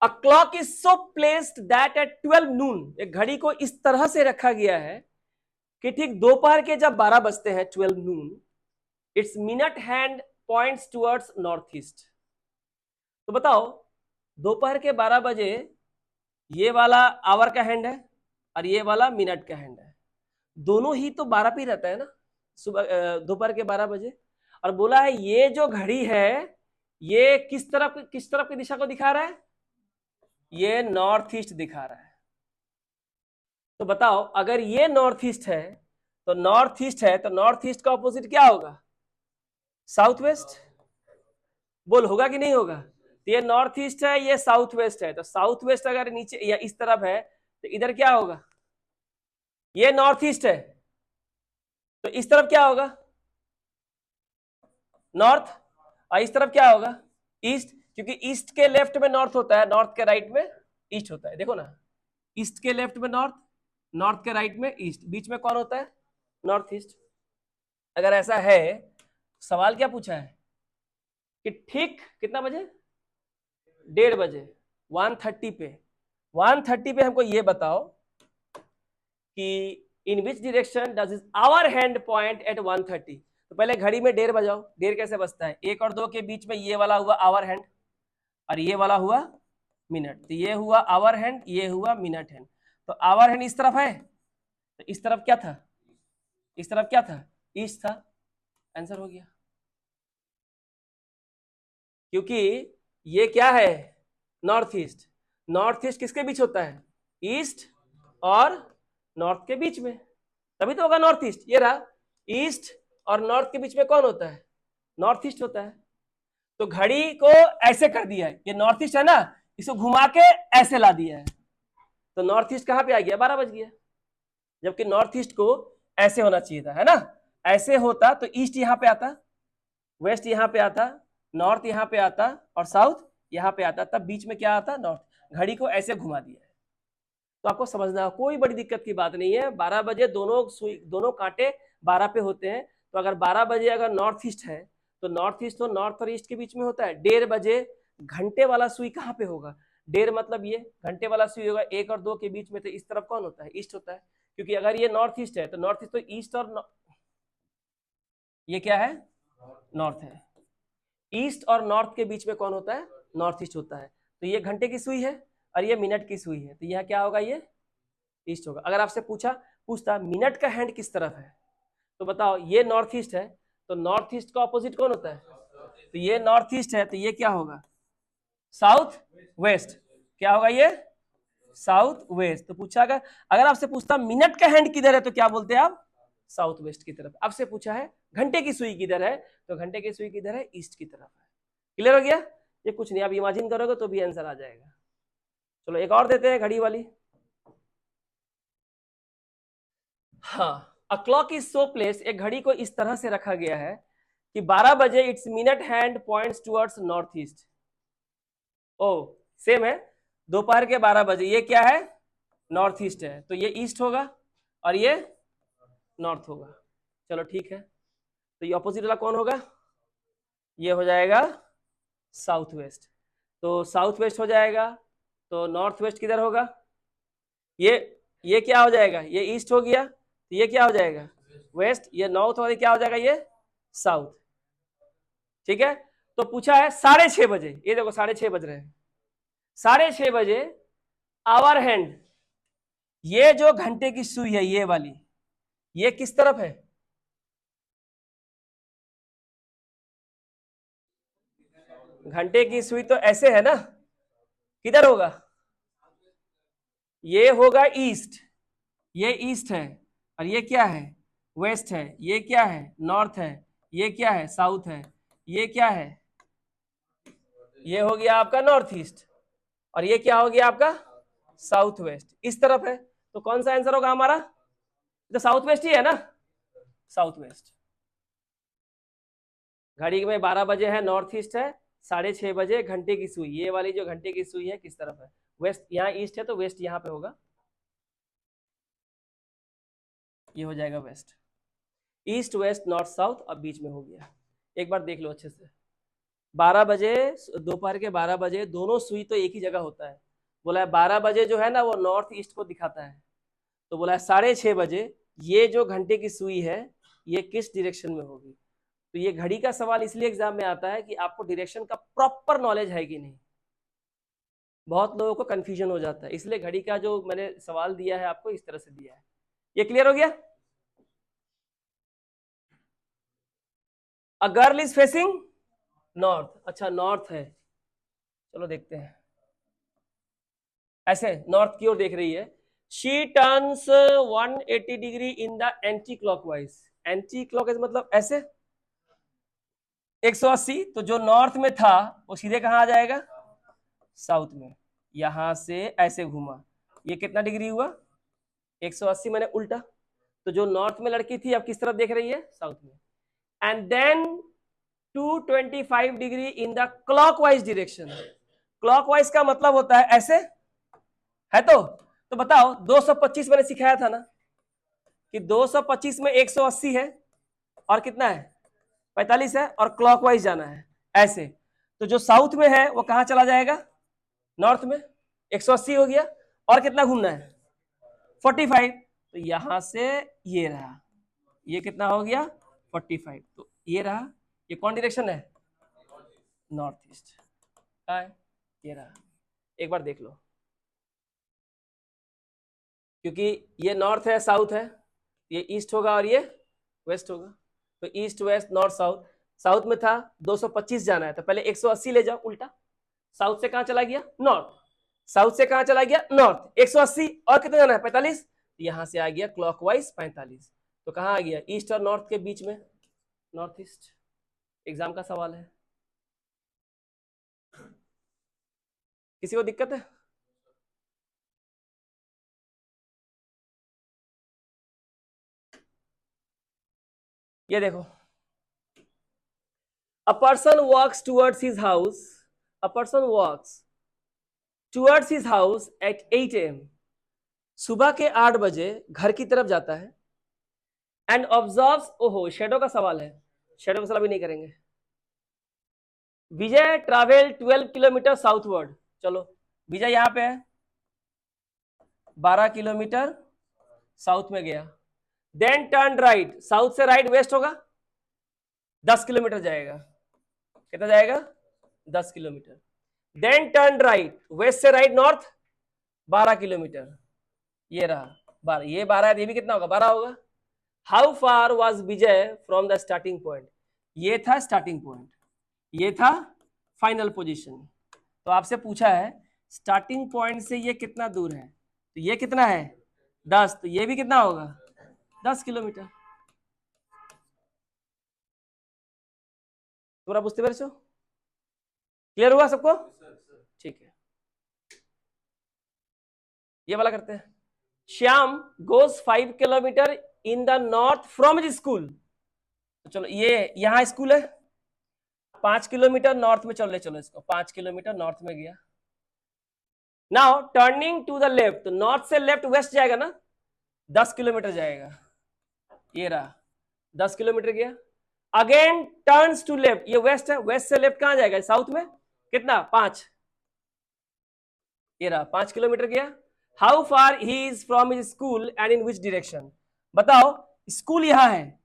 A clock is so placed that at 12 नून, एक घड़ी को इस तरह से रखा गया है कि ठीक दोपहर के जब 12 बजते हैं, 12 noon, it's minute hand points towards north east. तो बताओ, दोपहर के 12 बजे ये वाला आवर का हैंड है और ये वाला मिनट का हैंड है, दोनों ही तो 12 पे ही रहता है ना, सुबह दोपहर के 12 बजे। और बोला है ये जो घड़ी है ये किस तरफ की दिशा को दिखा रहा है, ये नॉर्थ ईस्ट दिखा रहा है। तो बताओ अगर ये नॉर्थ ईस्ट है तो नॉर्थ ईस्ट है तो नॉर्थ ईस्ट का ऑपोजिट क्या होगा? South west. बोल होगा कि नहीं होगा? तो ये नॉर्थ ईस्ट है, ये साउथ वेस्ट है, तो साउथ वेस्ट अगर नीचे या इस तरफ है तो इधर क्या होगा? ये नॉर्थ ईस्ट है तो इस तरफ क्या होगा? नॉर्थ। और इस तरफ क्या होगा? ईस्ट, क्योंकि ईस्ट के लेफ्ट में नॉर्थ होता है, नॉर्थ के राइट में ईस्ट होता है। देखो ना, ईस्ट के लेफ्ट में नॉर्थ, नॉर्थ के राइट में ईस्ट, बीच में कौन होता है? North east. अगर ऐसा है, सवाल क्या पूछा है कि ठीक कितना बजे? 1:30 बजे, 1:30 पे। 1:30 पे हमको ये बताओ कि in which direction does hour hand point at 1:30। तो पहले घड़ी में 1:30 बजाओ। 1:30 कैसे बजता है? 1 और 2 के बीच में ये वाला हुआ आवर हैंड और ये वाला हुआ मिनट। तो ये हुआ आवर हैंड, ये हुआ मिनट हैंड। तो आवर हैंड इस तरफ है तो इस तरफ क्या था? इस तरफ क्या था? ईस्ट था। आंसर हो गया। क्योंकि ये क्या है? North east. नॉर्थ ईस्ट किसके बीच होता है? ईस्ट और नॉर्थ के बीच में, तभी तो होगा नॉर्थ ईस्ट। ये रहा, ईस्ट और नॉर्थ के बीच में कौन होता है? नॉर्थ ईस्ट होता है। तो घड़ी को ऐसे कर दिया है, ये नॉर्थ ईस्ट है ना, इसको घुमा के ऐसे ला दिया है। तो नॉर्थ ईस्ट कहां पे आ गया? 12 बज गया। जबकि नॉर्थ ईस्ट को ऐसे होना चाहिए था, है ना? ऐसे होता तो ईस्ट यहां पे आता, वेस्ट यहां पे आता, नॉर्थ यहां पे आता और साउथ यहां पे आता, तब बीच में क्या आता? नॉर्थ। घड़ी को ऐसे घुमा दिया है। तो आपको समझना, कोई बड़ी दिक्कत की बात नहीं है। 12 बजे दोनों कांटे 12 पे होते हैं। तो अगर 12 बजे अगर नॉर्थ ईस्ट है तो नॉर्थ ईस्ट तो नॉर्थ और ईस्ट के बीच में होता है। 1:30 बजे घंटे वाला सुई कहाँ पे होगा? 1:30 मतलब ये घंटे वाला सुई होगा 1 और 2 के बीच में। तो इस तरफ कौन होता है? ईस्ट होता है। क्योंकि अगर ये नॉर्थ ईस्ट है तो नॉर्थ ईस्ट तो ईस्ट और ये क्या है? नॉर्थ है। ईस्ट और नॉर्थ के बीच में कौन होता है? नॉर्थ ईस्ट होता है। तो ये घंटे की सुई है और ये मिनट की सुई है, तो यह क्या होगा? ये ईस्ट होगा। अगर आपसे पूछता मिनट का हैंड किस तरफ है, तो बताओ ये नॉर्थ ईस्ट है तो नॉर्थ ईस्ट का ऑपोजिट कौन होता है? तो ये नॉर्थ ईस्ट है तो ये क्या होगा? South west. क्या होगा? ये साउथ वेस्ट। तो पूछा अगर आपसे पूछता मिनट का हैंड किधर है तो क्या बोलते हैं आप? साउथ वेस्ट की तरफ। आपसे पूछा है घंटे की सुई किधर है तो घंटे की सुई किधर है? ईस्ट की तरफ है। क्लियर हो गया? ये कुछ नहीं, आप इमेजिन करोगे तो भी आंसर आ जाएगा। चलो एक और देते हैं घड़ी वाली। हाँ, a clock is so place, एक घड़ी को इस तरह से रखा गया है कि 12 बजे its minute hand points towards north east. ओ सेम है, दोपहर के 12 बजे ये क्या है? नॉर्थ ईस्ट है, तो ये ईस्ट होगा और ये नॉर्थ होगा। चलो ठीक है, तो ये ऑपोजिट वाला कौन होगा? ये हो जाएगा साउथ वेस्ट। तो साउथ वेस्ट हो जाएगा, तो नॉर्थ वेस्ट किधर होगा? ये क्या हो जाएगा? ये ईस्ट हो गया, तो ये क्या हो जाएगा? वेस्ट। ये नॉर्थ और क्या हो जाएगा? ये साउथ। ठीक है, तो पूछा है 6:30 बजे, ये देखो 6:30 बज रहे हैं। 6:30 बजे आवर हैंड, ये जो घंटे की सुई है ये वाली, ये किस तरफ है? घंटे की सुई तो ऐसे है ना, किधर होगा? ये होगा ईस्ट, ये ईस्ट है और ये क्या है? वेस्ट है। ये क्या है? नॉर्थ है। ये क्या है? साउथ है। ये क्या है? ये हो गया आपका नॉर्थ ईस्ट और ये क्या हो गया आपका? South west. इस तरफ है, तो कौन सा आंसर होगा हमारा? तो साउथ वेस्ट ही है ना, साउथ वेस्ट। घड़ी में 12 बजे है, नॉर्थ ईस्ट है। 6:30 बजे घंटे की सुई, ये वाली जो घंटे की सुई है किस तरफ है? वेस्ट। यहाँ ईस्ट है तो वेस्ट यहाँ पे होगा, ये हो जाएगा west. East west north south अब बीच में हो गया। एक बार देख लो अच्छे से, 12 बजे, दोपहर के 12 बजे दोनों सुई तो एक ही जगह होता है। बोला है 12 बजे जो है ना वो नॉर्थ ईस्ट को दिखाता है, तो बोला है 6:30 बजे ये जो घंटे की सुई है ये किस डायरेक्शन में होगी। तो ये घड़ी का सवाल इसलिए एग्जाम में आता है कि आपको डायरेक्शन का प्रॉपर नॉलेज है कि नहीं। बहुत लोगों को कंफ्यूजन हो जाता है, इसलिए घड़ी का जो मैंने सवाल दिया है आपको इस तरह से दिया है। ये क्लियर हो गया? A girl is facing north, अच्छा नॉर्थ है, चलो देखते हैं। ऐसे नॉर्थ की ओर देख रही है, she turns 180 degree in the anti clockwise. Anti clockwise मतलब ऐसे 180, तो जो नॉर्थ में था वो सीधे कहाँ आ जाएगा, साउथ में। यहां से ऐसे घूमा, ये कितना डिग्री हुआ, 180 मैंने उल्टा। तो जो नॉर्थ में लड़की थी अब किस तरफ देख रही है, साउथ में। And then 225 degree in the clockwise direction. Clockwise का मतलब होता है ऐसे, है तो बताओ 225 मैंने सिखाया था ना कि 225 में 180 है और कितना है 45 है, और क्लॉकवाइज जाना है ऐसे। तो जो साउथ में है वो कहां चला जाएगा, नॉर्थ में। 180 हो गया, और कितना घूमना है 45। तो यहां से ये रहा, ये कितना हो गया 45। तो ये रहा, ये कौन डायरेक्शन है, नॉर्थ ईस्ट। ये रहा, एक बार देख लो, क्योंकि ये नॉर्थ है साउथ है, ये ईस्ट होगा और ये वेस्ट होगा। तो east west north south, south में था 225 जाना है तो पहले 180 ले जाओ उल्टा। साउथ से कहां चला गया, नॉर्थ। साउथ से कहां चला गया, नॉर्थ। 180 और कितना जाना है 45, यहां से आ गया क्लॉकवाइज 45। तो कहां आ गया, ईस्ट और नॉर्थ के बीच में, नॉर्थ ईस्ट। एग्जाम का सवाल है, किसी को दिक्कत है। ये देखो, a person walks towards his house, a person walks towards his house at 8 AM। सुबह के 8 बजे घर की तरफ जाता है। एंड ऑब्जर्व्स, ओहो शेडो का सवाल है, शेडो का सवाल भी नहीं करेंगे। विजय ट्रैवल 12 किलोमीटर साउथवर्ड। चलो विजय यहां पे है, 12 किलोमीटर साउथ में गया। देन टर्न राइट, साउथ से राइट वेस्ट होगा, 10 किलोमीटर जाएगा। कितना जाएगा, 10 kilometre. Then turn right, west से राइट नॉर्थ, 12 किलोमीटर। ये रहा 12, ये 12 है, ये भी कितना होगा 12 होगा। How far was Vijay from the starting point, ये था स्टार्टिंग पॉइंट, ये था फाइनल पोजीशन। तो आपसे पूछा है स्टार्टिंग पॉइंट से ये कितना दूर है, तो ये कितना है 10, तो ये भी कितना होगा 10 किलोमीटर। पूरा बुझते पेरेছো, क्लियर हुआ सबको, ठीक है। ये वाला करते हैं। Shyam goes 5 kilometre in the north from his school. तो चलो ये यहां स्कूल है, 5 किलोमीटर नॉर्थ में चलो, ले चलो इसको, 5 किलोमीटर नॉर्थ में गया। Now turning to the left, तो नॉर्थ से लेफ्ट वेस्ट जाएगा ना, 10 किलोमीटर जाएगा। ये रहा 10 किलोमीटर गया। अगेन टर्न्स टू लेफ्ट, ये वेस्ट है, वेस्ट से लेफ्ट कहां जाएगा, साउथ में। कितना 5, ये रहा 5 किलोमीटर गया। How far he is from his school and in which direction. बताओ स्कूल यहां है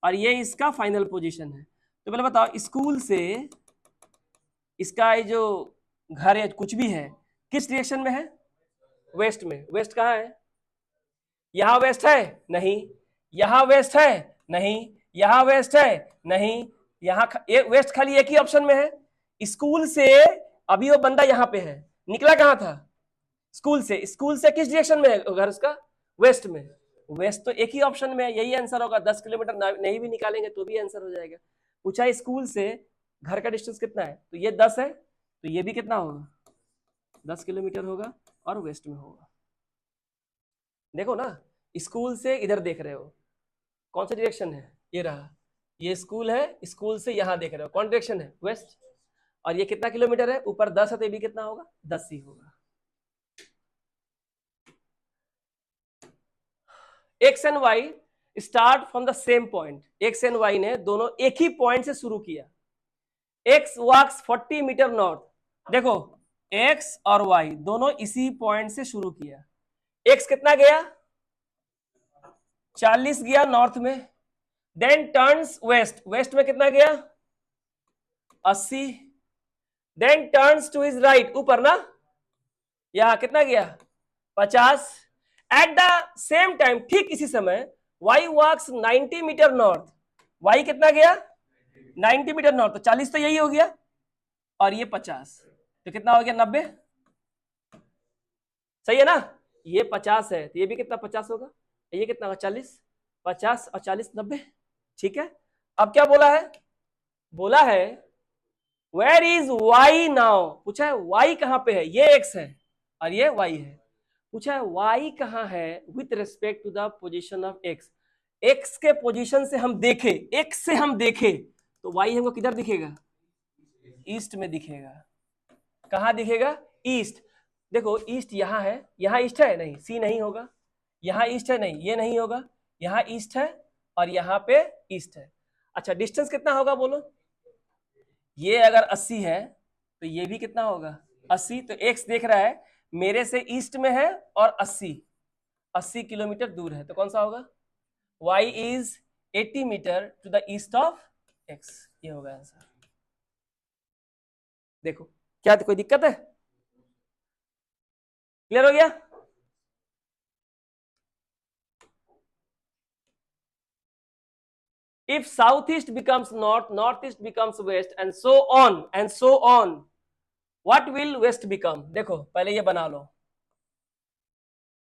और ये इसका फाइनल पोजीशन है, तो पहले बताओ स्कूल से इसका जो घर है कुछ भी है किस डायरेक्शन में है, वेस्ट में। वेस्ट कहाँ है, यहां वेस्ट है नहीं, यहां वेस्ट है नहीं, यहां वेस्ट है नहीं, यहां वेस्ट खाली एक ही ऑप्शन में है। स्कूल से अभी वो बंदा यहां पे है, निकला कहां था, स्कूल से। स्कूल से किस डायरेक्शन में है घर उसका, वेस्ट में। वेस्ट तो एक ही ऑप्शन में है, यही आंसर होगा। 10 किलोमीटर नहीं भी निकालेंगे तो भी आंसर हो जाएगा। पूछा स्कूल से घर का डिस्टेंस कितना है, तो ये 10 है, तो ये भी कितना होगा 10 किलोमीटर होगा और वेस्ट में होगा। देखो ना, स्कूल से इधर देख रहे हो, कौन सा डायरेक्शन है, ये रहा, ये स्कूल है, स्कूल से यहां देख रहे हो, कौन डायरेक्शन है, वेस्ट। और ये कितना किलोमीटर है, ऊपर 10 है तो ये भी कितना होगा 10 ही होगा। X and Y start from the same point, X and Y ने दोनों एक ही पॉइंट से शुरू किया। एक्स वॉक्स 40 मीटर नॉर्थ, देखो एक्स और वाई दोनों इसी पॉइंट से शुरू किया। एक्स कितना गया 40 गया नॉर्थ में, देन टर्न्स वेस्ट, वेस्ट में कितना गया 80, then turns to his right, ऊपर ना, यहां कितना गया 50। एट द सेम टाइम, ठीक इसी समय वाई वॉक्स 90 मीटर नॉर्थ, वाई कितना गया 90 मीटर नॉर्थ, तो 40 तो यही हो गया और ये 50, तो कितना हो गया 90, सही है ना। ये 50 है तो ये भी कितना 50 होगा, ये कितना होगा 40, 50 और 40 90, ठीक है। अब क्या बोला है वेयर इज वाई नाउ, पूछा है वाई कहां पे है, ये एक्स है और ये वाई है, पूछा है वाई कहां है with respect to the position of X, X के पोजीशन से हम देखे, एक्स से हम देखे तो वाई हमको किधर दिखेगा, ईस्ट में दिखेगा। कहां दिखेगा, ईस्ट। देखो ईस्ट यहां है, यहां ईस्ट है नहीं, सी नहीं होगा, यहां ईस्ट है नहीं, ये नहीं होगा, यहां ईस्ट है और यहां पे ईस्ट है। अच्छा डिस्टेंस कितना होगा बोलो, ये अगर 80 है तो ये भी कितना होगा 80, तो एक्स देख रहा है मेरे से ईस्ट में है और 80 किलोमीटर दूर है, तो कौन सा होगा, y is 80 metre to the east of x, ये होगा आंसर। देखो क्या कोई दिक्कत है, क्लियर हो गया। If southeast becomes north, northeast becomes west and so on, what will west become, देखो पहले ये बना लो,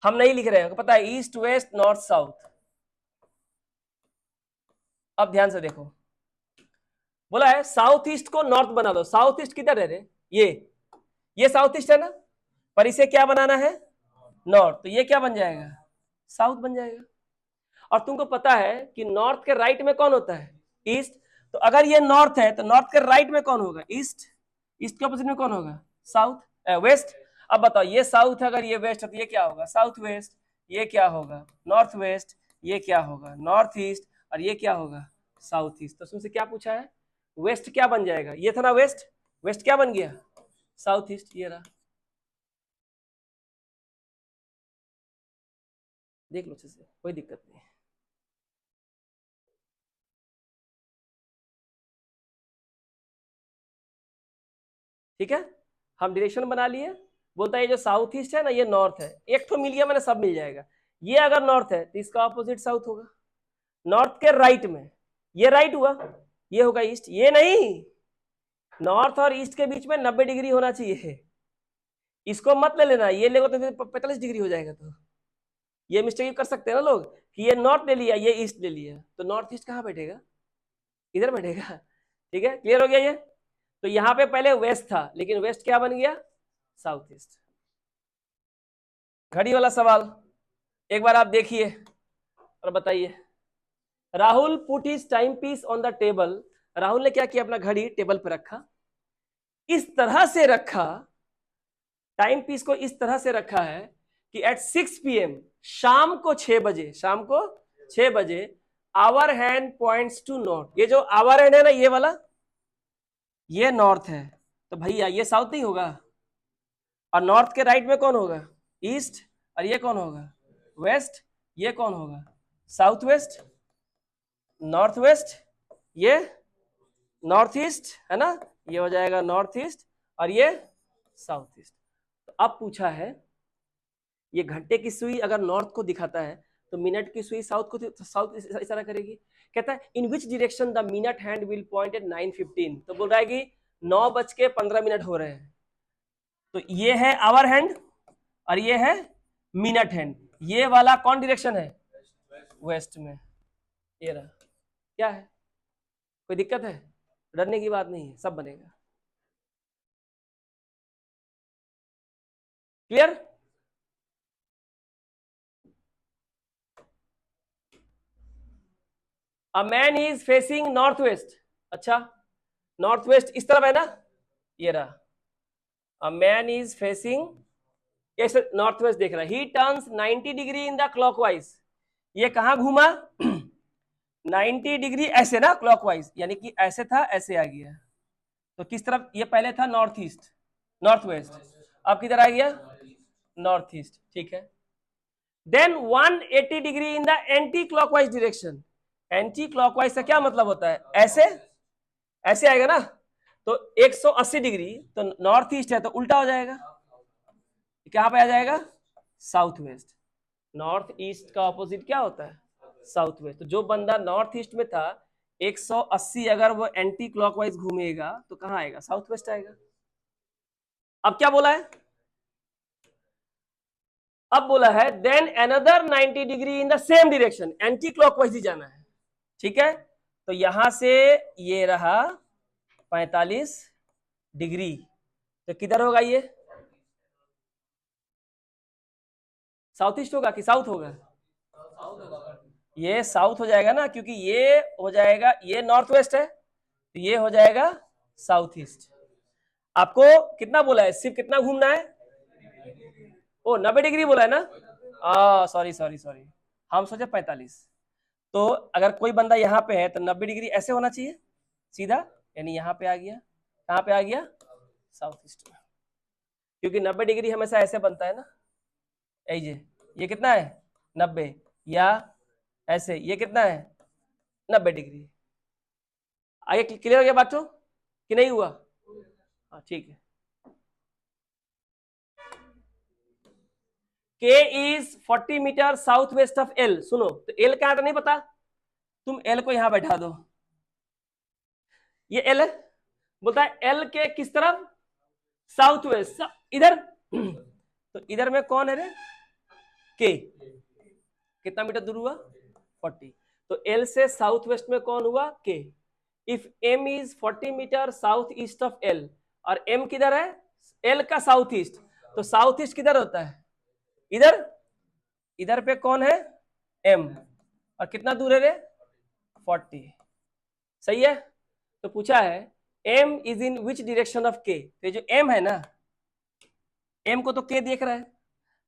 हम नहीं लिख रहे हैं, पता है ईस्ट वेस्ट नॉर्थ साउथ। अब ध्यान से देखो, बोला है साउथ ईस्ट को नॉर्थ बना दो, साउथ ईस्ट किधर है रे, ये साउथ ईस्ट है ना, पर इसे क्या बनाना है नॉर्थ, तो ये क्या बन जाएगा साउथ बन जाएगा। और तुमको पता है कि नॉर्थ के राइट में कौन होता है ईस्ट, तो अगर ये नॉर्थ है तो नॉर्थ के राइट में कौन होगा ईस्ट, ईस्ट के अपोजिट में कौन होगा साउथ वेस्ट। अब बताओ ये साउथ है, अगर ये वेस्ट है तो ये क्या होगा साउथ वेस्ट, ये क्या होगा नॉर्थ वेस्ट, ये क्या होगा नॉर्थ ईस्ट और ये क्या होगा साउथ ईस्ट। तो तुमसे क्या पूछा है वेस्ट क्या बन जाएगा, ये था ना वेस्ट, वेस्ट क्या बन गया साउथ ईस्ट, ये रहा, देख लो अच्छे से कोई दिक्कत नहीं। ठीक है हम डायरेक्शन बना लिए, बोलता है ये जो साउथ ईस्ट है ना ये नॉर्थ है, एक तो मिल गया मैंने सब मिल जाएगा, ये अगर नॉर्थ है तो इसका ऑपोजिट साउथ होगा, नॉर्थ के राइट में ये राइट हुआ, ये होगा ईस्ट, ये नहीं, नॉर्थ और ईस्ट के बीच में 90 डिग्री होना चाहिए, इसको मत ले लेना, ये लेगा तो फिर 45 डिग्री हो जाएगा, तो ये मिस्टेक कर सकते हैं ना लोग कि ये नॉर्थ ले लिया ये ईस्ट ले लिया, तो नॉर्थ ईस्ट कहाँ बैठेगा, इधर बैठेगा। ठीक है क्लियर हो गया ये, तो यहाँ पे पहले वेस्ट था लेकिन वेस्ट क्या बन गया साउथ ईस्ट। घड़ी वाला सवाल एक बार आप देखिए और बताइए, Rahul put his time piece on the table, Rahul ने क्या किया अपना घड़ी टेबल पर रखा, इस तरह से रखा, टाइम पीस को इस तरह से रखा है कि एट 6 PM शाम को 6 बजे, शाम को 6 बजे hour hand points to north, ये जो आवर हैंड है ना ये वाला ये नॉर्थ है, तो भैया ये साउथ नहीं होगा, और नॉर्थ के राइट में कौन होगा ईस्ट, और ये कौन होगा वेस्ट, ये कौन होगा साउथ वेस्ट, नॉर्थ वेस्ट, ये नॉर्थ ईस्ट है ना, ये हो जाएगा नॉर्थ ईस्ट और ये साउथ ईस्ट। तो अब पूछा है ये घंटे की सुई अगर नॉर्थ को दिखाता है तो मिनट की सुई साउथ को साउथ इशारा करेगी, कहता है in which direction the minute hand will point at 9:15, तो बोल रहा है कि 9:15 हो रहे हैं, तो ये है आवर हैंड और ये है मिनट हैंड, ये वाला कौन डायरेक्शन है वेस्ट में, ये रहा, क्या है कोई दिक्कत है, डरने की बात नहीं है सब बनेगा, clear. A man is facing north west, अच्छा नॉर्थ वेस्ट इस तरफ है ना, ये रहा, अ मैन इज फेसिंग ऐसे नॉर्थ वेस्ट देख रहा है, ही turns 90 degree in the clockwise, ये कहां घूमा 90 डिग्री ऐसे ना क्लॉकवाइज, यानी कि ऐसे था ऐसे आ गया, तो किस तरफ, ये पहले था नॉर्थ ईस्ट नॉर्थ वेस्ट, अब किधर आ गया नॉर्थ ईस्ट, ठीक है। Then 180 degree in the anti clockwise direction, anti clockwise का क्या मतलब होता है ऐसे, ऐसे आएगा ना, तो 180 डिग्री तो नॉर्थ ईस्ट है तो उल्टा हो जाएगा, क्या पे आ जाएगा साउथ वेस्ट, नॉर्थ ईस्ट का ऑपोजिट क्या होता है साउथ वेस्ट, तो जो बंदा नॉर्थ ईस्ट में था 180 अगर वो एंटी क्लॉकवाइज घूमेगा तो कहां आएगा साउथ वेस्ट आएगा। अब क्या बोला है, अब बोला है then another 90 degree in the same direction, anti clockwise ही जाना है, ठीक है। तो यहां से ये रहा 45 डिग्री, तो किधर होगा ये, साउथ ईस्ट होगा कि साउथ होगा, ये साउथ हो जाएगा ना, क्योंकि ये हो जाएगा, ये नॉर्थ वेस्ट है, तो ये हो जाएगा साउथ ईस्ट। आपको कितना बोला है, सिर्फ कितना घूमना है, ओ 90 डिग्री बोला है ना, सॉरी सॉरी सॉरी, हम सोचे 45। तो अगर कोई बंदा यहाँ पे है तो 90 डिग्री ऐसे होना चाहिए सीधा, यानी यहाँ पे आ गया, कहाँ पे आ गया, साउथ ईस्ट में, क्योंकि 90 डिग्री हमेशा ऐसे बनता है ना, ये कितना है 90, या ऐसे ये कितना है 90 डिग्री। आगे क्लियर हो गया बातों कि नहीं हुआ, हाँ ठीक है। K is 40 metre south west of L, सुनो तो L कहाँ था नहीं पता, तुम L को यहां बैठा दो, ये L है, बोलता है L के किस तरफ, साउथ वेस्ट, इधर तो इधर में कौन है रे, K, कितना मीटर दूर हुआ 40, तो L से साउथ वेस्ट में कौन हुआ K। If M is 40 metre south east of L, और M किधर है, L का साउथ ईस्ट, तो साउथ ईस्ट किधर होता है, इधर, इधर पे कौन है M, और कितना दूर है रे 40, सही है। तो पूछा है M is in which direction of K, तो जो M है ना, M को तो K देख रहा है,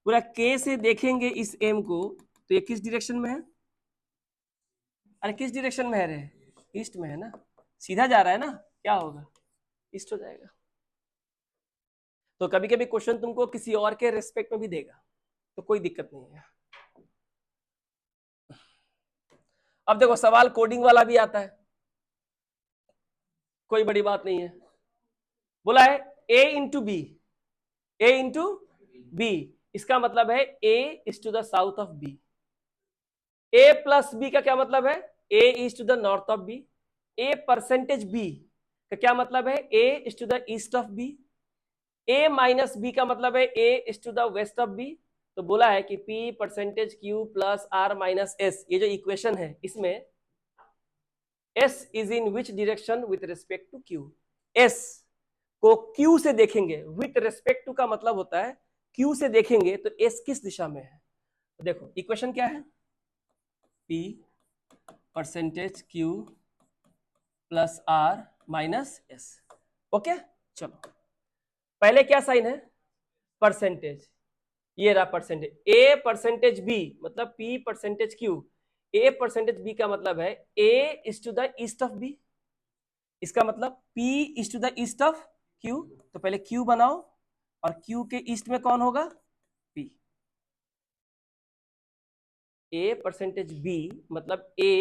पूरा K से देखेंगे इस M को, तो ये किस डायरेक्शन में है, अरे किस डायरेक्शन में है रे, ईस्ट में है ना, सीधा जा रहा है ना, क्या होगा ईस्ट हो जाएगा। तो कभी कभी क्वेश्चन तुमको किसी और के रेस्पेक्ट में भी देगा, तो कोई दिक्कत नहीं है। अब देखो सवाल कोडिंग वाला भी आता है, कोई बड़ी बात नहीं है। बोला है A into B, A into B, इसका मतलब है A is to the south of B। A plus B का क्या मतलब है, A is to the north of B। A percentage B का क्या मतलब है, A is to the east of B। A minus B का मतलब है A is to the west of B। तो बोला है कि P percentage Q plus R minus S, ये जो इक्वेशन है इसमें S is in which direction with respect to Q। S को Q से देखेंगे, विथ रिस्पेक्ट टू का मतलब होता है Q से देखेंगे तो S किस दिशा में है। तो देखो इक्वेशन क्या है, P percentage Q plus R minus S, okay. चलो पहले क्या साइन है, परसेंटेज, ये रहा परसेंटेज, A परसेंटेज B मतलब P percentage Q, A percentage B का मतलब है A is to the east of B, इसका मतलब P is to the east of Q। तो पहले Q बनाओ, और Q के ईस्ट में कौन होगा P। A परसेंटेज B मतलब A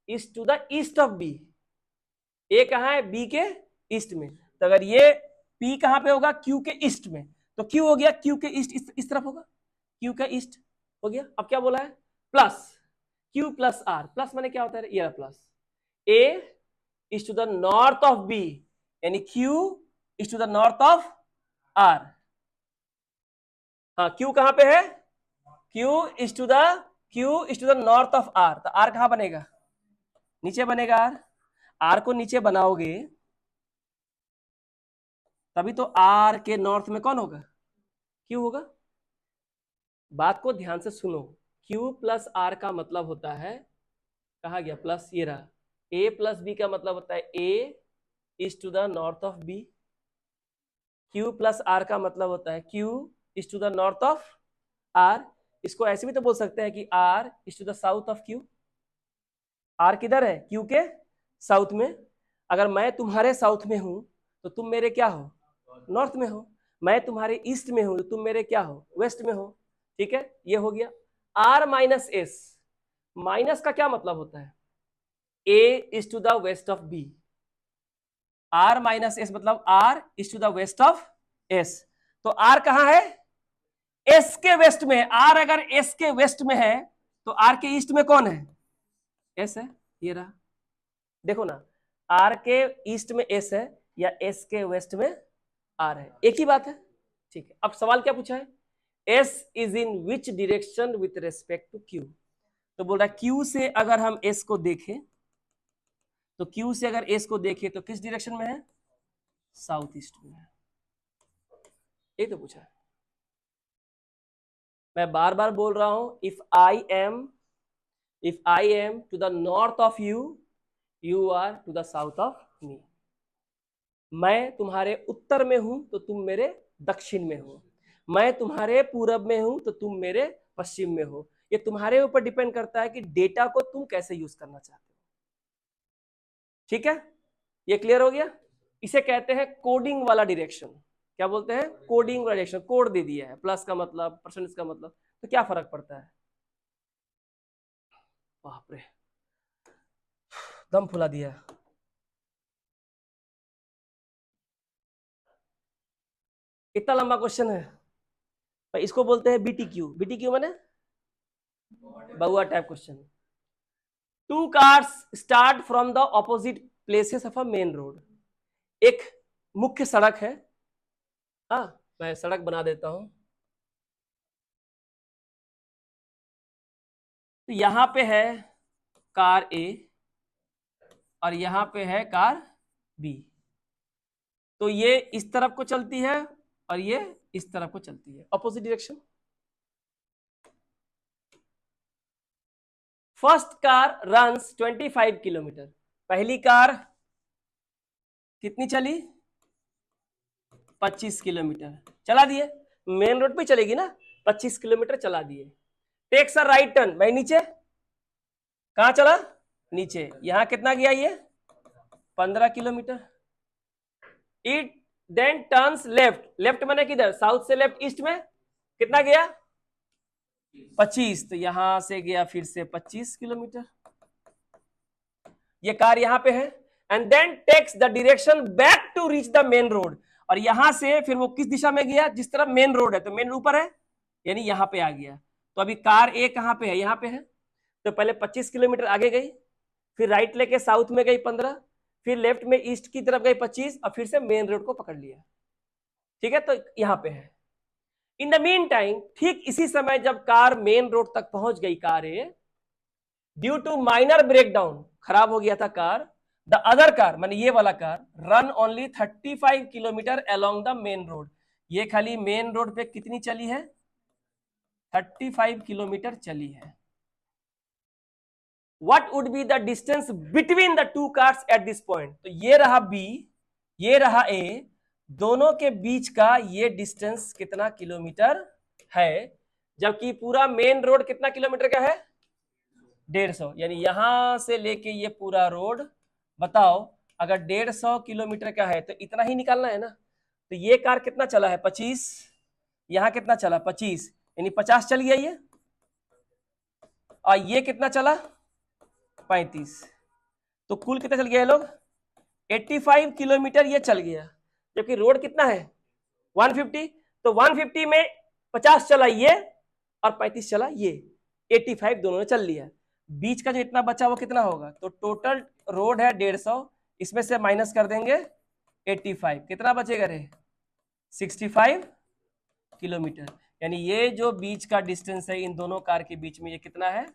is to the east of B, A कहाँ है B के ईस्ट में, तो अगर ये P कहाँ पे होगा Q के ईस्ट में, तो Q हो गया Q के ईस्ट, इस तरफ होगा, Q का ईस्ट हो गया। अब क्या बोला है, plus Q plus R, plus माने क्या होता है, ये plus A is to the north of B, यानी Q is to the north of R। हाँ Q कहां पे है, Q is to the north of R, तो R कहां बनेगा, नीचे बनेगा R। R को नीचे बनाओगे तभी तो R के नॉर्थ में कौन होगा, Q होगा। बात को ध्यान से सुनो, Q प्लस R का मतलब होता है, कहा गया प्लस, ये रहा A प्लस B का मतलब होता है A is to the north of B। Q plus R का मतलब होता है Q is to the north of R। इसको ऐसे भी तो बोल सकते हैं कि R is to the south of Q। R किधर है, Q के साउथ में। अगर मैं तुम्हारे साउथ में हूं तो तुम मेरे क्या हो, नॉर्थ में हो। मैं तुम्हारे ईस्ट में हूं तो तुम मेरे क्या हो, वेस्ट में हो, ठीक है। ये हो गया R माइनस S, माइनस का क्या मतलब होता है, A is to the west of B। R minus S मतलब R is to the west of S। तो R कहां है, S के वेस्ट में है। R अगर S के वेस्ट में है तो R के ईस्ट में कौन है, S है, ये रहा। देखो ना, R के ईस्ट में S है या S के वेस्ट में R है, एक ही बात है, ठीक है। अब सवाल क्या पूछा है, S is in which direction with respect to Q. तो बोल रहा है क्यू से अगर हम एस को देखें, तो क्यू से अगर एस को देखें तो किस डिरेक्शन में है, साउथ ईस्ट में है। ये तो पूछा है। मैं बार बार बोल रहा हूं, if I am to the north of you, you are to the south of me. मैं तुम्हारे उत्तर में हूं तो तुम मेरे दक्षिण में हो, मैं तुम्हारे पूरब में हूं तो तुम मेरे पश्चिम में हो। ये तुम्हारे ऊपर डिपेंड करता है कि डेटा को तुम कैसे यूज करना चाहते हो। ठीक है, ये क्लियर हो गया। इसे कहते हैं कोडिंग वाला डायरेक्शन। क्या बोलते हैं, कोडिंग वाला डायरेक्शन। कोड दे दिया है, प्लस का मतलब, परसेंटेज का मतलब, तो क्या फर्क पड़ता है। बाप रे, दम फुला दिया। इतना लंबा क्वेश्चन है भाई, इसको बोलते हैं बीटीक्यू। बीटीक्यू माने बहुआ type question. Two cars start from the opposite places of a main road. एक मुख्य सड़क है, हाँ मैं सड़क बना देता हूं। तो यहां पे है कार ए और यहां पे है कार बी। तो ये इस तरफ को चलती है और ये इस तरफ को चलती है, opposite direction. First car runs 25 kilometre. पहली कार कितनी चली, 25 किलोमीटर चला दिए। मेन रोड पे चलेगी ना, 25 किलोमीटर चला दिए। टेक्स अ राइट टर्न, भाई नीचे कहां चला, नीचे। यहां कितना गया ये, 15 kilometre. It then turns left. Left मैंने किधर, साउथ से लेफ्ट ईस्ट में कितना गया, 25। तो यहां से गया फिर से 25 किलोमीटर। ये कार यहां पे है and then takes the direction back to reach the main road. और यहां से फिर वो किस दिशा में गया, जिस तरफ मेन रोड है। तो मेन ऊपर है, यानी यहां पे आ गया। तो अभी कार ए कहां पे है, यहां पे है। तो पहले 25 किलोमीटर आगे गई, फिर राइट लेके साउथ में गई 15, फिर लेफ्ट में ईस्ट की तरफ गई 25 और फिर से मेन रोड को पकड़ लिया। ठीक है, तो यहां पे है। इन द मीन टाइम, ठीक इसी समय जब कार मेन रोड तक पहुंच गई, car a due to minor breakdown, खराब हो गया था कार। द अदर कार माने ये वाला car run only 35 kilometre along the main road. ये खाली मेन रोड पे कितनी चली है, 35 किलोमीटर चली है। What would be the distance between the two cars at this point. तो ये रहा बी, ये रहा ए, दोनों के बीच का ये डिस्टेंस कितना किलोमीटर है, जबकि पूरा मेन रोड कितना किलोमीटर का है, 150। यानी यहां से लेके ये पूरा रोड, बताओ अगर 150 किलोमीटर का है तो इतना ही निकालना है ना। तो ये कार कितना चला है, 25, यहां कितना चला 25, यानी 50 चल गया ये। और ये कितना चला, 35। तो कुल कितना चल गया ये लोग, 85 किलोमीटर ये चल गया। जबकि रोड कितना है 150। तो 150 में 50 चला ये और 35 चला ये, 85 दोनों ने चल लिया। बीच का जो इतना बचा वो कितना होगा, तो टोटल रोड है 150, इसमें से माइनस कर देंगे 85, कितना बचेगा रे, 65 किलोमीटर। यानी ये जो बीच का डिस्टेंस है इन दोनों कार के बीच में, ये कितना है,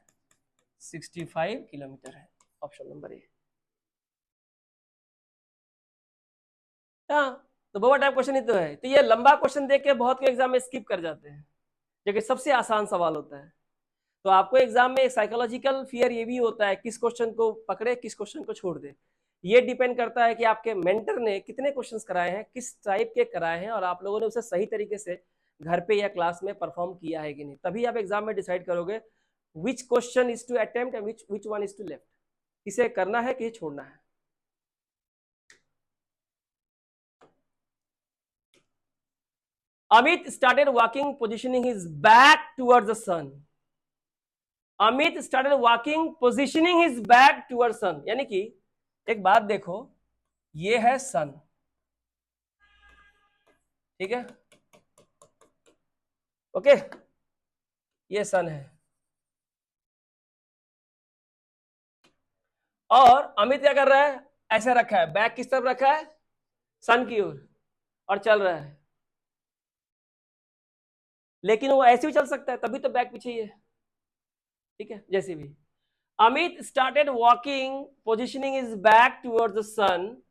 65 किलोमीटर है। Option number A. हाँ, तो बहुत टाइप क्वेश्चन ही तो है। तो ये लंबा क्वेश्चन देख के बहुत के एग्जाम में स्किप कर जाते हैं, जो कि सबसे आसान सवाल होता है। तो आपको एग्जाम में एक साइकोलॉजिकल फियर ये भी होता है, किस क्वेश्चन को पकड़े किस क्वेश्चन को छोड़ दे। ये डिपेंड करता है कि आपके मेंटर ने कितने क्वेश्चंस कराए हैं, किस टाइप के कराए हैं, और आप लोगों ने उसे सही तरीके से घर पे या क्लास में परफॉर्म किया है कि नहीं। तभी आप एग्जाम में डिसाइड करोगे which question is to attempt and which one is to left, किसे करना है कि छोड़ना है। Amit started walking, positioning his back towards the sun. Amit started walking positioning his back towards sun. यानी कि एक बात देखो, ये है सन, ठीक है, ओके, ये सन है। और अमित क्या कर रहा है, ऐसे रखा है, बैक किस तरफ रखा है, सन की ओर, और चल रहा है। लेकिन वो ऐसे भी चल सकता है, तभी तो बैक पीछे ही है, ठीक है। जैसे भी Amit started walking, positioning is back towards the sun,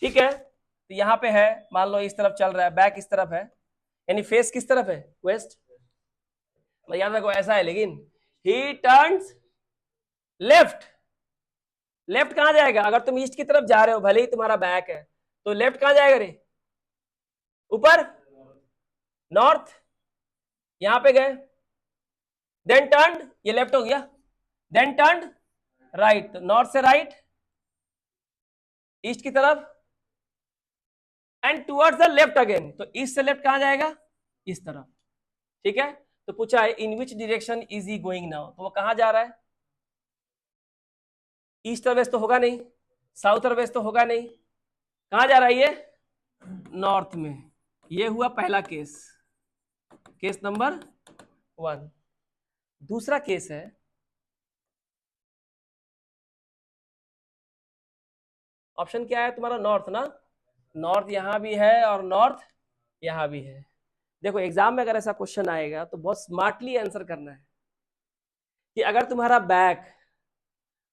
ठीक है। तो यहाँ पे है, मान लो इस तरफ चल रहा है, बैक इस तरफ है, यानी फेस किस तरफ है, वेस्ट, याद रखो ऐसा है। लेकिन ही टर्न्स लेफ्ट, लेफ्ट कहां जाएगा, अगर तुम ईस्ट की तरफ जा रहे हो भले ही तुम्हारा बैक है, तो लेफ्ट कहां जाएगा रे, ऊपर, नॉर्थ, यहां पे गए, देन टर्न, ये लेफ्ट हो गया, देन टर्न राइट, तो नॉर्थ से राइट, ईस्ट की तरफ, and towards the left again, तो ईस्ट से लेफ्ट कहां जाएगा, इस तरफ, ठीक है। तो पूछा है in which direction is he going now, तो वो कहां जा रहा है, ईस्ट और वेस्ट तो होगा नहीं, साउथ और वेस्ट तो होगा नहीं, कहां जा रहा है ये, नॉर्थ में। ये हुआ पहला केस, केस नंबर 1। दूसरा केस है, ऑप्शन क्या है तुम्हारा, नॉर्थ ना, नॉर्थ यहां भी है और नॉर्थ यहां भी है। देखो एग्जाम में अगर ऐसा क्वेश्चन आएगा तो बहुत स्मार्टली आंसर करना है कि अगर तुम्हारा बैक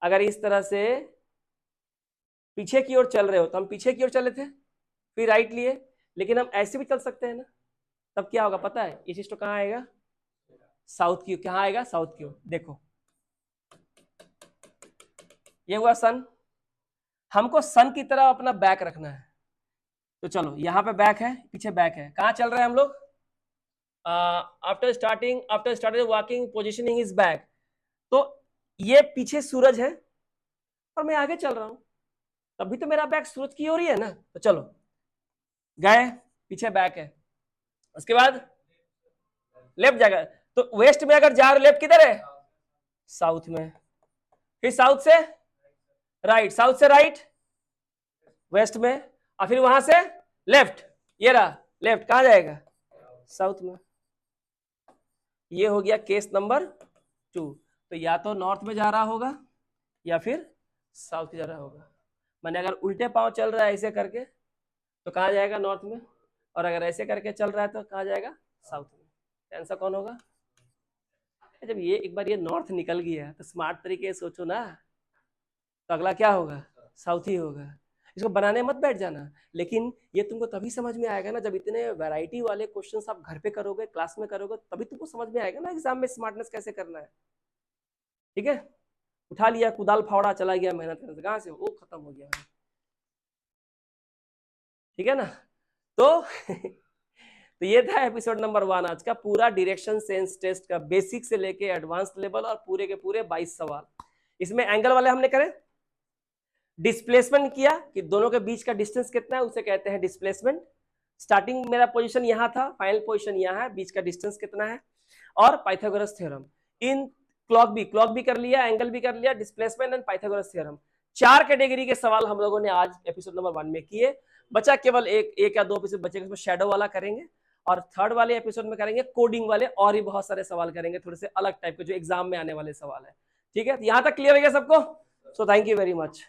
अगर इस तरह से पीछे की ओर चल रहे हो, तो हम पीछे की ओर चले थे, फिर राइट लिए, लेकिन हम ऐसे भी चल सकते हैं ना, तब क्या होगा पता है, ये चीज तो कहाँ आएगा, साउथ की ओर, कहाँ आएगा, साउथ की ओर। देखो ये हुआ सन, हमको सन की तरह अपना बैक रखना है, तो चलो यहाँ पे बैक है, पीछे बैक है, कहाँ चल रहे हैं हम लोग, after starting walking positioning is back, तो ये पीछे सूरज है और मैं आगे चल रहा हूं, तभी तो मेरा बैक सूरज की ओर ही है ना। तो चलो गए, पीछे बैक है, उसके बाद लेफ्ट जाएगा, तो वेस्ट में अगर जा रहे, लेफ्ट किधर है, साउथ में, फिर साउथ से राइट, साउथ से राइट वेस्ट में, और फिर वहां से लेफ्ट, ये रहा लेफ्ट, कहां जाएगा, साउथ में। ये हो गया केस नंबर 2। तो या तो नॉर्थ में जा रहा होगा या फिर साउथ जा रहा होगा। मैंने अगर उल्टे पांव चल रहा है ऐसे करके तो कहाँ जाएगा, नॉर्थ में, और अगर ऐसे करके चल रहा है तो कहाँ जाएगा, साउथ में। आंसर कौन होगा, जब ये एक बार ये नॉर्थ निकल गया तो स्मार्ट तरीके से सोचो ना, तो अगला क्या होगा, साउथ ही होगा। इसको बनाने मत बैठ जाना, लेकिन ये तुमको तभी समझ में आएगा ना, जब इतने वैरायटी वाले क्वेश्चंस आप घर पे करोगे, क्लास में करोगे, तभी तुमको समझ में आएगा ना एग्जाम में स्मार्टनेस कैसे करना है, ठीक है। उठा लिया कुदाल फावड़ा, चला गया मेहनत करने, कहाँ से वो खत्म हो गया, ठीक है ना। तो तो ये था एपिसोड नंबर 1 आज का, पूरा डायरेक्शन सेंस टेस्ट का बेसिक से लेके एडवांस लेवल, और पूरे के पूरे 22 सवाल। इसमें एंगल वाले हमने करे, डिस्प्लेसमेंट किया कि दोनों के बीच का डिस्टेंस कितना है, उसे कहते हैं डिस्प्लेसमेंट। स्टार्टिंग मेरा पोजीशन यहाँ था, फाइनल पोजीशन यहाँ है, बीच का डिस्टेंस कितना है, और पाइथागोरस थ्योरम। इन क्लॉक भी कर लिया, एंगल भी कर लिया, displacement and Pythagoras theorem. 4 category के सवाल हम लोगों ने आज एपिसोड नंबर 1 में किए। बचा केवल एक या 2 एपिसोड बचेगा, उसमें शैडो वाला करेंगे, और थर्ड वाले एपिसोड में करेंगे कोडिंग वाले, और भी बहुत सारे सवाल करेंगे थोड़े से अलग टाइप के जो एग्जाम में आने वाले सवाल है, ठीक है। यहाँ तक क्लियर हो गया सबको, so thank you very much.